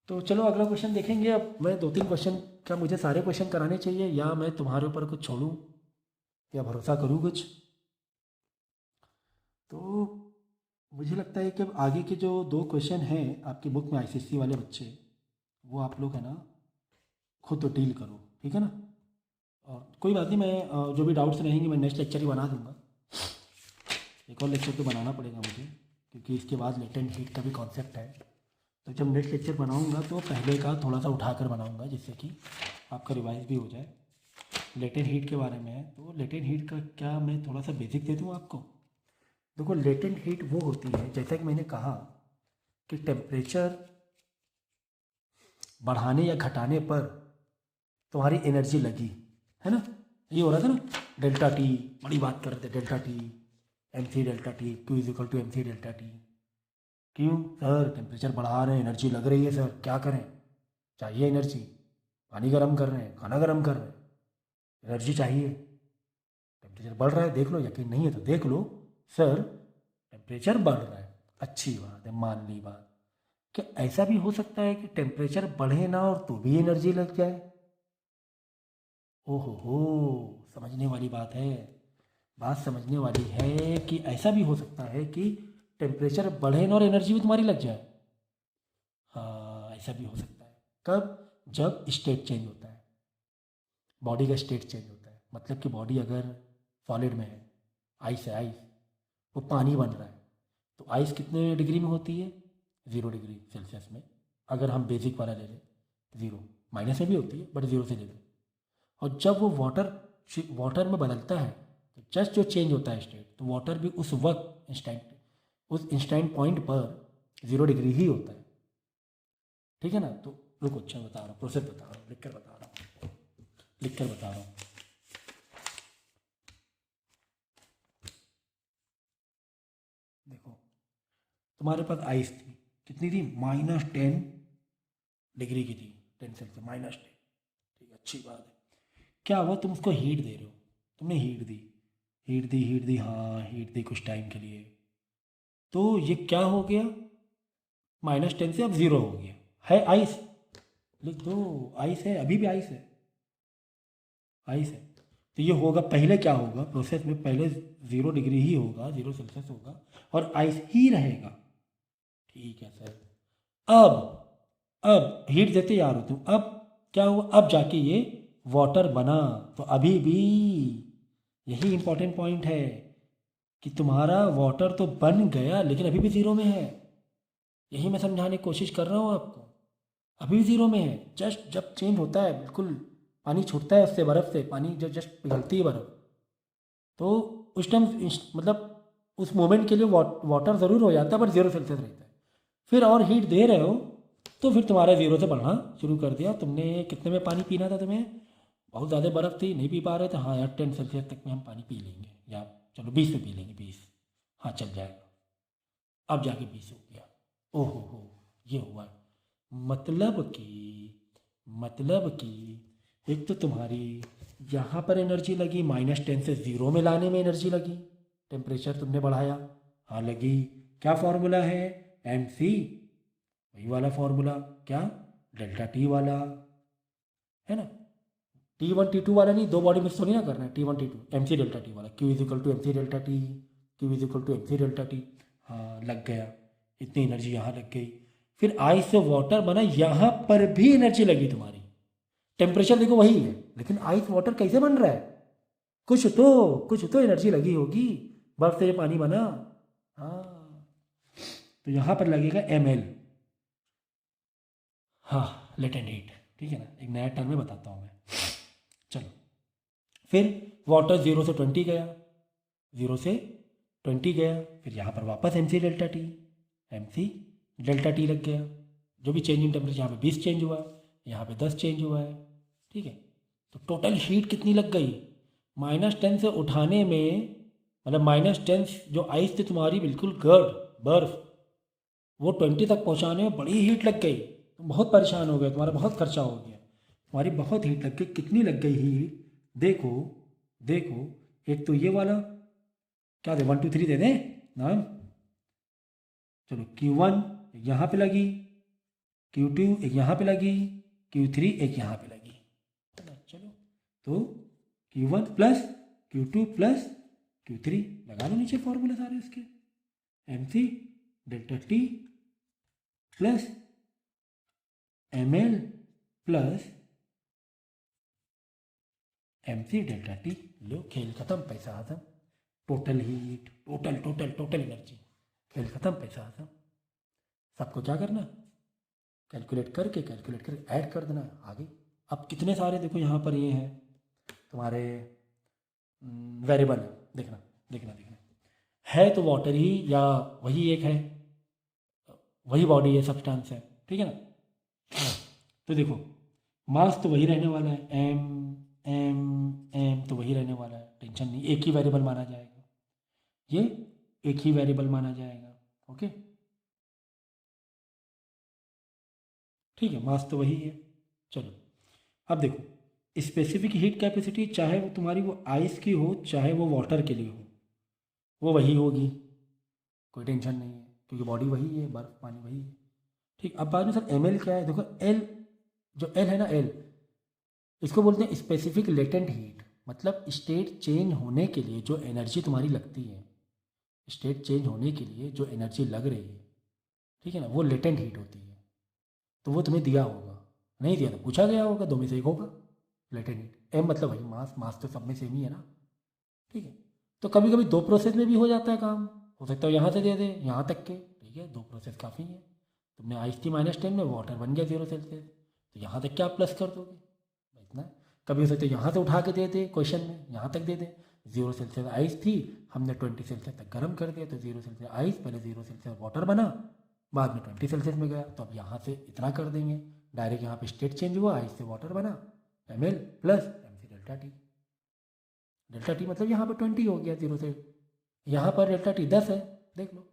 तो चलो अगला क्वेश्चन देखेंगे। अब मैं 2-3 क्वेश्चन, क्या मुझे सारे क्वेश्चन कराने चाहिए या मैं तुम्हारे ऊपर कुछ छोड़ूं या भरोसा करूं कुछ? तो मुझे लगता है कि अब आगे के जो 2 क्वेश्चन हैं आपकी बुक में, आईसीएसई वाले बच्चे, वो आप लोग है ना खुद डील करो, ठीक है ना। और कोई बात नहीं, मैं जो भी डाउट्स रहेंगे मैं नेक्स्ट लेक्चर ही बना दूंगा। एक और लेक्चर तो बनाना पड़ेगा मुझे, क्योंकि इसके बाद लेटेंट हीट का भी कॉन्सेप्ट है। तो जब नेक्स्ट लेक्चर बनाऊंगा तो पहले का थोड़ा सा उठाकर बनाऊंगा, जिससे कि आपका रिवाइज भी हो जाए। लेटेंट हीट के बारे में है, तो लेटेंट हीट का क्या मैं थोड़ा सा बेसिक दे दूँ आपको। देखो लेटेंट हीट वो होती है, जैसा कि मैंने कहा कि टेम्परेचर बढ़ाने या घटाने पर तुम्हारी एनर्जी लगी, है ना। ये हो रहा था ना, डेल्टा टी, बड़ी बात कर रहे थे, delta T M C delta T Q is equal to M C delta T. क्यों सर, टेम्परेचर बढ़ा रहे हैं, एनर्जी लग रही है सर, क्या करें, चाहिए एनर्जी, पानी गर्म कर रहे हैं, खाना गर्म कर रहे हैं, एनर्जी चाहिए। टेम्परेचर बढ़ रहा है, देख लो, यकीन नहीं है तो देख लो सर, टेम्परेचर बढ़ रहा है, अच्छी बात है, मान ली बात। क्या ऐसा भी हो सकता है कि टेम्परेचर बढ़े ना और तो भी एनर्जी लग जाए? ओहो हो, समझने वाली बात है, बात समझने वाली है कि ऐसा भी हो सकता है कि टेम्परेचर बढ़े ना और एनर्जी भी तुम्हारी लग जाए। हाँ ऐसा भी हो सकता है। कब? जब स्टेट चेंज होता है, बॉडी का स्टेट चेंज होता है। मतलब कि बॉडी अगर सॉलिड में है, आइस है, आइस, वो पानी बन रहा है, तो आइस कितने डिग्री में होती है? 0 डिग्री सेल्सियस में। अगर हम बेसिक वाला ले लें, 0, माइनस में भी होती है बट 0 से ले लें। और जब वो वाटर में बदलता है, तो जस्ट जो चेंज होता है स्टेट, तो वाटर भी उस वक्त उस इंस्टेंट पॉइंट पर 0 डिग्री ही होता है। ठीक है ना। तो रुको, अच्छा बता रहा हूँ, प्रोसेस बता रहा हूँ, लिख कर बता रहा हूँ। देखो, तुम्हारे पास आइस थी, कितनी थी? -10 डिग्री की थी, 10 सेल्सियस, -10। ठीक है, अच्छी बात है। क्या हुआ, तुम उसको हीट दे रहे हो, तुमने हीट दी, हाँ हीट दी कुछ टाइम के लिए, तो ये क्या हो गया, -10 से अब 0 हो गया, है आइस, लिख दो, आइस है, अभी भी आइस है, आइस है। तो ये होगा, पहले क्या होगा प्रोसेस में, पहले 0 डिग्री ही होगा, 0 सेल्सियस होगा और आइस ही रहेगा। ठीक है सर। अब हीट देते यार हो तुम, अब क्या हुआ, अब जाके ये वाटर बना। तो अभी भी यही इंपॉर्टेंट पॉइंट है कि तुम्हारा वाटर तो बन गया लेकिन अभी भी 0 में है। यही मैं समझाने की कोशिश कर रहा हूँ आपको, अभी भी 0 में है। जस्ट जब चेंज होता है, बिल्कुल पानी छूटता है उससे, बर्फ़ से पानी जब जस्ट पिघलती है बर्फ़, तो उस टाइम मतलब उस मोमेंट के लिए वाटर ज़रूर हो जाता है बट 0 सेल्सियस रहता है। फिर और हीट दे रहे हो तो फिर तुम्हारा 0 से बढ़ना शुरू कर दिया। तुमने कितने में पानी पीना था तुम्हें? बहुत ज़्यादा बर्फ़ थी, नहीं पी पा रहे थे, हाँ यार 10 सेल्सियस तक में हम पानी पी लेंगे, या चलो 20 में पी लेंगे, 20, हाँ चल जाएगा। अब जाके 20 हो गया, ओहो हो, ये हुआ। मतलब कि एक तो तुम्हारी यहाँ पर एनर्जी लगी, -10 से 0 में लाने में एनर्जी लगी, टेम्परेचर तुमने बढ़ाया, हाँ लगी। क्या फॉर्मूला है? एम सी, वही वाला फॉर्मूला, क्या? डेल्टा टी वाला, है ना। T1 T2 वाला नहीं, दो बॉडी मिक्स तो नहीं ना करना है, T1 T2 M C delta T वाला, Q is equal to M C delta T, Q is equal to M C delta T. हाँ लग गया, इतनी एनर्जी यहाँ लग गई। फिर आइस से वाटर बना, यहाँ पर भी एनर्जी लगी तुम्हारी। टेम्परेचर देखो वही है लेकिन आइस वाटर कैसे बन रहा है, कुछ तो एनर्जी लगी होगी, बर्फ से ये पानी बना। हाँ, तो यहाँ पर लगेगा ml। हाँ लेटेंट हीट, ठीक है ना, एक नया टर्म में बताता हूँ मैं। चलो, फिर वाटर 0 से 20 गया, 0 से 20 गया, फिर यहाँ पर वापस एम सी डेल्टा टी लग गया। जो भी चेंज इन टेम्परेचर, यहाँ पे 20 चेंज हुआ है, यहाँ पे 10 चेंज हुआ है। ठीक है, तो टोटल हीट कितनी लग गई? -10 से उठाने में, मतलब -10 जो आइस थी तुम्हारी बिल्कुल गर्ड बर्फ, वो 20 तक पहुंचाने में बड़ी हीट लग गई। तुम बहुत परेशान हो गए, तुम्हारा बहुत खर्चा हो गया, तुम्हारी बहुत हीट लग गई। कितनी लग गई हीट? देखो देखो, एक तो ये वाला, क्या दे 1 2 3 दे दें ना? चलो Q1 यहाँ पे लगी, Q2 एक यहाँ पे लगी, Q3 एक यहाँ पे लगी, है ना? चलो तो Q1 plus Q2 plus Q3 लगा लो नीचे फॉर्मूले सारे इसके। MC delta T plus ML plus MC delta T। लो खेल खत्म, पैसा खत्म। Total heat, total total total energy, खेल खत्म, पैसा खत्म। सबको क्या करना, कैलकुलेट करके ऐड कर देना आगे। अब कितने सारे देखो यहाँ पर ये हैं तुम्हारे वेरिएबल, देखना देखना देखना, है तो वाटर ही, या वही एक है, वही बॉडी है, सब्सटेंस है, ठीक है ना? तो देखो मास तो वही रहने वाला है, एम तो वही रहने वाला है, टेंशन नहीं, एक ही वेरिएबल माना जाएगा, ये एक ही वेरिएबल माना जाएगा। ओके ठीक है, मास तो वही है। चलो अब देखो स्पेसिफिक हीट कैपेसिटी, चाहे वो तुम्हारी वो आइस की हो चाहे वो वाटर के लिए हो, वो वही होगी, कोई टेंशन नहीं है, क्योंकि बॉडी वही है, बर्फ पानी वही है। ठीक, अब बाद में सर एम क्या है? देखो एल, जो एल है ना, एल इसको बोलते हैं स्पेसिफिक लेटेंट हीट, मतलब स्टेट चेंज होने के लिए जो एनर्जी तुम्हारी लगती है, स्टेट चेंज होने के लिए जो एनर्जी लग रही है, ठीक है ना, वो लेटेंट हीट होती है। तो वो तुम्हें दिया होगा, नहीं दिया तो पूछा गया होगा, दो में से एक होगा लेटेंट हीट। एम मतलब भाई मास, मास तो सब में सेम ही है ना, ठीक है। तो कभी कभी दो प्रोसेस में भी हो जाता है काम, हो सकता है यहाँ से दे दे यहाँ तक के, ठीक है, दो प्रोसेस काफ़ी है। तुमने आइस थी -10 में, वाटर बन गया 0 सेल्सियस, तो यहाँ तक क्या प्लस कर दोगे, इतना। कभी हो सकता है यहाँ से उठा के दे दे क्वेश्चन में, यहाँ तक दे दे, 0 सेल्सियस आइस थी, हमने 20 सेल्सियस तक गर्म कर दिया, तो 0 सेल्सियस आइस पहले 0 सेल्सियस वाटर बना, बाद में 20 सेल्सियस में गया, तो अब यहाँ से इतना कर देंगे, डायरेक्ट यहाँ पे स्टेट चेंज हुआ, आइस से वाटर बना, ml plus MC delta T. Delta T मतलब यहाँ पर 20 हो गया 0 से, यहाँ पर डेल्टा टी 10 है, देख लो,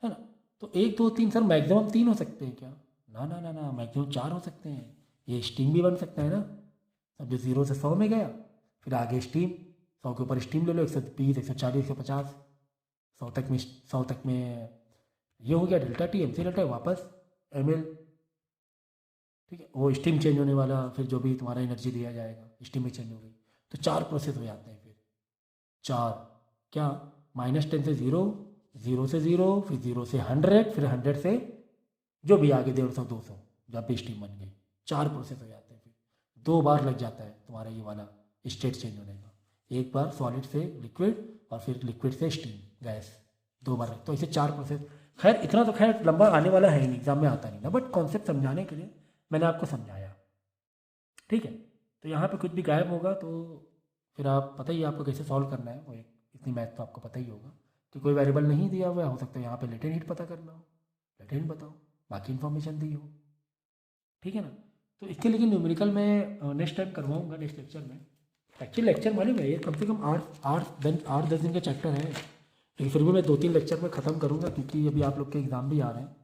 है ना? तो 1 2 3 सर मैक्सिमम 3 हो सकते हैं क्या? ना ना ना ना, मैक्सिमम 4 हो सकते हैं। ये स्टीम भी बन सकता है ना, अब जो 0 से 100 में गया, फिर आगे स्टीम, 100 के ऊपर स्टीम ले लो, 120 140 150, 100 तक में ये हो गया डेल्टा टी, MC डेल्टा, वापस ML, ठीक है, वो स्टीम चेंज होने वाला, फिर जो भी तुम्हारा एनर्जी दिया जाएगा स्टीम में चेंज हो गई, तो 4 प्रोसेस हो जाते हैं फिर, 4 क्या, -10 से 0, 0 से 0, फिर 0 से 100, फिर 100 से जो भी आगे 150 200, जब भी स्टीम बन गई, 4 प्रोसेस हो जाते हैं। फिर 2 बार लग जाता है तुम्हारा ये वाला स्टेट चेंज होने का, एक बार सॉलिड से लिक्विड और फिर लिक्विड से स्टीम गैस, 2 बार, तो इसे 4 प्रोसेस। खैर इतना तो खैर लंबा आने वाला है नहीं, एग्जाम में आता नहीं ना, बट कॉन्सेप्ट समझाने के लिए मैंने आपको समझाया, ठीक है। तो यहाँ पे कुछ भी गायब होगा तो फिर आप पता ही आपको कैसे सॉल्व करना है, वो एक इतनी मैथ तो आपको पता ही होगा कि कोई वेरिएबल नहीं दिया हुआ है, हो सकता है यहाँ पे लेटेंट हीट पता करना हो, लेटेंट हीट बताओ, बाकी इन्फॉर्मेशन दी हो, ठीक है ना। तो इसके लिए न्यूमेरिकल मैं नेक्स्ट टाइम करवाऊँगा, नेक्स्ट लेक्चर में। एक्चुअली लेक्चर मालूम है ये कम से कम 8-10 दिन का चैप्टर है, लेकिन फिर भी मैं 2-3 लेक्चर में ख़त्म करूँगा, क्योंकि अभी आप लोग के एग्ज़ाम भी आ रहे हैं,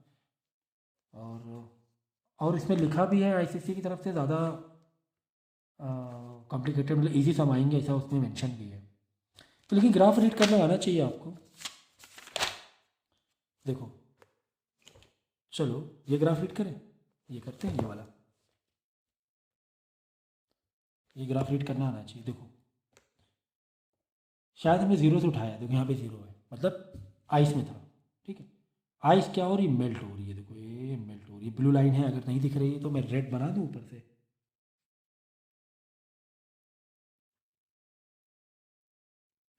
और इसमें लिखा भी है ICSE की तरफ से, ज़्यादा कॉम्प्लिकेटेड मतलब ईजी समझाएंगे ऐसा उसमें मेंशन भी है। तो लेकिन ग्राफ रीड करना आना चाहिए आपको। देखो चलो ये ग्राफ रीड करें, ये करते हैं, ये वाला, ये ग्राफ रीड करना आना चाहिए। देखो शायद हमें 0 से उठाया, देखो यहाँ पे 0 है, मतलब आइस में था, ठीक है। आइस क्या हो रही, मेल्ट हो रही है, देखो ये मेल्ट हो रही है, ब्लू लाइन है, अगर नहीं दिख रही है तो मैं रेड बना दूँ ऊपर से,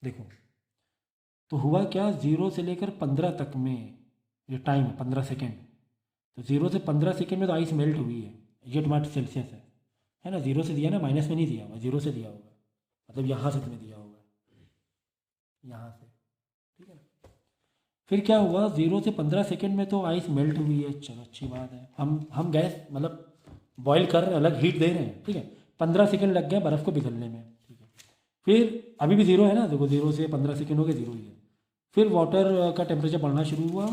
देखो तो हुआ क्या, 0 से लेकर 15 तक में ये टाइम है 15 सेकेंड, तो 0 से 15 सेकेंड में तो आइस मेल्ट हुई है, ये तुम्हारा सेल्सियस है ना, 0 से दिया ना, माइनस में नहीं दिया हुआ, 0 से दिया होगा, मतलब यहाँ से तुम्हें दिया होगा, यहाँ से, ठीक है ना। फिर क्या हुआ, 0 से 15 सेकेंड में तो आइस मेल्ट हुई है, चलो अच्छी बात है, हम गैस मतलब बॉयल कर रहे हैं, अलग हीट दे रहे हैं, ठीक है। 15 सेकेंड लग गए बर्फ़ को पिघलने में, ठीक है। फिर अभी भी ज़ीरो है ना, देखो 0 से 15 सेकेंड हो गए, ज़ीरो ही है। फिर वाटर का टेम्परेचर बढ़ना शुरू हुआ,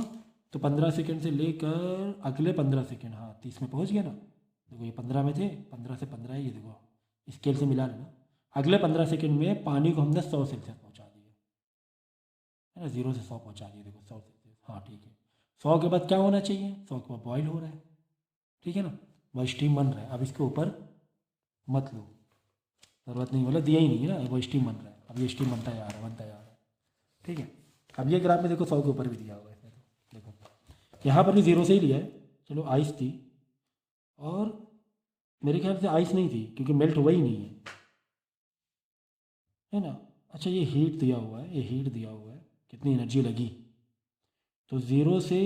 तो 15 सेकेंड से लेकर अगले 15 सेकेंड, हाँ 30 में पहुंच गया ना। देखो ये 15 में थे, 15 से 15 ये देखो स्केल से मिला लेना। अगले 15 सेकेंड में पानी को हमने 100 सेल्सियस पहुंचा दिया, है ना, 0 से 100 पहुंचा दिया, देखो 100 सेल्सियस, हाँ ठीक है। 100 के बाद क्या होना चाहिए, 100 के बाद बॉयल हो रहा है, ठीक है ना, वह स्टीम बन रहा है। अब इसके ऊपर मत लो, ज़रूरत नहीं, मतलब दिया ही नहीं है ना, वो स्टीम बन रहा है, अब ये स्टीम बनता जा रहा है, बनता जा रहा है, ठीक है। अब ये ग्राफ में देखो 100 के ऊपर भी दिया हुआ है इसमें, तो देखो यहाँ पर भी 0 से ही लिया है। चलो आइस थी, और मेरे ख्याल से आइस नहीं थी क्योंकि मेल्ट हुआ ही नहीं है ना। अच्छा ये हीट दिया हुआ है, ये हीट दिया हुआ है, कितनी एनर्जी लगी, तो 0 से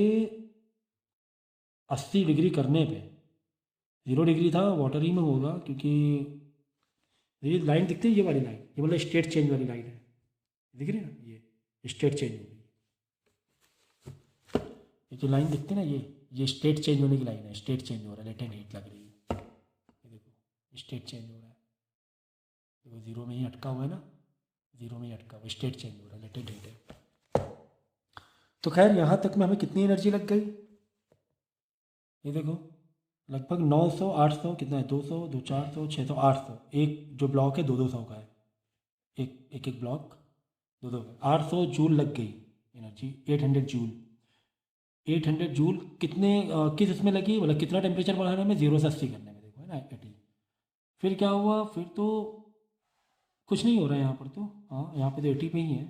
80 डिग्री करने पे, 0 डिग्री था, वाटर ही में होगा क्योंकि ये लाइन दिखती है, ये वाली लाइन, ये मतलब स्टेट चेंज वाली लाइन है, दिख रही है ना, ये स्टेट चेंज हो गई, ये जो लाइन दिखती है ना, ये स्टेट चेंज होने की लाइन है, स्टेट चेंज हो रहा है, लेटेंट हीट लग रही है, ये देखो स्टेट चेंज हो रहा है, देखो 0 में ही अटका हुआ है ना, 0 में ही अटका हुआ, स्टेट चेंज हो रहा है, लेटेंट हीट है। तो खैर यहाँ तक में हमें कितनी एनर्जी लग गई, ये देखो लगभग 900 800 कितना है, 200 2 400 600 800, एक जो ब्लॉक है 200 का है, एक ब्लॉक 200 का, 800 जूल लग गई एनर्जी, 800 जूल, 800 जूल कितने किस इसमें लगी, मतलब कितना टेम्परेचर बढ़ाने में, 0 से 80 करने में, देखो है ना 80। फिर क्या हुआ, फिर तो कुछ नहीं हो रहा है यहाँ पर, तो हाँ यहाँ पे तो 80 पे ही है,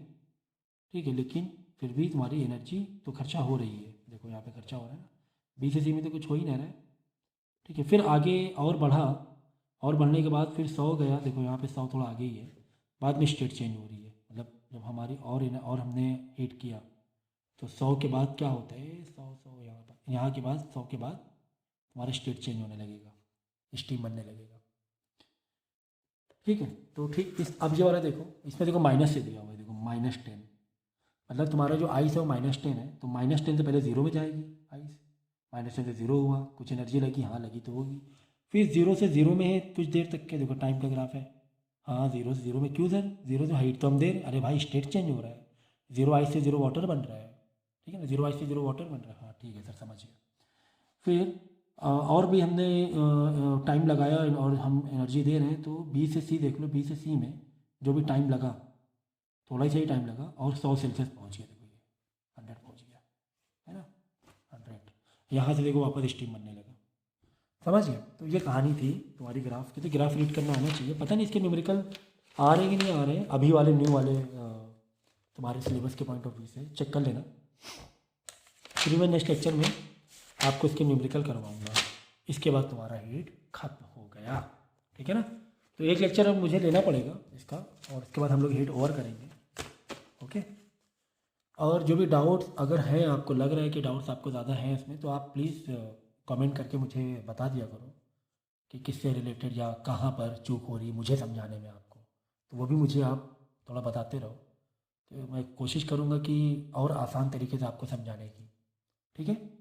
ठीक है, लेकिन फिर भी तुम्हारी एनर्जी तो खर्चा हो रही है, देखो यहाँ पे खर्चा हो रहा है ना, BCC में तो कुछ हो ही नहीं रहा है, ठीक है। फिर आगे और बढ़ा, और बढ़ने के बाद फिर 100 गया, देखो यहाँ पे 100 थोड़ा आगे ही है, बाद में स्टेट चेंज हो रही है, मतलब जब हमारी और हमने हीट किया, तो 100 के बाद क्या होता है, 100 यहाँ पर, यहाँ के बाद 100 के बाद हमारा स्टेट चेंज होने लगेगा, स्टीम बनने लगेगा, ठीक है। तो ठीक इस अब ये वाला देखो, इसमें देखो माइनस से दिया हुआ है, देखो -10, मतलब तुम्हारा जो आइस है वो -10 है, तो -10 से पहले 0 में जाएगी आइस, -10 से 0 हुआ, कुछ एनर्जी लगी, हाँ लगी तो होगी। फिर 0 से 0 में है कुछ देर तक के, देखो टाइम का ग्राफ है, हाँ 0 से 0 में, क्यों सर 0 से हाइट तो हम दे रहे, अरे भाई स्टेट चेंज हो रहा है, 0 आइस से 0 वाटर बन रहा है, ठीक है ना, 0 आइस से 0 वाटर बन रहा है, हाँ ठीक है सर समझ गया। फिर और भी हमने टाइम लगाया और हम एनर्जी दे रहे हैं, तो बी से सी देख लो, बी से सी में जो भी टाइम लगा, थोड़ा ही सही टाइम लगा, और 100 सेल्सियस पहुँच गया, देखो ये 100 पहुँच गया, है ना 100, यहाँ से देखो वापस स्टीम बनने लगा, समझ गया। तो ये कहानी थी तुम्हारी ग्राफ की, तो ग्राफ रीड करना आना चाहिए, पता नहीं इसके न्यूमेरिकल आ रहे हैं कि नहीं आ रहे हैं, अभी वाले न्यू वाले तुम्हारे सिलेबस के पॉइंट ऑफ व्यू से चेक कर लेना, फिर मैं नेक्स्ट लेक्चर में आपको इसके न्यूमेरिकल करवाऊँगा, इसके बाद तुम्हारा हीट खत्म हो गया, ठीक है ना। तो एक लेक्चर अब मुझे लेना पड़ेगा इसका, और इसके बाद हम लोग हीट ओवर करेंगे, ओके। और जो भी डाउट्स अगर हैं, आपको लग रहा है कि डाउट्स आपको ज़्यादा हैं इसमें, तो आप प्लीज़ कमेंट करके मुझे बता दिया करो कि किससे रिलेटेड या कहाँ पर चूक हो रही है मुझे समझाने में आपको, तो वो भी मुझे आप थोड़ा बताते रहो, तो मैं कोशिश करूँगा कि और आसान तरीके से आपको समझाने की, ठीक है।